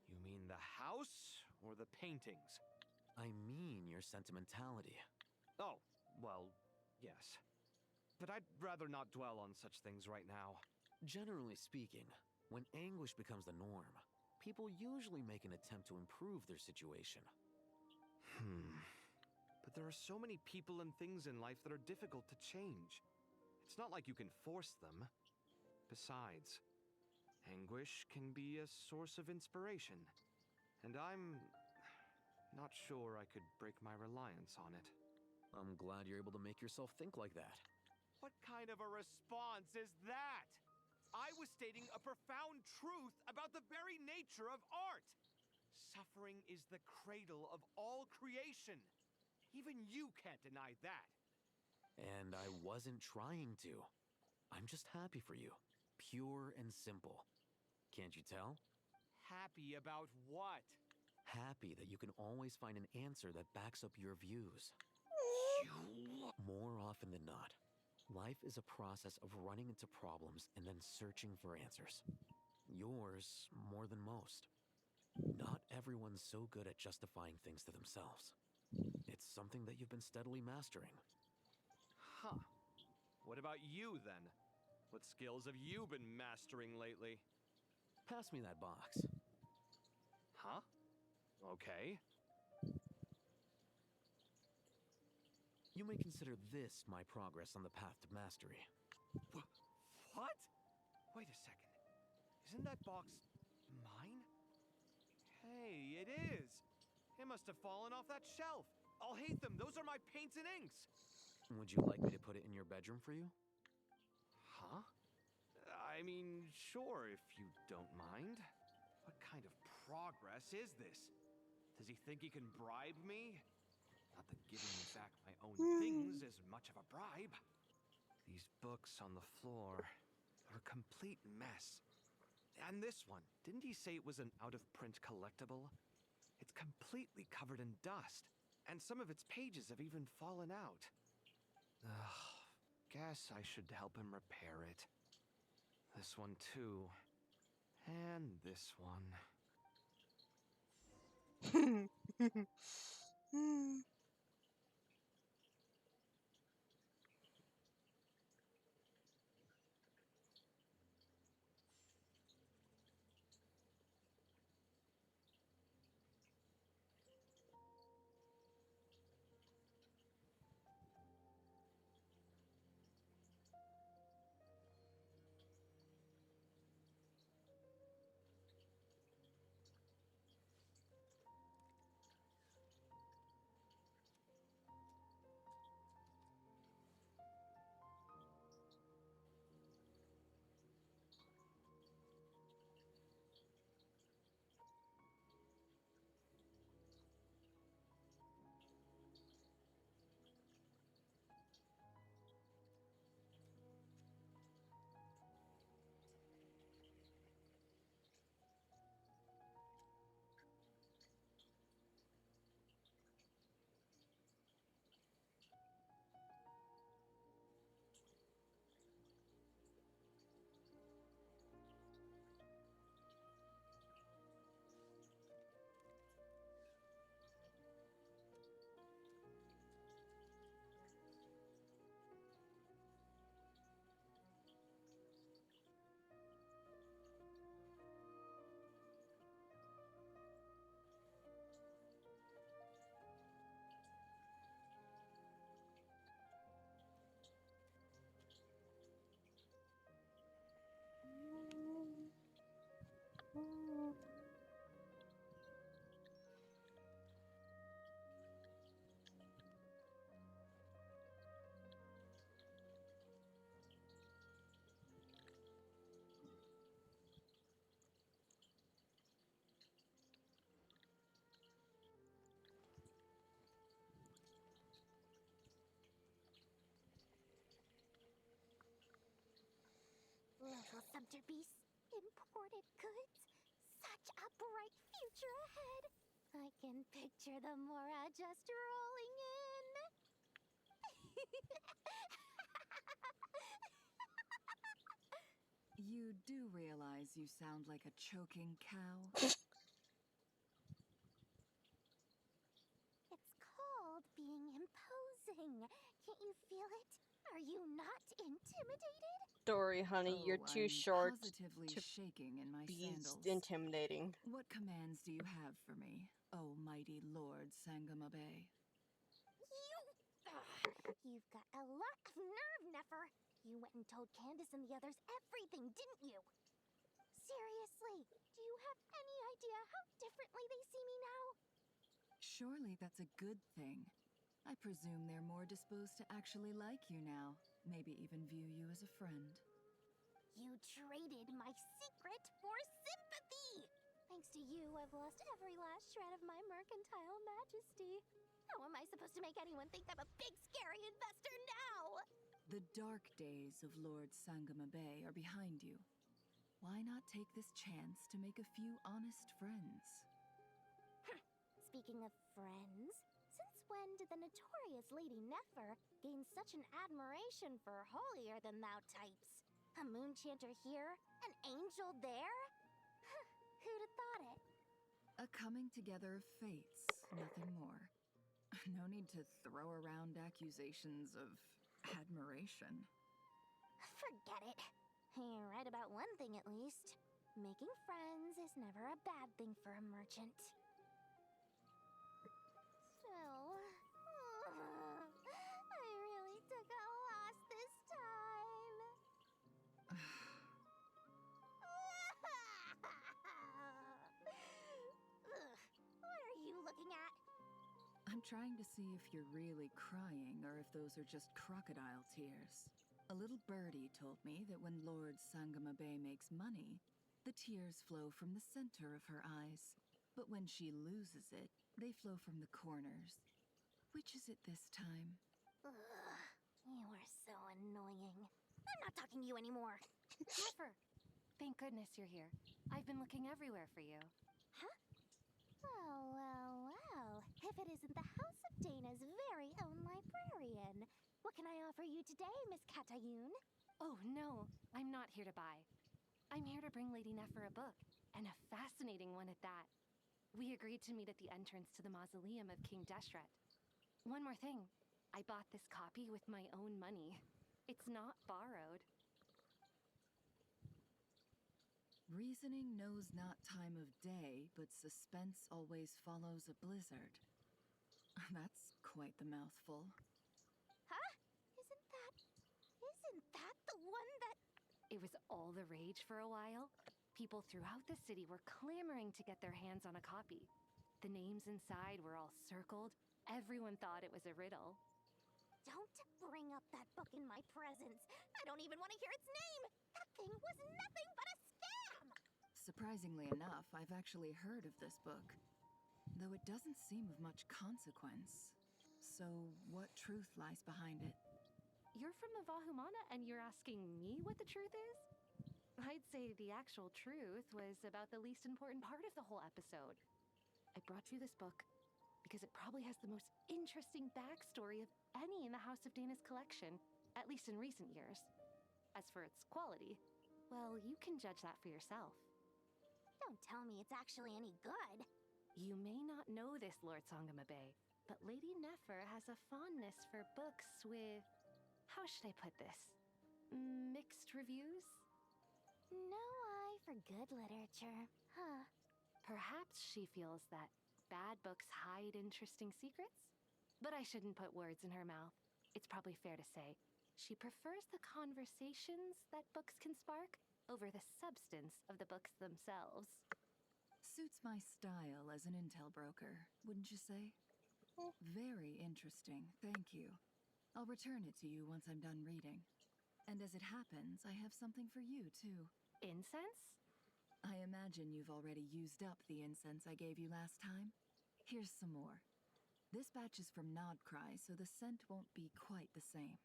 You mean the house or the paintings? I mean your sentimentality. Oh, well, Yes. But I'd rather not dwell on such things right now. Generally speaking, when anguish becomes the norm, people usually make an attempt to improve their situation. But there are so many people and things in life that are difficult to change. It's not like you can force them. Besides, anguish can be a source of inspiration. And I'm not sure I could break my reliance on it. I'm glad you're able to make yourself think like that. What kind of a response is that? I was stating a profound truth about the very nature of art. Suffering is the cradle of all creation. Even you can't deny that. And I wasn't trying to. I'm just happy for you. Pure and simple. Can't you tell? Happy about what? Happy that you can always find an answer that backs up your views. More often than not, life is a process of running into problems and then searching for answers. Yours more than most. Not everyone's so good at justifying things to themselves. It's something that you've been steadily mastering. Huh. What about you, then? What skills have you been mastering lately? Pass me that box. Huh? Okay. You may consider this my progress on the path to mastery. What? Wait a second. Isn't that box mine? Hey, it is! It must have fallen off that shelf. I'll hate them. Those are my paints and inks. Would you like me to put it in your bedroom for you? Huh? I mean, sure, if you don't mind. What kind of progress is this? Does he think he can bribe me? Not that giving me back my own things is much of a bribe. These books on the floor are a complete mess. And this one, didn't he say it was an out-of-print collectible? It's completely covered in dust, and some of its pages have even fallen out. Ugh, guess I should help him repair it. This one too. And this one. Little sumter beasts, imported goods. Such a bright future ahead. I can picture the Mora just rolling in. You do realize you sound like a choking cow? It's called being imposing. Can't you feel it? Are you not intimidated? Dory, honey, you're Oh, too I'm short positively to shaking in my be sandals. intimidating. What commands do you have for me, oh mighty Lord Sangama Bay? You've got a lot of nerve, Nefer. You went and told Candace and the others everything, didn't you? Seriously, do you have any idea how differently they see me now? Surely that's a good thing. I presume they're more disposed to actually like you now, maybe even view you as a friend. You traded my secret for sympathy! Thanks to you, I've lost every last shred of my mercantile majesty. How am I supposed to make anyone think I'm a big, scary investor now? The dark days of Lord Sangama Bay are behind you. Why not take this chance to make a few honest friends? Speaking of friends, since when did the notorious Lady Nefer gain such an admiration for holier-than-thou types? A moon chanter here, an angel there? Who'd have thought it? A coming together of fates, nothing more. No need to throw around accusations of admiration. Forget it. You're right about one thing at least. Making friends is never a bad thing for a merchant. Still, I really took a loss this time. What are you looking at? I'm trying to see if you're really crying or if those are just crocodile tears. A little birdie told me that when Lord Sangama Bay makes money, the tears flow from the center of her eyes. But when she loses it, they flow from the corners. Which is it this time? You are so annoying. I'm not talking to you anymore. Never. Thank goodness you're here. I've been looking everywhere for you. Huh? Well. If it isn't the House of Dana's very own librarian. What can I offer you today, Miss Katayun? Oh, no. I'm not here to buy. I'm here to bring Lady Nefer a book, and a fascinating one at that. We agreed to meet at the entrance to the mausoleum of King Deshret. One more thing. I bought this copy with my own money. It's not borrowed. Reasoning knows not time of day, but suspense always follows a blizzard. That's quite the mouthful. Huh? Isn't that the one that... It was all the rage for a while. People throughout the city were clamoring to get their hands on a copy. The names inside were all circled. Everyone thought it was a riddle. Don't bring up that book in my presence. I don't even want to hear its name. That thing was nothing but a scam. Surprisingly enough, I've actually heard of this book, though it doesn't seem of much consequence. So, what truth lies behind it? You're from the Vahumana and you're asking me what the truth is? I'd say the actual truth was about the least important part of the whole episode. I brought you this book because it probably has the most interesting backstory of any in the House of Dana's collection, at least in recent years. As for its quality, well, you can judge that for yourself. Don't tell me it's actually any good. You may not know this, Lord Sangama Bay, but Lady Nefer has a fondness for books with... how should I put this? Mixed reviews? No eye for good literature, huh? Perhaps she feels that bad books hide interesting secrets? But I shouldn't put words in her mouth. It's probably fair to say she prefers the conversations that books can spark over the substance of the books themselves. Suits my style as an intel broker, wouldn't you say? Very interesting, thank you. I'll return it to you once I'm done reading. And as it happens, I have something for you, too. Incense? I imagine you've already used up the incense I gave you last time. Here's some more. This batch is from Nodcry, so the scent won't be quite the same.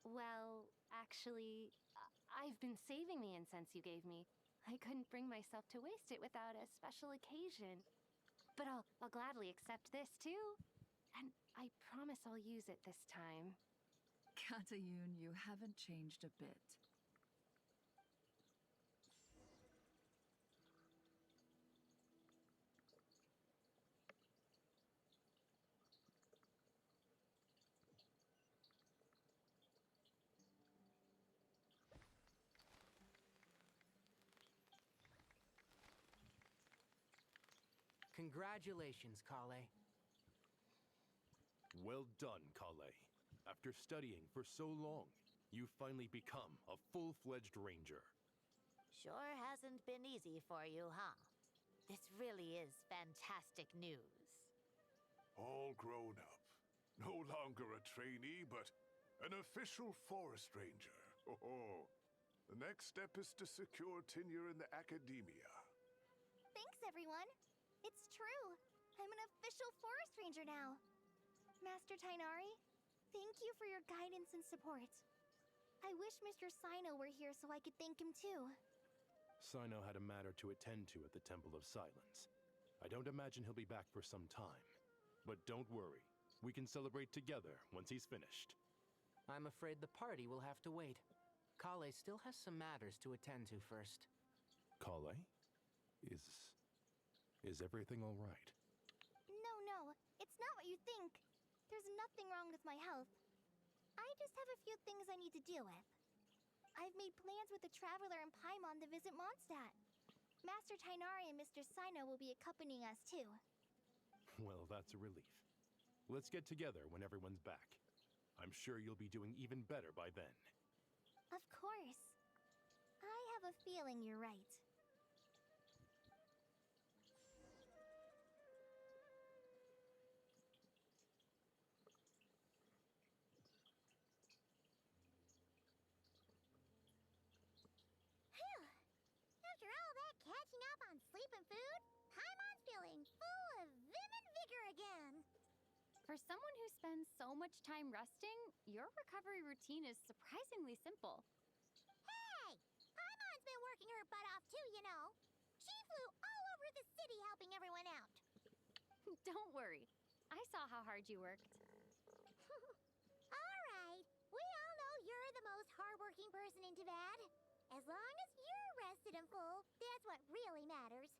Well, actually, I've been saving the incense you gave me. I couldn't bring myself to waste it without a special occasion. But I'll gladly accept this, too. And I promise I'll use it this time. Katayun, you haven't changed a bit. Congratulations, Kale. Well done, Kale. After studying for so long, you've finally become a full-fledged ranger. Sure hasn't been easy for you, huh? This really is fantastic news. All grown up. No longer a trainee, but an official forest ranger. Oh, the next step is to secure tenure in the academia. Thanks, everyone. It's true. I'm an official forest ranger now. Master Tainari, thank you for your guidance and support. I wish Mr. Sino were here so I could thank him too. Sino had a matter to attend to at the Temple of Silence. I don't imagine he'll be back for some time. But don't worry, we can celebrate together once he's finished. I'm afraid the party will have to wait. Kale still has some matters to attend to first. Kale? Is everything all right? No, it's not what you think. There's nothing wrong with my health. I just have a few things I need to deal with. I've made plans with the Traveler and Paimon to visit Mondstadt. Master Tainari and Mr. Sino will be accompanying us too. Well, that's a relief. Let's get together when everyone's back. I'm sure you'll be doing even better by then. Of course. I have a feeling you're right. Phew! After all that catching up on sleep and food, Paimon's feeling full of vim and vigor again. For someone who spends so much time resting, your recovery routine is surprisingly simple. Hey! Paimon's been working her butt off too, you know. She flew all over the city helping everyone out. Don't worry. I saw how hard you worked. All right. We all know you're the most hardworking person in Tibad. As long as you're rested and full, that's what really matters.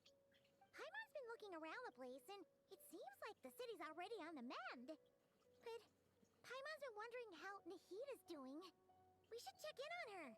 Paimon's been looking around the place, and it seems like the city's already on the mend. But Paimon's been wondering how Nahida's doing. We should check in on her.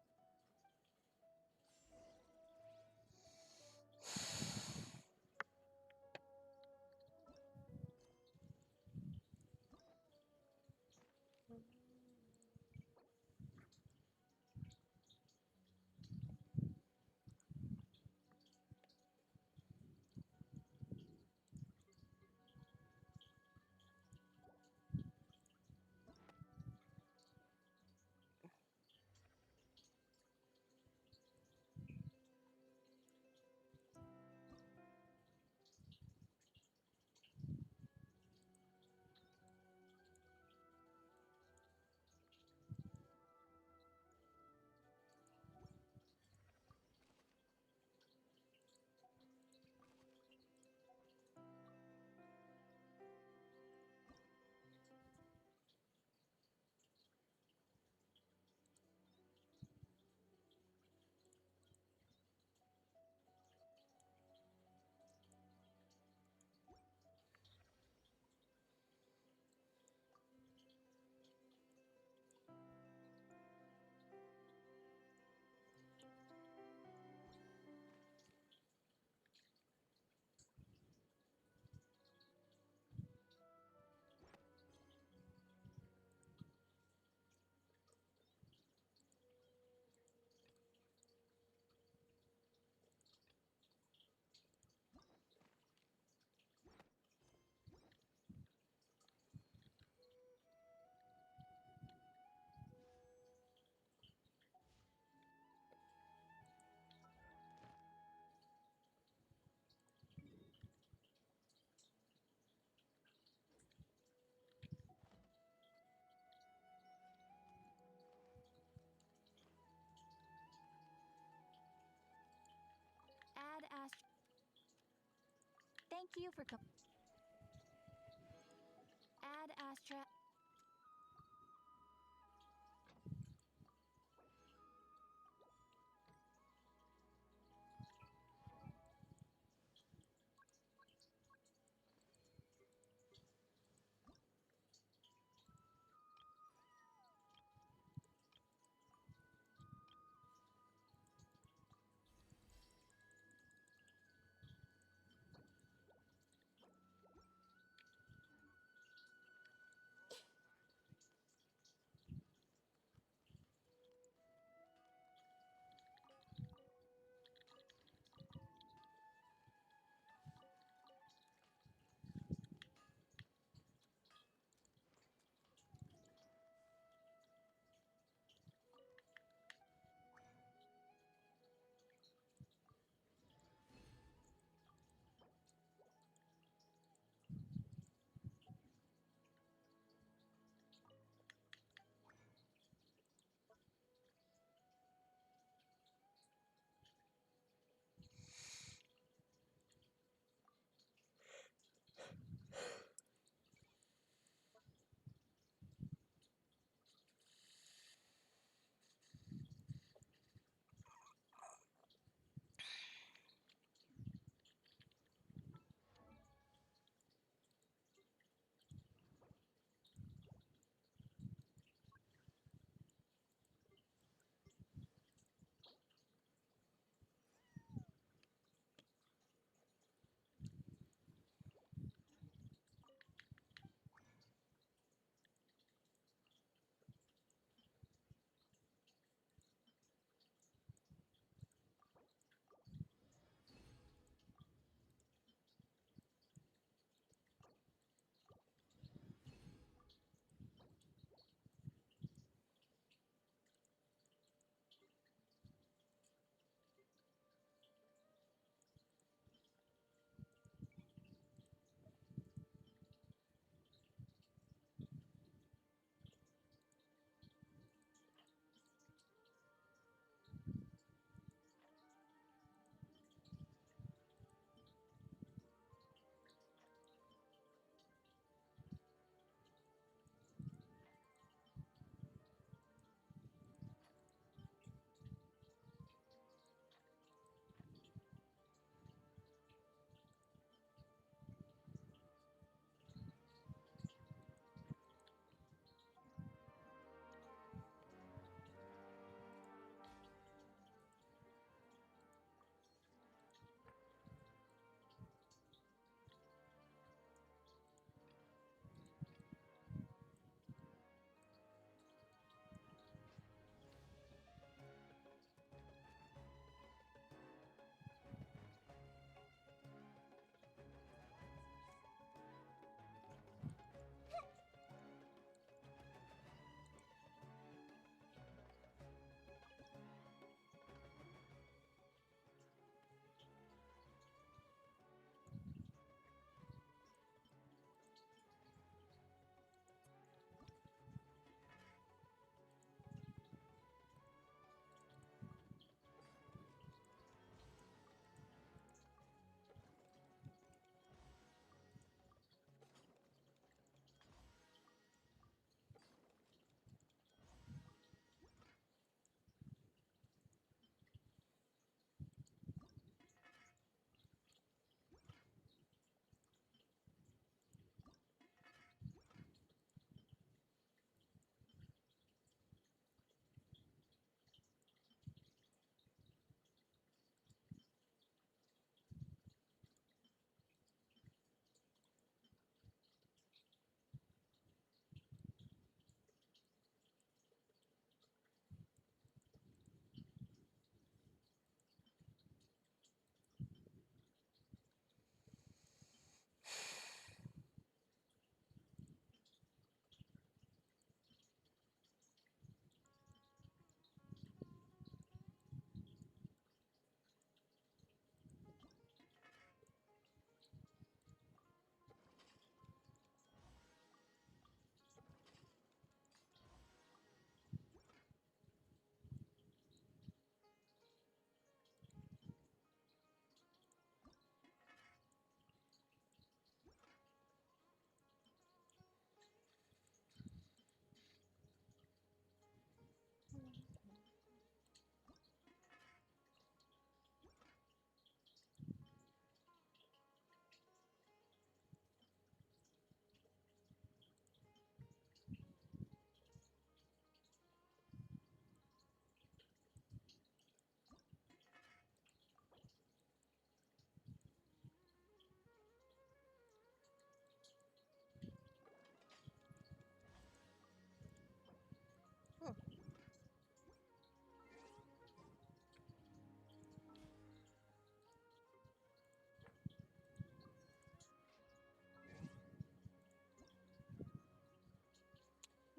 Ad Astra. Thank you for Ad Astra.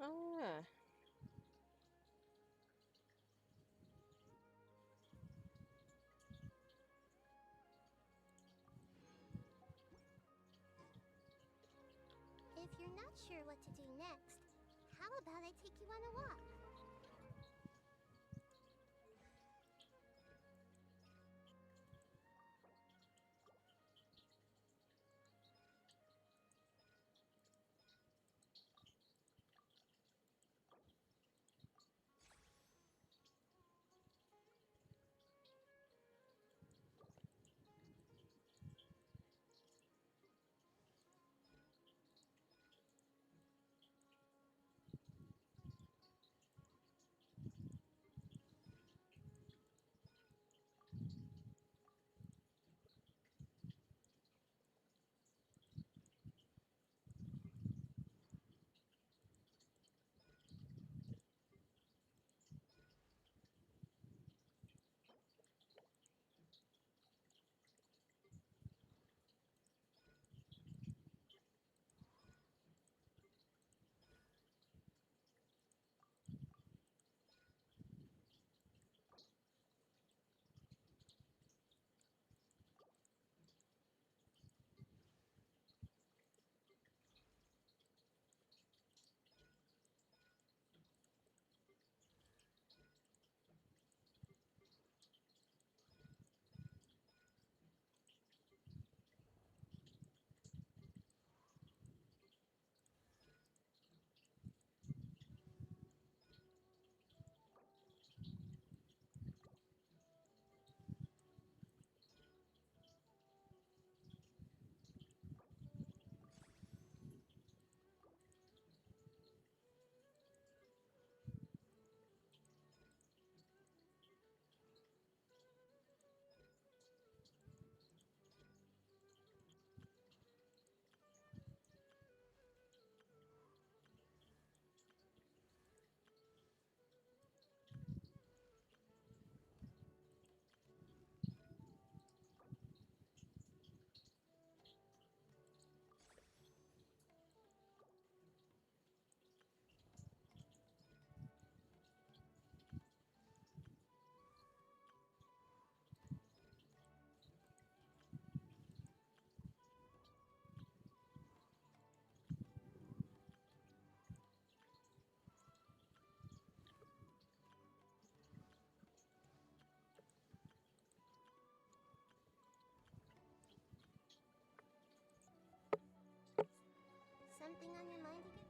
Oh, yeah. If you're not sure what to do next, how about I take you on a walk? Something on your mind again?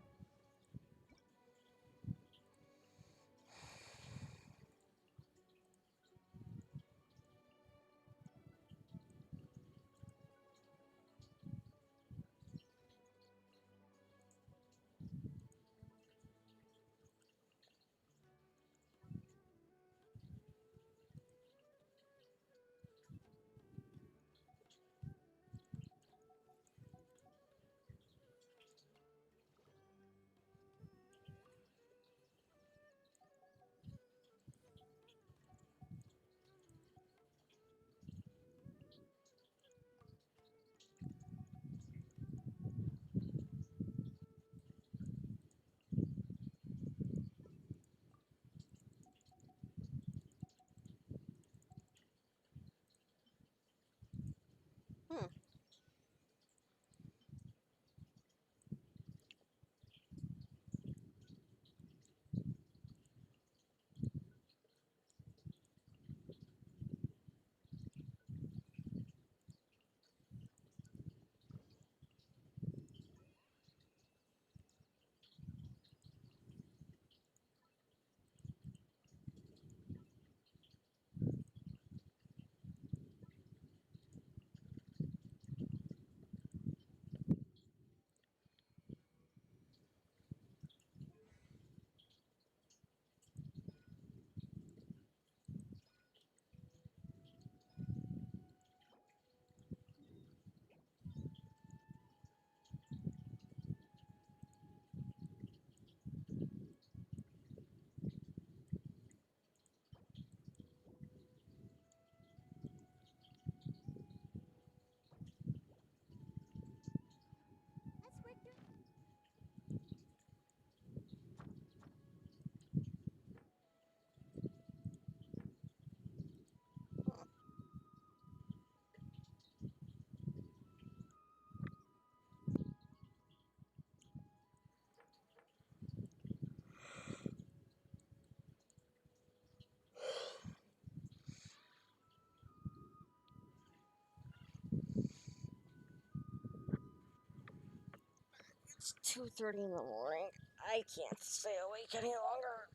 2:30 in the morning. I can't stay awake any longer.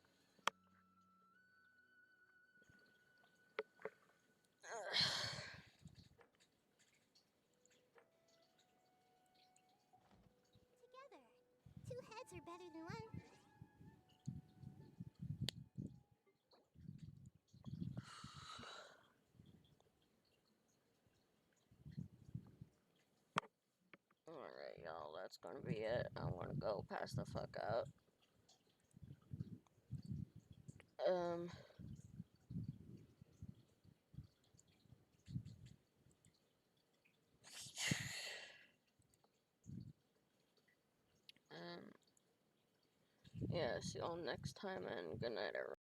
Together. Two heads are better than one. Alright, y'all, that's gonna be it. I'm gonna go pass the fuck out. Yeah, see y'all next time, and good night, everyone.